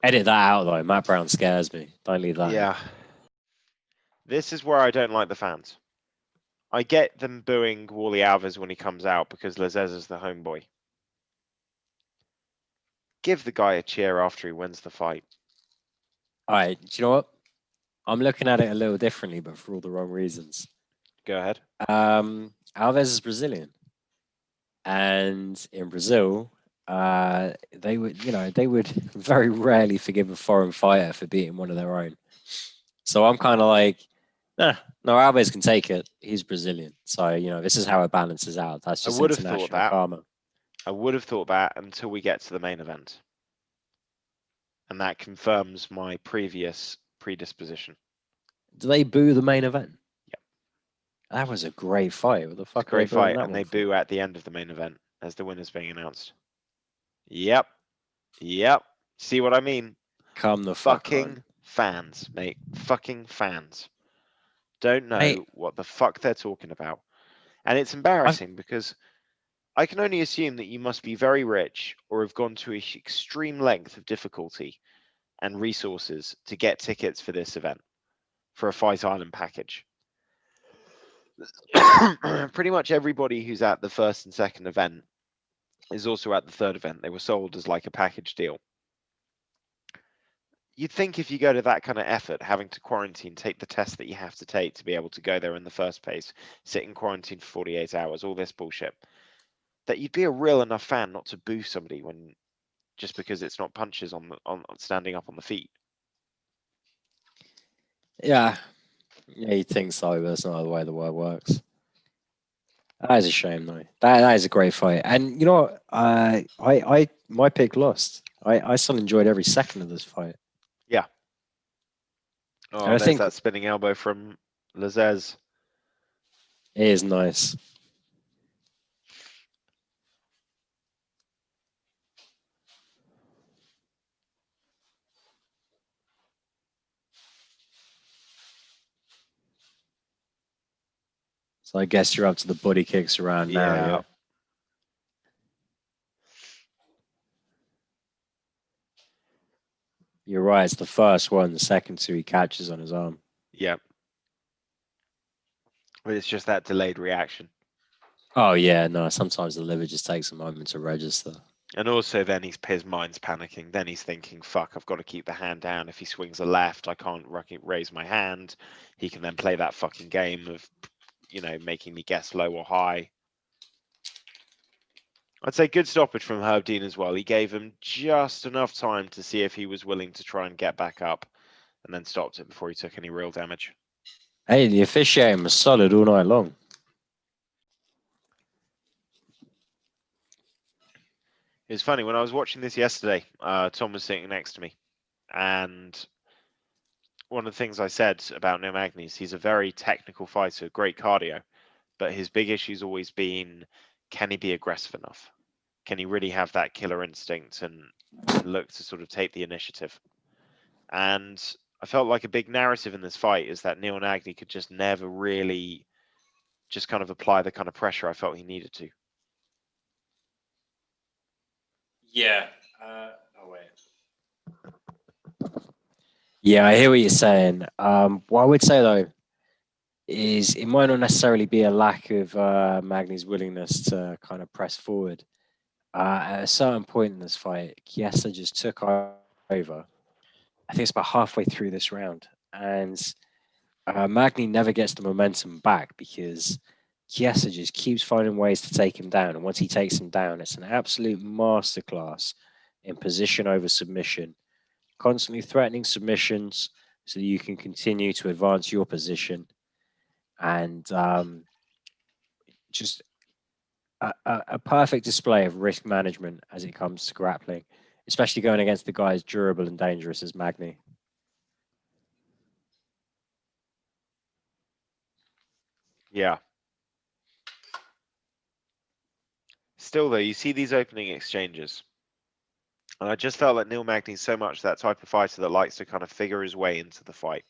Edit that out though. Matt Brown scares me. Don't leave that in. Yeah. This is where I don't like the fans. I get them booing Wally Alves when he comes out because Lazez is the homeboy. Give the guy a cheer after he wins the fight. All right. Do you know what? I'm looking at it a little differently, but for all the wrong reasons. Go ahead. Alves is Brazilian, and in Brazil, they would very rarely forgive a foreign fighter for beating one of their own. So I'm kind of like, nah, no, Alves can take it. He's Brazilian, so this is how it balances out. That's I just would have thought international that. karma. I would have thought that until we get to the main event. And that confirms my previous predisposition. Do they boo the main event? Yep. That was a great fight. What the It's a fuck are they great booing fight, that and one they for? boo at the end of the main event as the winner's being announced. Yep. Yep. See what I mean? Come the fuck Fucking on, fans, mate. Fucking fans. Don't mate. know what the fuck they're talking about. And it's embarrassing because I can only assume that you must be very rich or have gone to an extreme length of difficulty and resources to get tickets for this event, for a Fight Island package. Pretty much everybody who's at the first and second event is also at the third event. They were sold as like a package deal. You'd think if you go to that kind of effort, having to quarantine, take the test that you have to take to be able to go there in the first place, sit in quarantine for 48 hours, all this bullshit, that you'd be a real enough fan not to boo somebody when just because it's not punches on standing up on the feet. Yeah, you'd think so, but that's not the way the world works. That is a shame, though. That is a great fight, and you know what? I my pick lost. I still enjoyed every second of this fight. Yeah. And Oh, I there's think that spinning elbow from Lazez. it is nice. So I guess you're up to the body kicks around now, Yeah. yeah? You're right. It's the first one. The second two he catches on his arm. Yeah. But it's just that delayed reaction. Oh yeah, no. Sometimes the liver just takes a moment to register. And also then his mind's panicking. Then he's thinking, fuck, I've got to keep the hand down. If he swings a left, I can't raise my hand. He can then play that fucking game of, making me guess low or high. I'd say good stoppage from Herb Dean as well. He gave him just enough time to see if he was willing to try and get back up and then stopped it before he took any real damage. Hey, the officiating was solid all night long. It was funny when I was watching this yesterday. Tom was sitting next to me, and one of the things I said about Neil Magny is he's a very technical fighter, great cardio, but his big issue's always been, can he be aggressive enough? Can he really have that killer instinct and look to sort of take the initiative? And I felt like a big narrative in this fight is that Neil Magny could just never really just kind of apply the kind of pressure I felt he needed to. Yeah. Oh wait. Yeah, I hear what you're saying. What I would say though is it might not necessarily be a lack of Magny's willingness to kind of press forward. At a certain point in this fight, Chiesa just took over. I think it's about halfway through this round, and Magny never gets the momentum back because Chiesa just keeps finding ways to take him down. And once he takes him down, it's an absolute masterclass in position over submission, constantly threatening submissions so that you can continue to advance your position and just a perfect display of risk management as it comes to grappling, especially going against the guy as durable and dangerous as Magny. Yeah. Still though, you see these opening exchanges. And I just felt like Neil Magny's so much that type of fighter that likes to kind of figure his way into the fight.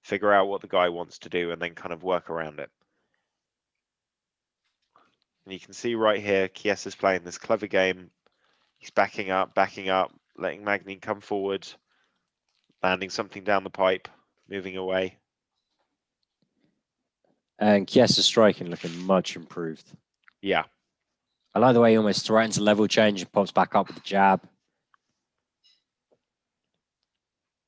Figure out what the guy wants to do and then kind of work around it. And you can see right here, Chiesa's playing this clever game. He's backing up, letting Magny come forward, landing something down the pipe, moving away. And Chiesa's striking looking much improved. Yeah. I like the way he almost threatens a level change and pops back up with the jab.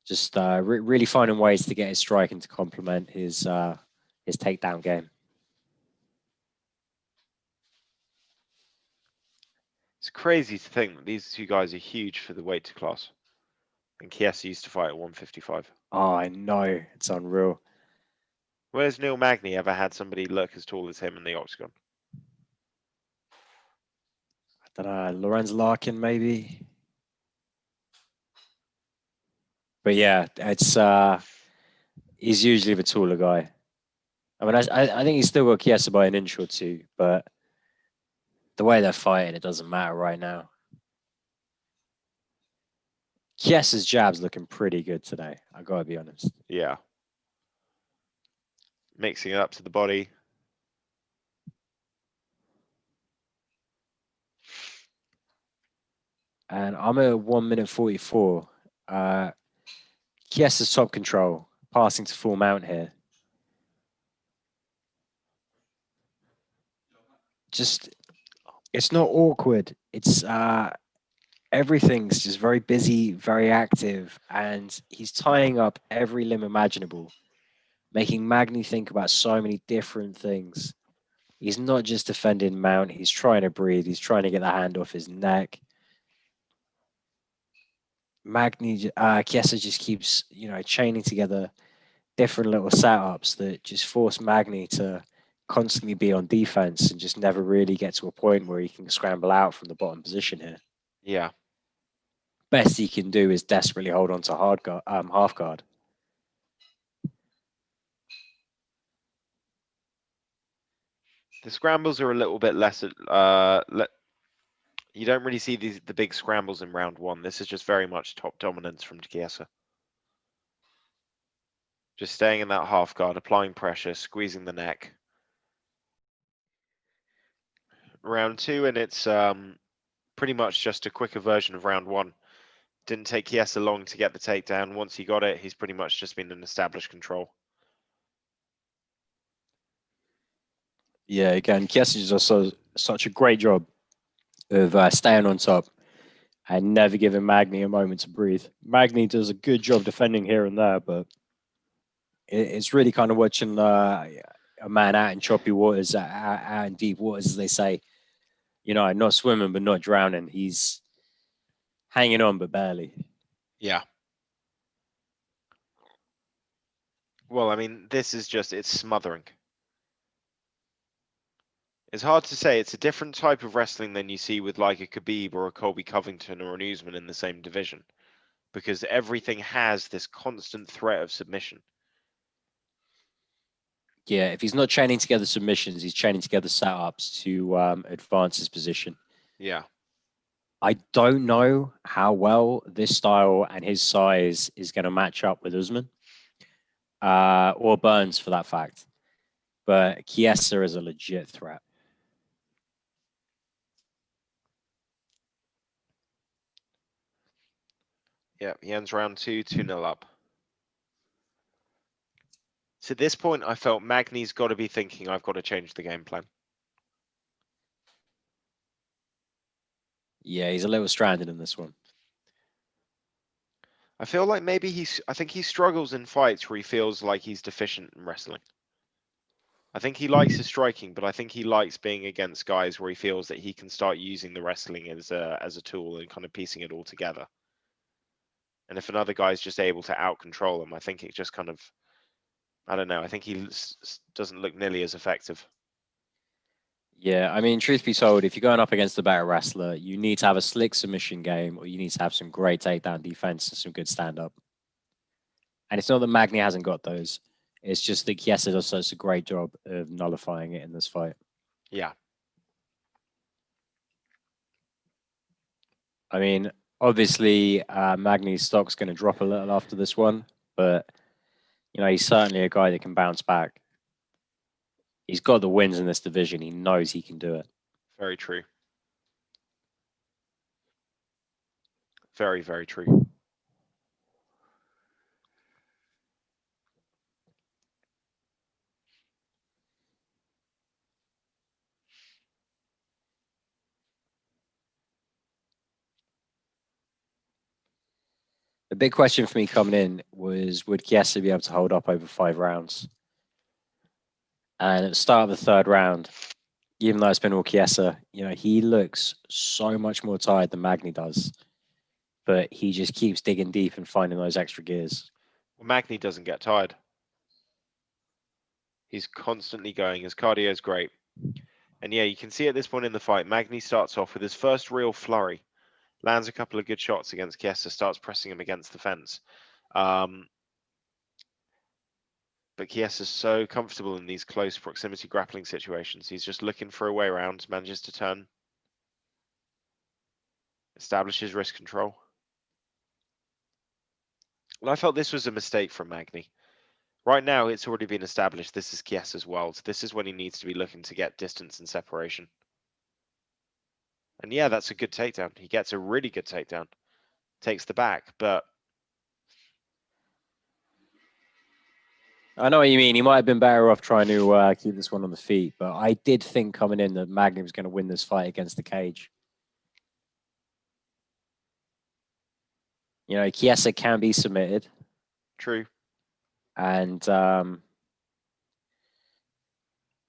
Just really finding ways to get his striking to complement his takedown game. It's crazy to think that these two guys are huge for the weight class. And Chiesa used to fight at 155. Oh, I know. It's unreal. Where's Neil Magny ever had somebody look as tall as him in the octagon? I don't know. Lorenz Larkin, maybe. But yeah, it's he's usually the taller guy. I mean, I think he's still got Chiesa by an inch or two, but the way they're fighting, it doesn't matter right now. Chiesa's jab's looking pretty good today. I gotta be honest. Yeah. Mixing it up to the body. And I'm at 1 minute 44. Chiesa's top control, passing to full mount here. Just, it's not awkward. It's everything's just very busy, very active, and he's tying up every limb imaginable, making Magny think about so many different things. He's not just defending mount, he's trying to breathe, he's trying to get the hand off his neck. Magny, Chiesa just keeps, chaining together different little setups that just force Magny to constantly be on defense and just never really get to a point where he can scramble out from the bottom position here. Yeah. Best he can do is desperately hold on to half guard. The scrambles are a little bit less. You don't really see the big scrambles in round one. This is just very much top dominance from Chiesa. Just staying in that half guard, applying pressure, squeezing the neck. Round two, and it's pretty much just a quicker version of round one. Didn't take Chiesa long to get the takedown. Once he got it, he's pretty much just been an established control. Yeah, again, Chiesa does also such a great job of staying on top and never giving Magny a moment to breathe. Magny does a good job defending here and there, but it's really kind of watching a man out in choppy waters, out in deep waters, as they say. Not swimming, but not drowning. He's hanging on, but barely. Yeah. Well, I mean, this is just, it's smothering. It's hard to say. It's a different type of wrestling than you see with like a Khabib or a Colby Covington or an Usman in the same division, because everything has this constant threat of submission. Yeah, if he's not chaining together submissions, he's chaining together setups to advance his position. Yeah. I don't know how well this style and his size is going to match up with Usman or Burns for that fact. But Chiesa is a legit threat. Yeah, he ends round 2, 2-0 up. So at this point, I felt Magny's got to be thinking, I've got to change the game plan. Yeah, he's a little stranded in this one. I feel like maybe I think he struggles in fights where he feels like he's deficient in wrestling. I think he likes his striking, but I think he likes being against guys where he feels that he can start using the wrestling as a tool and kind of piecing it all together. And if another guy's just able to out control him, I think it just kind of, I don't know. I think he doesn't look nearly as effective. Yeah, I mean, truth be told, if you're going up against a better wrestler, you need to have a slick submission game, or you need to have some great takedown defense and some good stand up. And it's not that Magny hasn't got those. It's just that Chiesa does such a great job of nullifying it in this fight. Yeah. I mean, obviously, Magny's stock's going to drop a little after this one, but he's certainly a guy that can bounce back. He's got the wins in this division. He knows he can do it. Very true. Very, very true. The big question for me coming in was, would Chiesa be able to hold up over 5 rounds? And at the start of the third round, even though it's been all Chiesa, he looks so much more tired than Magny does. But he just keeps digging deep and finding those extra gears. Well, Magny doesn't get tired. He's constantly going. His cardio is great. And yeah, you can see at this point in the fight, Magny starts off with his first real flurry. Lands a couple of good shots against Chiesa, starts pressing him against the fence. But Chiesa's so comfortable in these close proximity grappling situations. He's just looking for a way around, manages to turn, establishes wrist control. And I felt this was a mistake from Magny. Right now, it's already been established this is Chiesa's world. This is when he needs to be looking to get distance and separation. And yeah, that's a good takedown. He gets a really good takedown. Takes the back, but I know what you mean. He might have been better off trying to keep this one on the feet, but I did think coming in that Magny was going to win this fight against the cage. Chiesa can be submitted. True. And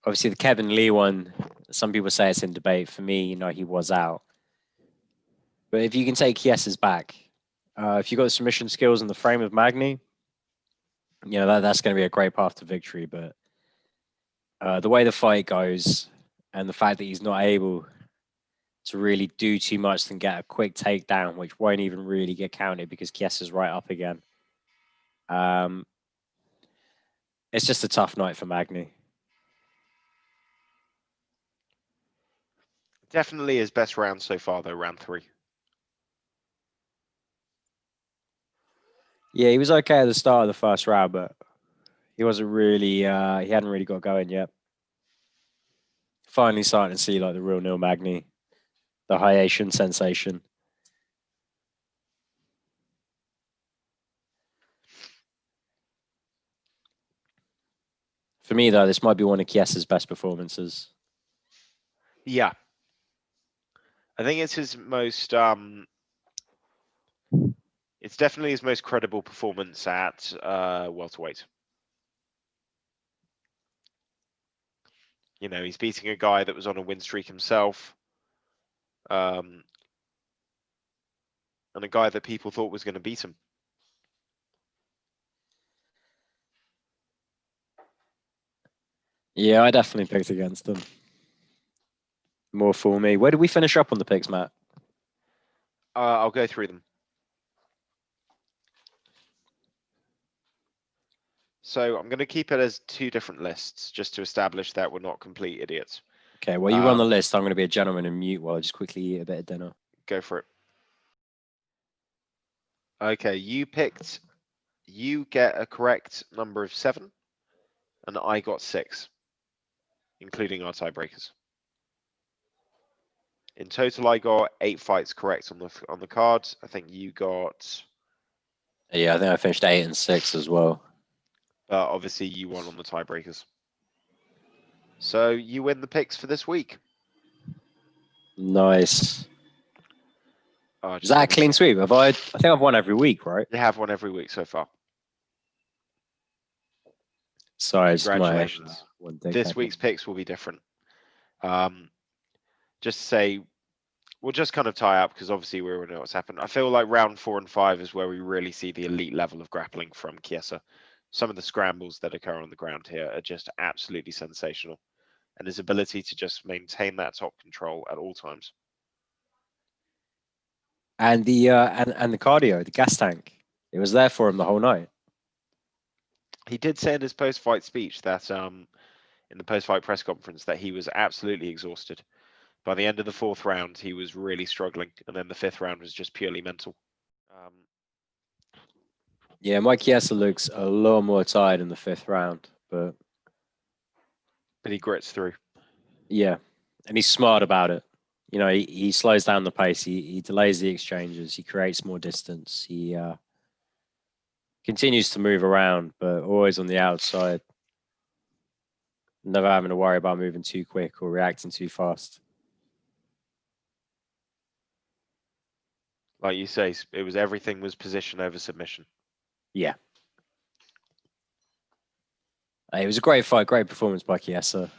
obviously the Kevin Lee one, some people say it's in debate. For me, he was out. But if you can take Chiesa's back, if you've got the submission skills in the frame of Magny, that's going to be a great path to victory. But the way the fight goes and the fact that he's not able to really do too much than get a quick takedown, which won't even really get counted because Chiesa's right up again. It's just a tough night for Magny. Definitely his best round so far, though, round 3. Yeah, he was okay at the start of the first round, but he wasn't really, he hadn't really got going yet. Finally starting to see like the real Neil Magny, the Haitian sensation. For me, though, this might be one of Chiesa's best performances. Yeah. I think it's his most, it's definitely his most credible performance at welterweight. He's beating a guy that was on a win streak himself. And a guy that people thought was going to beat him. Yeah, I definitely picked against him. More for me. Where did we finish up on the picks, Matt? I'll go through them. So I'm going to keep it as 2 different lists just to establish that we're not complete idiots. Okay, well, you run the list. I'm going to be a gentleman and mute while I just quickly eat a bit of dinner. Go for it. Okay, you get a correct number of 7, and I got 6, including our tiebreakers. In total, I got 8 fights correct on the card. I think you got Yeah, I think I finished 8-6 as well. But obviously, you won on the tiebreakers. So you win the picks for this week. Nice. Oh, Is that a clean sweep? I think I've won every week, right? You have won every week so far. Sorry, it's Congratulations. one This week's picks will be different. Just to say, we'll just kind of tie up because obviously we already know what's happened. I feel like round 4 and 5 is where we really see the elite level of grappling from Chiesa. Some of the scrambles that occur on the ground here are just absolutely sensational, and his ability to just maintain that top control at all times. And the and the cardio, the gas tank, it was there for him the whole night. He did say in his post-fight speech that in the post-fight press conference that he was absolutely exhausted. By the end of the 4th round, he was really struggling, and then the 5th round was just purely mental. Yeah, Mike Chiesa looks a lot more tired in the 5th round, but he grits through. Yeah, and he's smart about it. You know, he slows down the pace. He delays the exchanges. He creates more distance. He continues to move around, but always on the outside. Never having to worry about moving too quick or reacting too fast. Like you say, everything was position over submission. Yeah. It was a great fight, great performance by Chiesa.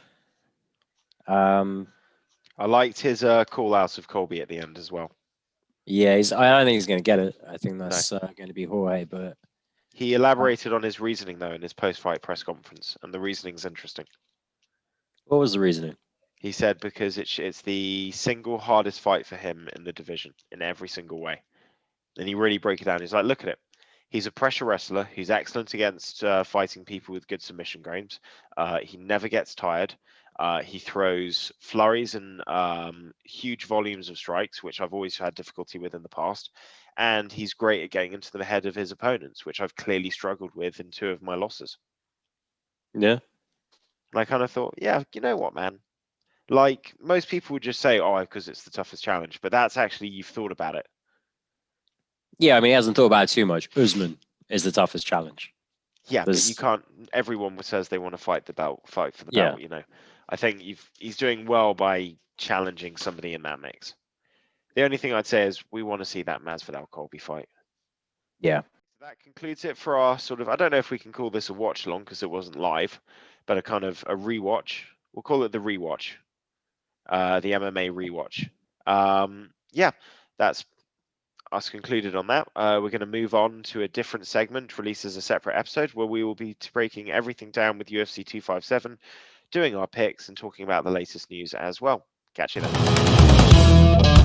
I liked his call out of Colby at the end as well. Yeah, I don't think he's going to get it. I think that's going to be Jorge, but he elaborated on his reasoning though in his post-fight press conference, and the reasoning's interesting. What was the reasoning? He said because it's the single hardest fight for him in the division in every single way. And he really broke it down. He's like, look at it. He's a pressure wrestler. He's excellent against fighting people with good submission games. He never gets tired. He throws flurries and huge volumes of strikes, which I've always had difficulty with in the past. And he's great at getting into the head of his opponents, which I've clearly struggled with in 2 of my losses. Yeah. And I kind of thought, yeah, you know what, man? Like, most people would just say, oh, because it's the toughest challenge. But that's actually, you've thought about it. Yeah, I mean, he hasn't thought about it too much. Usman is the toughest challenge. Yeah, but you can't. Everyone says they want to fight for the belt. You know, I think he's doing well by challenging somebody in that mix. The only thing I'd say is we want to see that Masvidal Colby fight. Yeah. That concludes it for our sort of. I don't know if we can call this a watch along because it wasn't live, but a kind of a rewatch. We'll call it the rewatch, the MMA rewatch. Yeah, that's us concluded on that. We're going to move on to a different segment, released as a separate episode, where we will be breaking everything down with UFC 257, doing our picks and talking about the latest news as well. Catch you then.